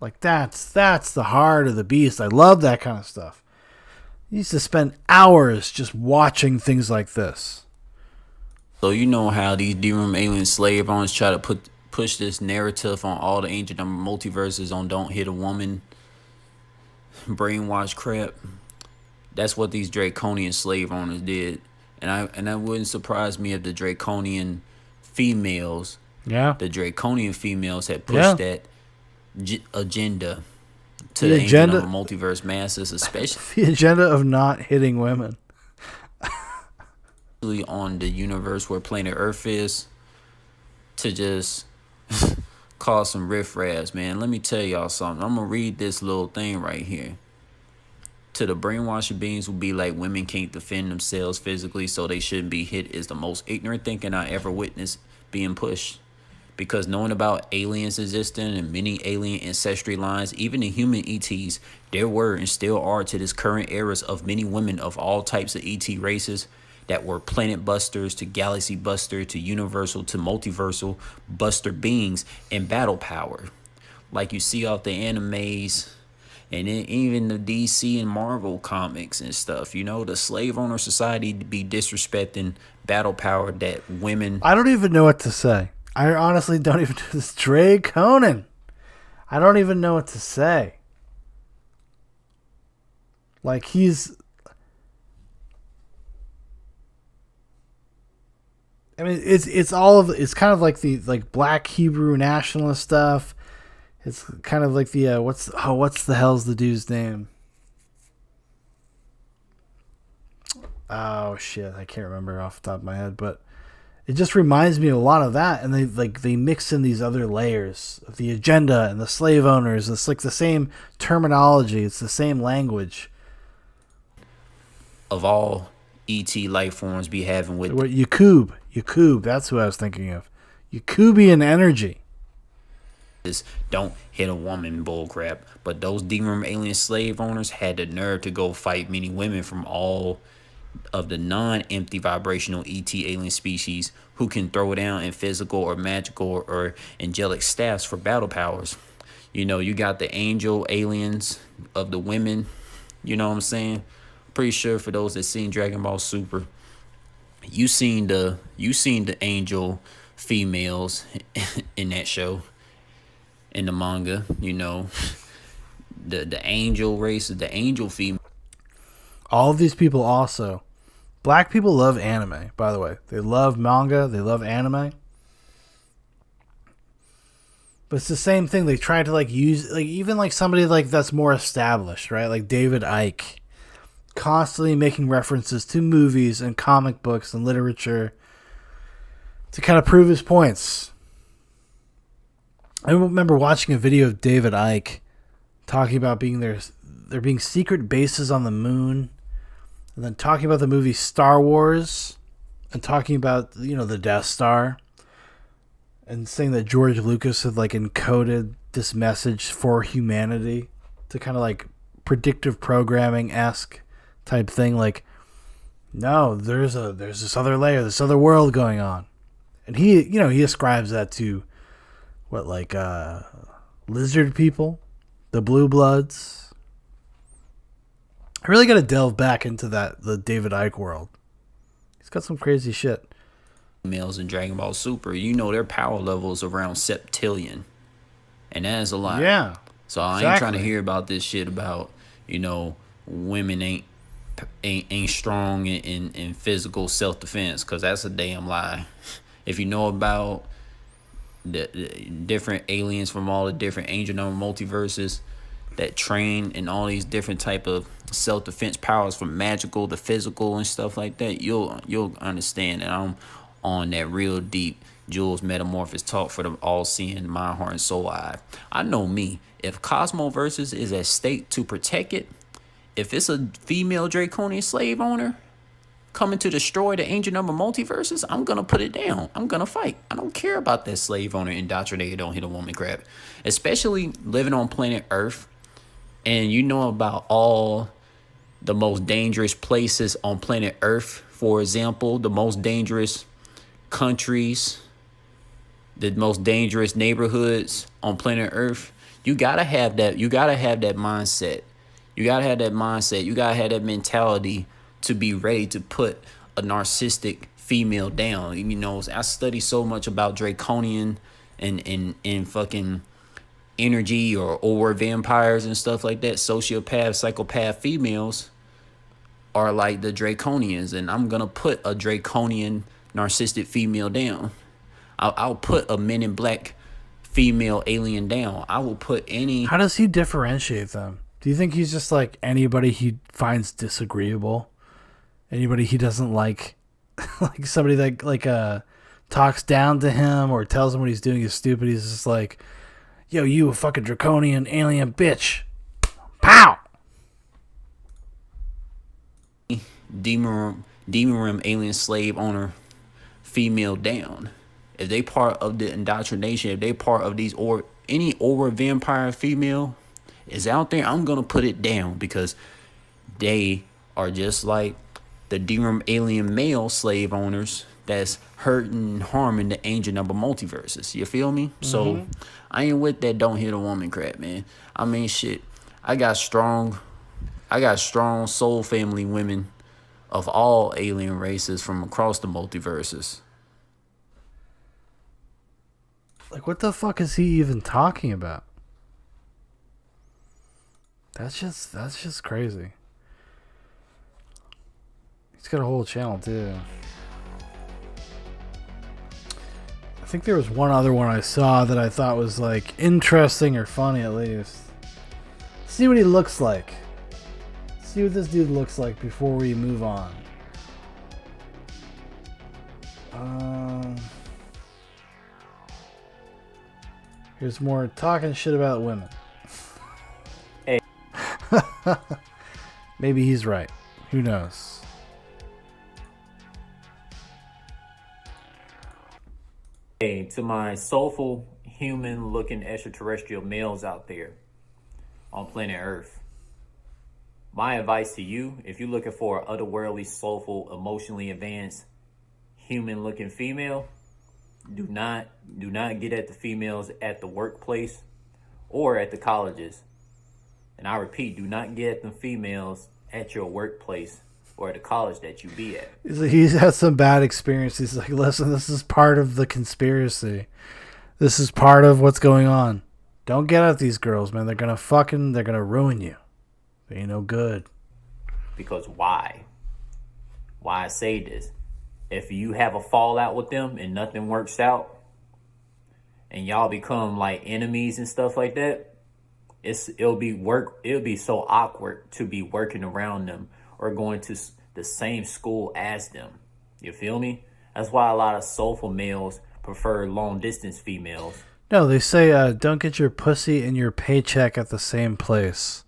Like, that's the heart of the beast. I love that kind of stuff. I used to spend hours just watching things like this. So you know how these D-room alien slave owners try to push this narrative on all the ancient multiverses on don't hit a woman, brainwash crap. That's what these draconian slave owners did, and that wouldn't surprise me if the draconian females, the draconian females had pushed that agenda to the ancient multiverse masses, especially the agenda of not hitting women. On the universe where planet Earth is, to just cause some riffraffs, man. Let me tell y'all something. I'm gonna read this little thing right here. To the brainwashed beings who be like women can't defend themselves physically, so they shouldn't be hit, is the most ignorant thinking I ever witnessed being pushed. Because knowing about aliens existing and many alien ancestry lines, even in human ETs, there were and still are to this current eras of many women of all types of ET races that were planet busters to galaxy buster to universal to multiversal buster beings and battle power. Like you see out the animes and then even the DC and Marvel comics and stuff. You know, the slave owner society be disrespecting battle power that women... I don't even know what to say. I honestly don't even... This Dre Conan. I don't even know what to say. Like, he's... I mean, it's all of it's kind of like the black Hebrew nationalist stuff. It's kind of like the what's the hell's the dude's name? Oh shit, I can't remember off the top of my head, but it just reminds me of a lot of that, and they mix in these other layers of the agenda and the slave owners. It's like the same terminology, it's the same language. Of all ET life forms be having with what Yakub, that's who I was thinking of. Yakubian energy. This don't hit a woman bullcrap, but those D-room alien slave owners had the nerve to go fight many women from all of the non-empty vibrational ET alien species who can throw down in physical or magical or angelic staffs for battle powers. You know, you got the angel aliens of the women, you know what I'm saying? Pretty sure for those that seen Dragon Ball Super, you seen the angel females in that show, in the manga, you know. The angel race, the angel female. All of these people also Black people love anime, by the way. They love manga. They love anime. But it's the same thing. They try to like use like even like somebody like that's more established, right? Like David Icke, constantly making references to movies and comic books and literature to kind of prove his points. I remember watching a video of David Icke talking about there being secret bases on the moon, and then talking about the movie Star Wars, and talking about, you know, the Death Star, and saying that George Lucas had like encoded this message for humanity to kind of like predictive programming-esque type thing. Like, no, there's this other layer, this other world going on. And he, you know, he ascribes that to what, like lizard people, the blue bloods. I really got to delve back into the David Icke world. He's got some crazy shit. Males in Dragon Ball Super, you know their power levels around septillion, and that is a lot. Yeah. So I ain't trying to hear about this shit about, you know, women ain't strong in physical self-defense, because that's a damn lie. If you know about the different aliens from all the different angel number multiverses that train in all these different type of self-defense powers, from magical to physical and stuff like that, you'll understand that I'm on that real deep Jules Metamorphosis talk for the all-seeing mind, heart, and soul eye. I know me. If Cosmoversus is at stake to protect it, if it's a female Draconian slave owner coming to destroy the angel number multiverses, I'm gonna put it down. I'm gonna fight. I don't care about that slave owner indoctrinated, don't hit a woman crap. Especially living on planet Earth, and you know about all the most dangerous places on planet Earth. For example, the most dangerous countries, the most dangerous neighborhoods on planet Earth. You gotta have that. You gotta have that mindset. You gotta have that mindset. You gotta have that mentality to be ready to put a narcissistic female down. You know, I study so much about Draconian and fucking energy or vampires and stuff like that. Sociopath, psychopath females are like the Draconians, and I'm gonna put a Draconian narcissistic female down. I'll put a Men in Black female alien down. I will put any. How does he differentiate them? Do you think he's just like anybody he finds disagreeable? Anybody he doesn't like? Like somebody that like talks down to him or tells him what he's doing is stupid. He's just like, yo, you a fucking Draconian alien bitch. Pow! Demon Rim alien slave owner female down. If they part of the indoctrination, if they part of these, or any aura vampire female is out there, I'm gonna put it down, because they are just like the Demon alien male slave owners that's hurting and harming the angel number multiverses. You feel me? So I ain't with that don't hit a woman crap, man. I mean, shit, I got strong soul family women of all alien races from across the multiverses. Like, what the fuck is he even talking about? That's just crazy. He's got a whole channel too. I think there was one other one I saw that I thought was like interesting or funny at least. See what he looks like. See what this dude looks like before we move on. Here's more talking shit about women. Hey. Maybe he's right. Who knows? Hey, to my soulful, human-looking extraterrestrial males out there on planet Earth, my advice to you, if you're looking for an otherworldly, soulful, emotionally advanced, human-looking female, do not get at the females at the workplace or at the colleges. And I repeat, do not get at the females at your workplace or at the college that you be at. He's had some bad experiences. He's like, listen, this is part of the conspiracy. This is part of what's going on. Don't get at these girls, man. They're gonna ruin you. They ain't no good. Because why? Why I say this. If you have a fallout with them and nothing works out, and y'all become like enemies and stuff like that, it'll be so awkward to be working around them or going to the same school as them. You feel me? That's why a lot of soulful males prefer long distance females. No, they say don't get your pussy and your paycheck at the same place.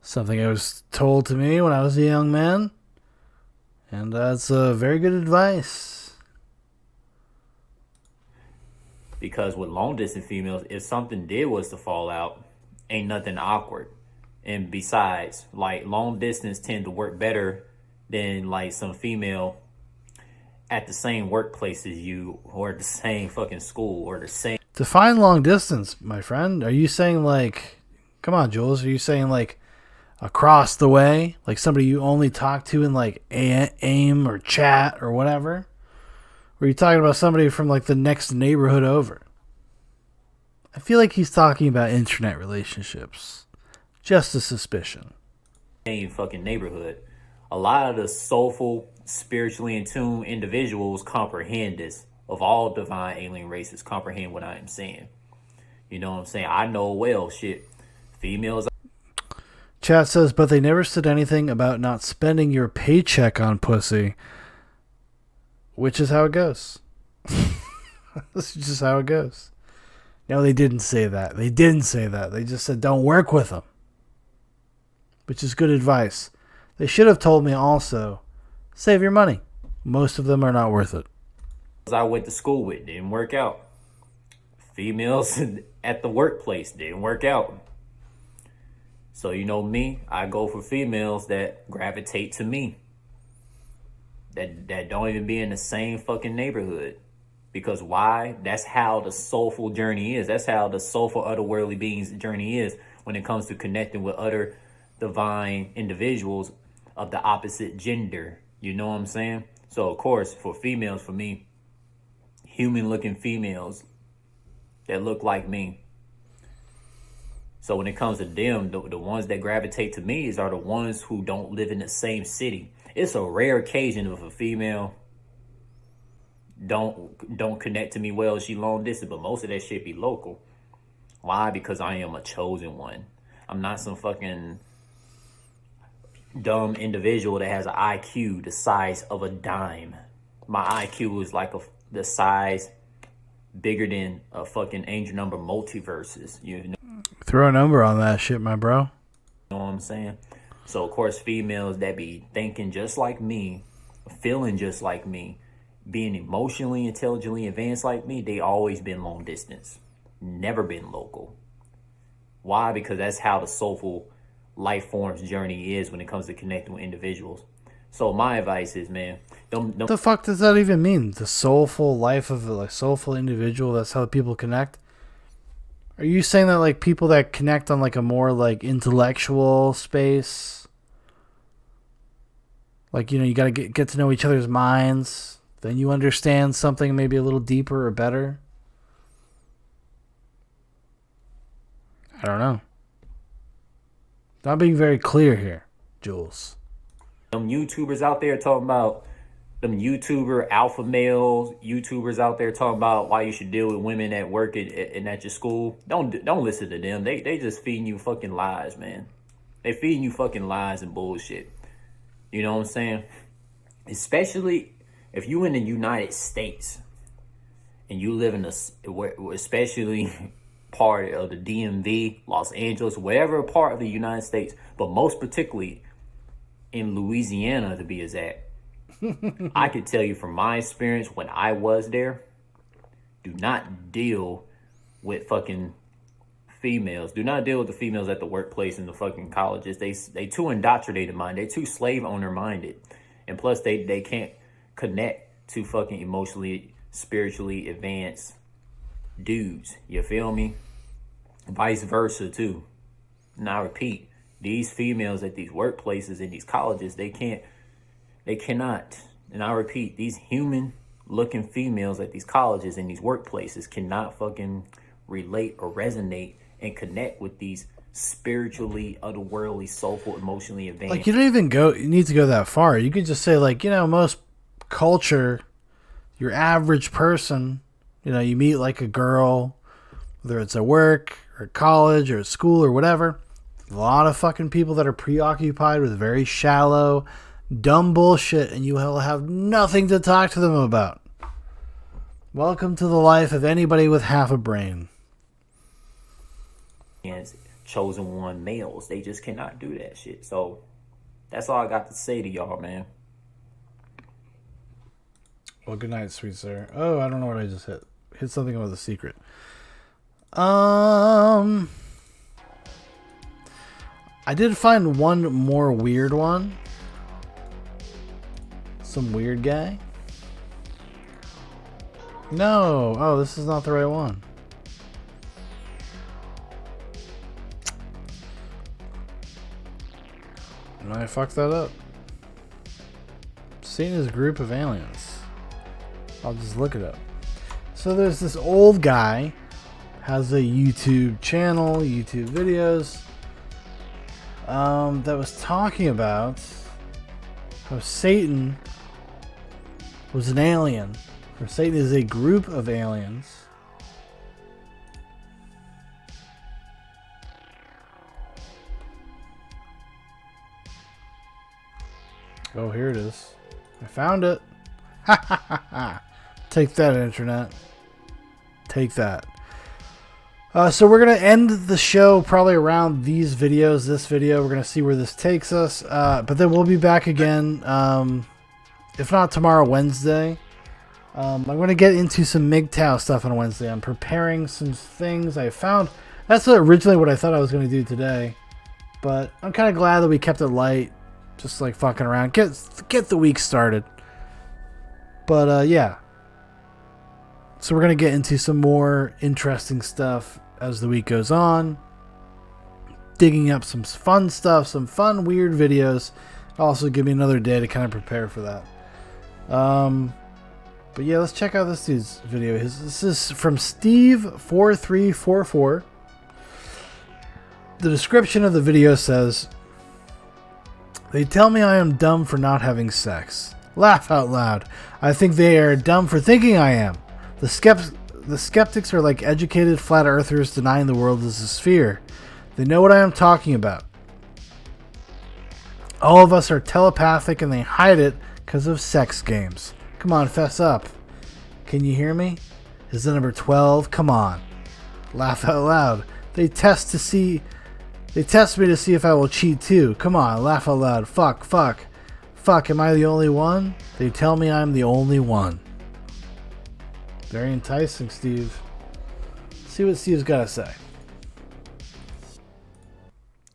Something I was told to me when I was a young man. And that's very good advice. Because with long distance females, if something was to fall out, ain't nothing awkward. And besides, like, long distance tend to work better than like some female at the same workplace as you, or the same fucking school, or the same. Define long distance, my friend. Are you saying like, come on, Jules, are you saying like across the way? Like somebody you only talk to in like AIM or chat or whatever? Or are you talking about somebody from like the next neighborhood over? I feel like he's talking about internet relationships. Just a suspicion. Same fucking neighborhood. A lot of the soulful, spiritually in tune individuals comprehend this, of all divine alien races, comprehend what I am saying. You know what I'm saying? I know well, shit. Females. Chat says, but they never said anything about not spending your paycheck on pussy. Which is how it goes. This is just how it goes. No, they didn't say that. They didn't say that. They just said don't work with them. Which is good advice. They should have told me also, save your money. Most of them are not worth it. I went to school with didn't work out. Females at the workplace didn't work out. So you know me, I go for females that gravitate to me. That don't even be in the same fucking neighborhood. Because why? That's how the soulful journey is. That's how the soulful otherworldly beings journey is when it comes to connecting with other divine individuals of the opposite gender. You know what I'm saying? So of course, for females, for me, human looking females that look like me. So when it comes to them, the ones that gravitate to me are the ones who don't live in the same city. It's a rare occasion if a female don't connect to me well, she long distance, but most of that shit be local. Why? Because I am a chosen one. I'm not some fucking dumb individual that has an IQ the size of a dime. My IQ is like the size bigger than a fucking angel number multiverses. You know? Throw a number on that shit, my bro. You know what I'm saying? So of course, females that be thinking just like me, feeling just like me, being emotionally, intelligently advanced like me, they always been long distance, never been local. Why? Because that's how the soulful life form's journey is when it comes to connecting with individuals. So my advice is, man, don't What the fuck does that even mean? The soulful life of a soulful individual, that's how people connect? Are you saying that like people that connect on like a more like intellectual space, like, you know, you got to get to know each other's minds, then you understand something maybe a little deeper or better? I don't know. Not being very clear here, Jules. Them YouTubers out there talking about them YouTuber alpha males, YouTubers out there talking about why you should deal with women at work and at your school. Don't listen to them. They just feeding you fucking lies, man. They feeding you fucking lies and bullshit. You know what I'm saying? Especially if you in the United States and you live in especially part of the DMV, Los Angeles, whatever part of the United States, but most particularly in Louisiana to be exact. I could tell you from my experience when I was there, do not deal with fucking females. Do not deal with the females at the workplace and the fucking colleges. They too indoctrinated minded. They too slave owner minded. And plus they can't connect to fucking emotionally, spiritually advanced dudes. You feel me? Vice versa too. And I repeat, these females at these workplaces and these colleges, they cannot, and I repeat, these human looking females at these colleges and these workplaces cannot fucking relate or resonate and connect with these spiritually, otherworldly, soulful, emotionally advanced. Like, you don't even need to go that far. You could just say, like, you know, most culture, your average person, you know, you meet like a girl, whether it's at work or at college or at school or whatever. A lot of fucking people that are preoccupied with very shallow, dumb bullshit, and you will have nothing to talk to them about. Welcome to the life of anybody with half a brain. Chosen one males, they just cannot do that shit. So that's all I got to say to y'all, man. Well, good night, sweet sir. Oh, I don't know what I just hit. Hit something with a secret. I did find one more weird one. Some weird guy. No. Oh, this is not the right one. And I fucked that up. Seen as a group of aliens. I'll just look it up. So there's this old guy, has a YouTube channel, YouTube videos, that was talking about how Satan was an alien, or Satan is a group of aliens. Oh, here it is. I found it. Ha ha ha ha. Take that, internet. Take that. So we're going to end the show probably around these videos. This video, we're going to see where this takes us. But then we'll be back again, if not tomorrow, Wednesday. I'm going to get into some MGTOW stuff on Wednesday. I'm preparing some things I found. That's originally what I thought I was going to do today. But I'm kind of glad that we kept it light. Just like fucking around. Get the week started. But yeah. So we're going to get into some more interesting stuff as the week goes on. Digging up some fun stuff. Some fun, weird videos. Also give me another day to kind of prepare for that. But yeah, let's check out this dude's video. This is from Steve4344. The description of the video says, "They tell me I am dumb for not having sex. Laugh out loud. I think they are dumb for thinking I am. The skeptics are like educated flat earthers denying the world is a sphere. They know what I am talking about. All of us are telepathic and they hide it because of sex games. Come on, fess up. Can you hear me? Is the number 12? Come on. Laugh out loud. They test me to see if I will cheat too. Come on, laugh out loud. Fuck. Am I the only one? They tell me I'm the only one." Very enticing, Steve. Let's see what Steve's got to say.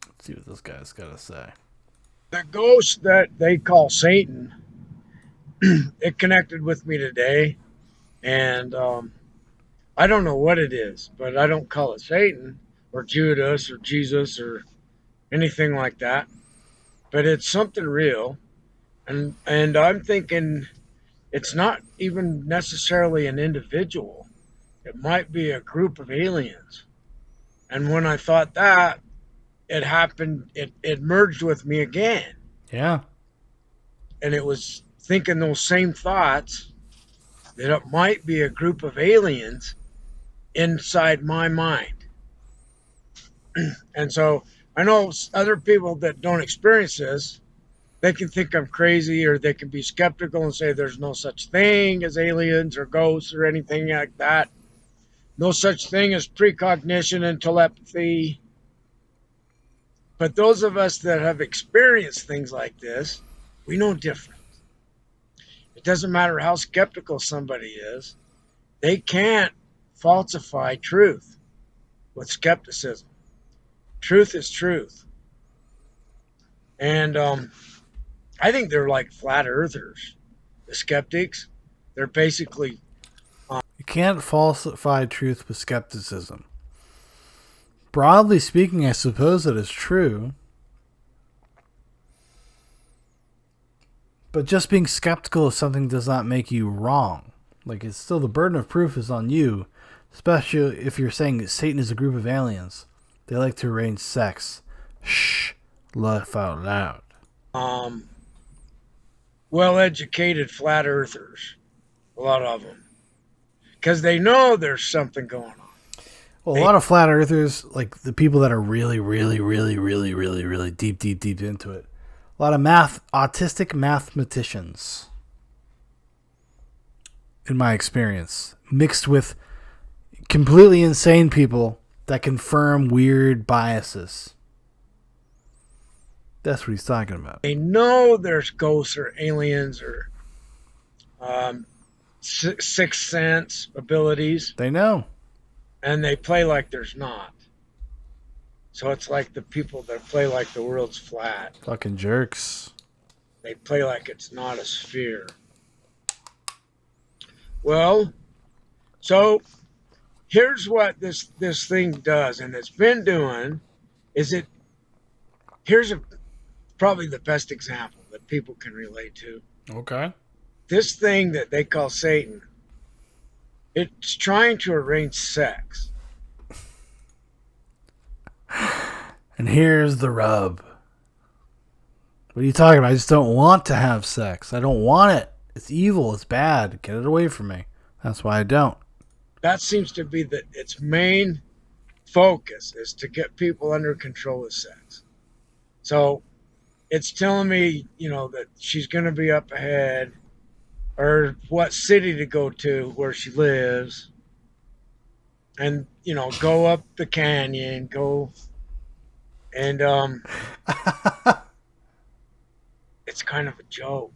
Let's see what this guy's got to say. The ghost that they call Satan, it connected with me today. And I don't know what it is, but I don't call it Satan or Judas or Jesus or anything like that. But it's something real. And I'm thinking it's not even necessarily an individual. It might be a group of aliens. And when I thought that, it happened, it merged with me again. Yeah. And it was thinking those same thoughts, that it might be a group of aliens inside my mind. And so I know other people that don't experience this, they can think I'm crazy, or they can be skeptical and say there's no such thing as aliens or ghosts or anything like that. No such thing as precognition and telepathy. But those of us that have experienced things like this, we know different. It doesn't matter how skeptical somebody is. They can't falsify truth with skepticism. Truth is truth. And I think they're like flat earthers. The skeptics, they're basically... You can't falsify truth with skepticism. Broadly speaking, I suppose that is true. But just being skeptical of something does not make you wrong. Like, it's still the burden of proof is on you, especially if you're saying that Satan is a group of aliens. They like to arrange sex. Shh. Laugh out loud. Well-educated flat earthers, a lot of them, because they know there's something going on. Well, a lot of flat earthers, like the people that are really, really, really, really, really, really deep into it. A lot of autistic mathematicians, in my experience, mixed with completely insane people that confirm weird biases. That's what he's talking about. They know there's ghosts or aliens or sixth sense abilities. They know. And they play like there's not. So it's like the people that play like the world's flat. Fucking jerks. They play like it's not a sphere. Well, so here's what this thing does, and it's been doing, here's probably the best example that people can relate to. Okay. This thing that they call Satan, it's trying to arrange sex. And here's the rub. What are you talking about? I just don't want to have sex. I don't want it. It's evil. It's bad. Get it away from me. That's why I don't. That seems to be its main focus, is to get people under control of sex. So it's telling me, that she's going to be up ahead, or what city to go to where she lives, and, go up the canyon, and it's kind of a joke.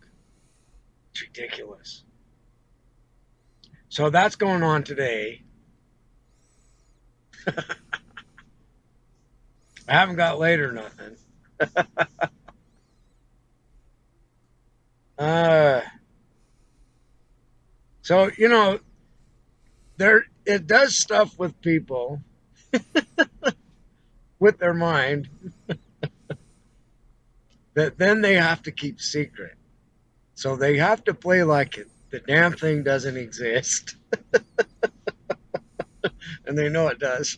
It's ridiculous. So that's going on today. I haven't got laid or nothing. So, it does stuff with people with their mind that then they have to keep secret. So they have to play like the damn thing doesn't exist. And they know it does.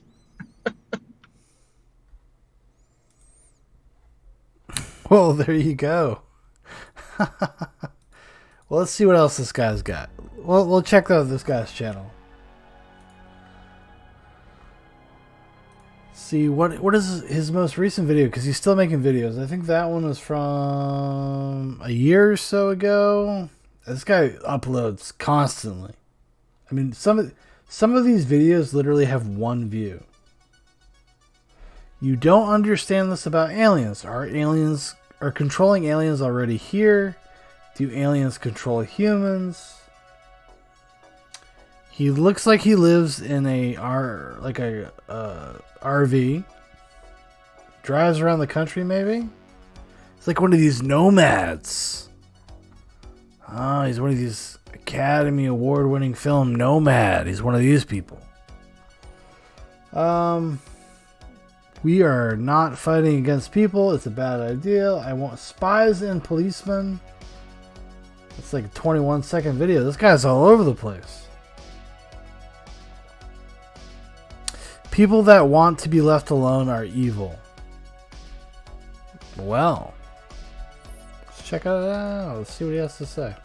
Well, there you go. Well, let's see what else this guy's got. We'll check out this guy's channel. See what is his most recent video, because he's still making videos. I think that one was from a year or so ago. This guy uploads constantly. I mean, some of these videos literally have one view. You don't understand this about aliens. Are controlling aliens already here? Do aliens control humans? He looks like he lives in a RV. Drives around the country, maybe? It's like one of these nomads. Oh, he's one of these Academy Award-winning film nomad. He's one of these people. We are not fighting against people. It's a bad idea. I want spies and policemen. It's like a 21-second video. This guy's all over the place. People that want to be left alone are evil. Well, let's check it out. Let's see what he has to say.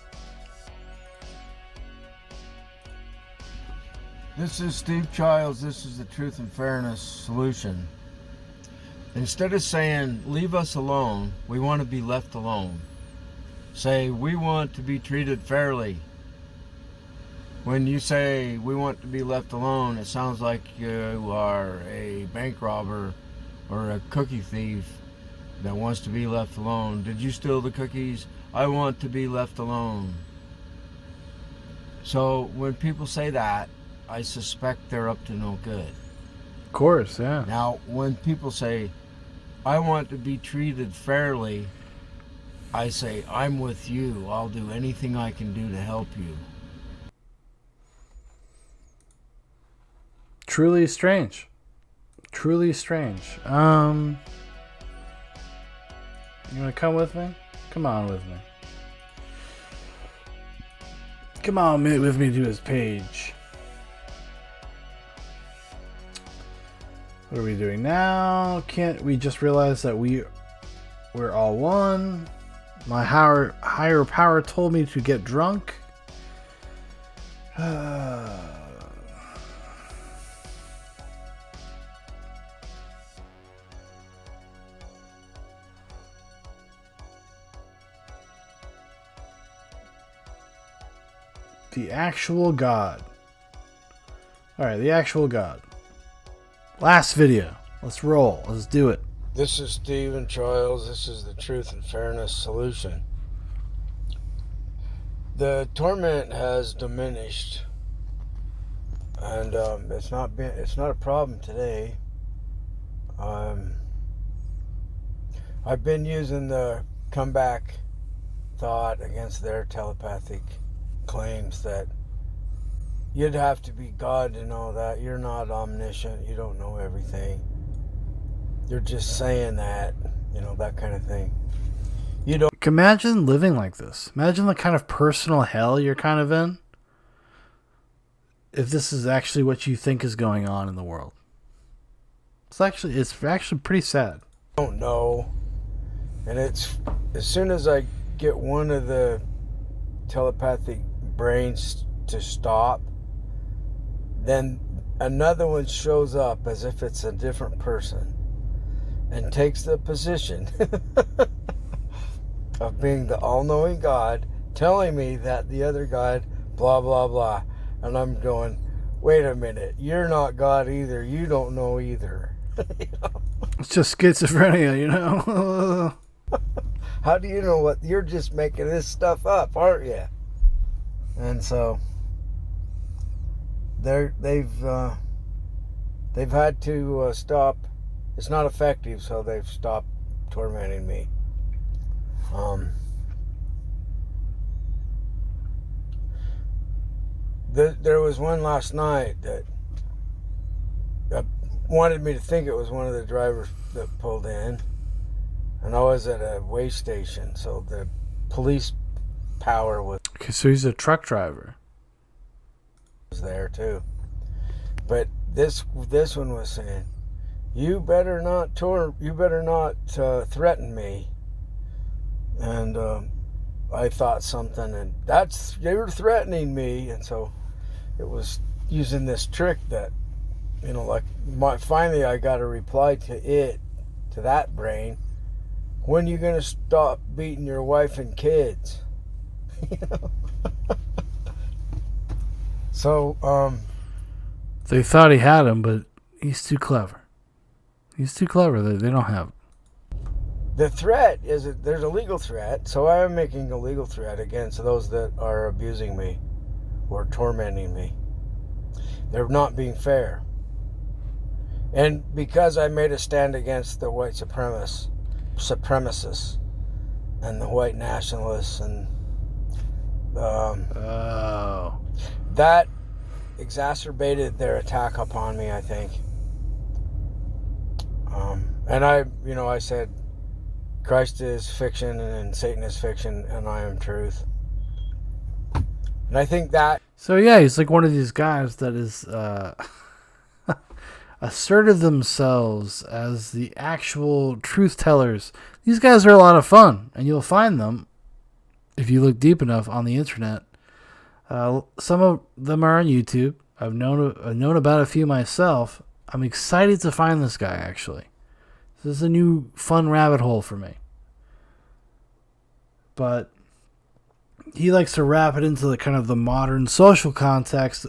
This is Steve Childs. This is the Truth and Fairness Solution. Instead of saying, leave us alone, we want to be left alone. Say, we want to be treated fairly. When you say, we want to be left alone, it sounds like you are a bank robber or a cookie thief that wants to be left alone. Did you steal the cookies? I want to be left alone. So when people say that, I suspect they're up to no good. Of course, yeah. Now, when people say, I want to be treated fairly, I say, I'm with you. I'll do anything I can do to help you. Truly strange. Truly strange. You want to come with me? Come on with me. Come on with me to his page. What are we doing now? Can't we just realize that we're all one? My higher power told me to get drunk. The actual God. Alright, the actual God. Last video. Let's roll. Let's do it. This is Stephen Childs. This is the Truth and Fairness Solution. The torment has diminished, and it's not a problem today. I've been using the comeback thought against their telepathic claims that you'd have to be God to know that. You're not omniscient. You don't know everything. You're just saying that, you know, that kind of thing. You don't imagine living like this. Imagine the kind of personal hell you're kind of in. If this is actually what you think is going on in the world. It's actually pretty sad. Don't know. And it's as soon as I get one of the telepathic brains to stop, then another one shows up as if it's a different person and takes the position of being the all-knowing God, telling me that the other God, blah, blah, blah. And I'm going, wait a minute, you're not God either. You don't know either. You know? It's just schizophrenia, you know? How do you know what? You're just making this stuff up, aren't you? And so they've had to stop. It's not effective, so they've stopped tormenting me. There was one last night that wanted me to think it was one of the drivers that pulled in, and I was at a way station, so the police power was Okay, so he's a truck driver. there too. But this one was saying, "You better not threaten me." And I thought something, and you're threatening me, and so it was using this trick that, you know, like finally I got a reply to that brain. When you gonna stop beating your wife and kids? You know? So They thought he had him, but he's too clever. He's too clever. They don't have him. the threat is that there's a legal threat, so I am making a legal threat against those that are abusing me or tormenting me. They're not being fair. And because I made a stand against the white supremacists and the white nationalists, and that exacerbated their attack upon me, I think. And I said, Christ is fiction and Satan is fiction and I am truth. And I think that... So yeah, he's like one of these guys that is asserted themselves as the actual truth tellers. These guys are a lot of fun, and you'll find them if you look deep enough on the internet. Some of them are on YouTube. I've known about a few myself. I'm excited to find this guy, actually. This is a new fun rabbit hole for me. But he likes to wrap it into the kind of the modern social context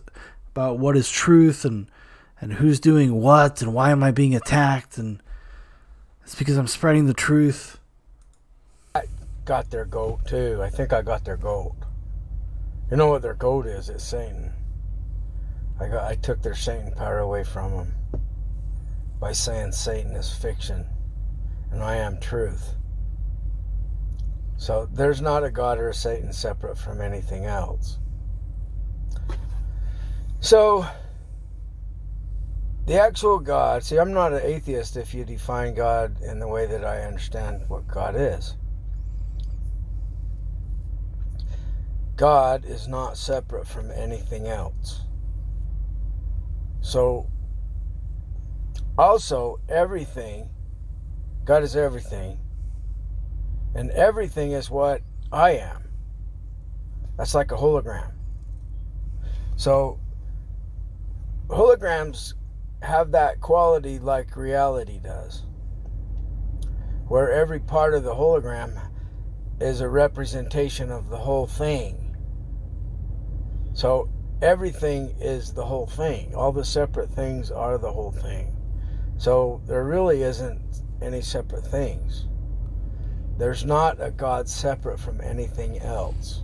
about what is truth and who's doing what and why am I being attacked, and it's because I'm spreading the truth. I got their goat too. I think I got their goat. You know what their goat is? It's Satan. I took their Satan power away from them by saying Satan is fiction and I am truth. So there's not a God or a Satan separate from anything else. So the actual God, see, I'm not an atheist if you define God in the way that I understand what God is. God is not separate from anything else. So Also, everything, God is everything, and everything is what I am. That's like a hologram. So, holograms have that quality like reality does, where every part of the hologram is a representation of the whole thing. So, everything is the whole thing. All the separate things are the whole thing. So there really isn't any separate things. There's not a God separate from anything else.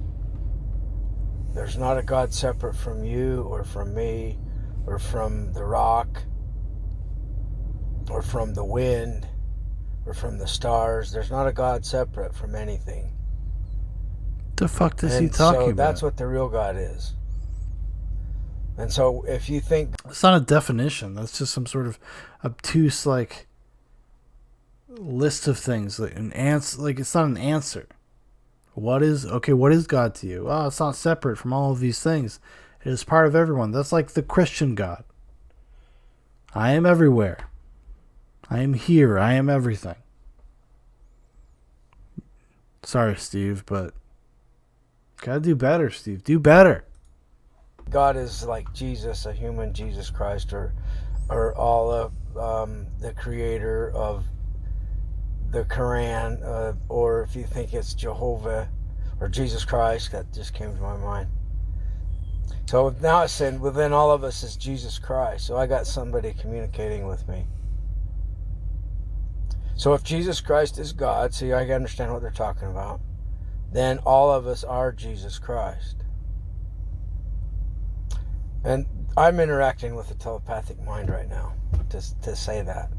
There's not a God separate from you or from me or from the rock or from the wind or from the stars. There's not a God separate from anything. The fuck is he And talking so about? that's what the real God is. And so if you think... It's not a definition. That's just some sort of obtuse, like, list of things. Like, an answer. Like, it's not an answer. What is God to you? Oh, it's not separate from all of these things. It is part of everyone. That's like the Christian God. I am everywhere. I am here. I am everything. Sorry, Steve, but gotta do better, Steve. Do better. God is like Jesus, a human Jesus Christ, or Allah, the creator of the Quran, or if you think it's Jehovah or Jesus Christ, that just came to my mind. So now it's saying within all of us is Jesus Christ. So I got somebody communicating with me. So if Jesus Christ is God, see, I understand what they're talking about, then all of us are Jesus Christ. And I'm interacting with a telepathic mind right now to say that.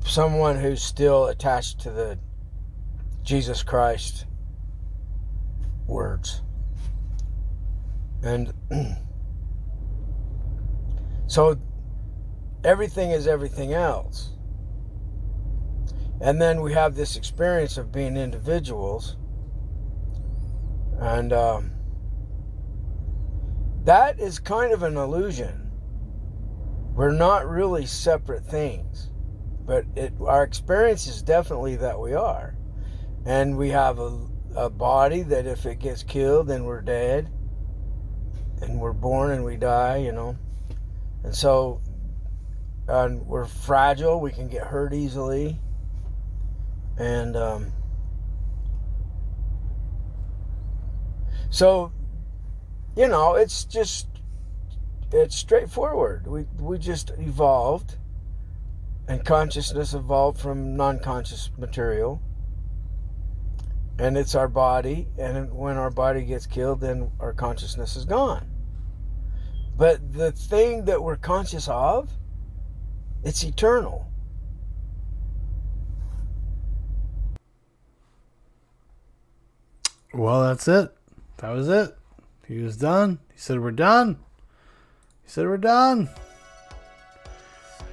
Someone who's still attached to the Jesus Christ words. And so everything is everything else. And then we have this experience of being individuals. And that is kind of an illusion. We're not really separate things. But our experience is definitely that we are. And we have a body that if it gets killed, then we're dead. And we're born and we die, you know. And so we're fragile. We can get hurt easily. And so, you know, it's straightforward. We just evolved. And consciousness evolved from non-conscious material. And it's our body. And when our body gets killed, then our consciousness is gone. But the thing that we're conscious of, it's eternal. Well, that's it. That was it. He was done. He said we're done. He said we're done.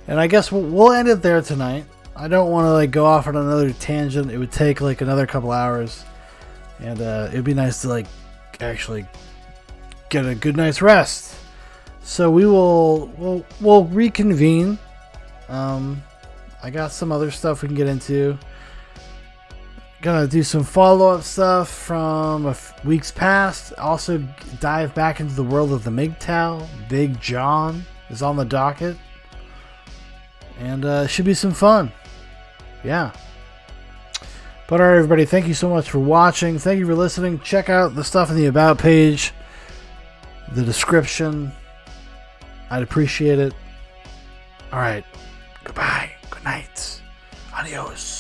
And I guess we'll end it there tonight. I don't want to like go off on another tangent. It would take like another couple hours. And it'd be nice to like actually get a good night's rest. So we'll reconvene. I got some other stuff we can get into. Gonna do some follow-up stuff from weeks past. Also dive back into the world of the MGTOW. Big John is on the docket. And it should be some fun. Yeah. But alright, everybody, thank you so much for watching. Thank you for listening. Check out the stuff in the About page. The description. I'd appreciate it. Alright. Goodbye. Good night. Adios.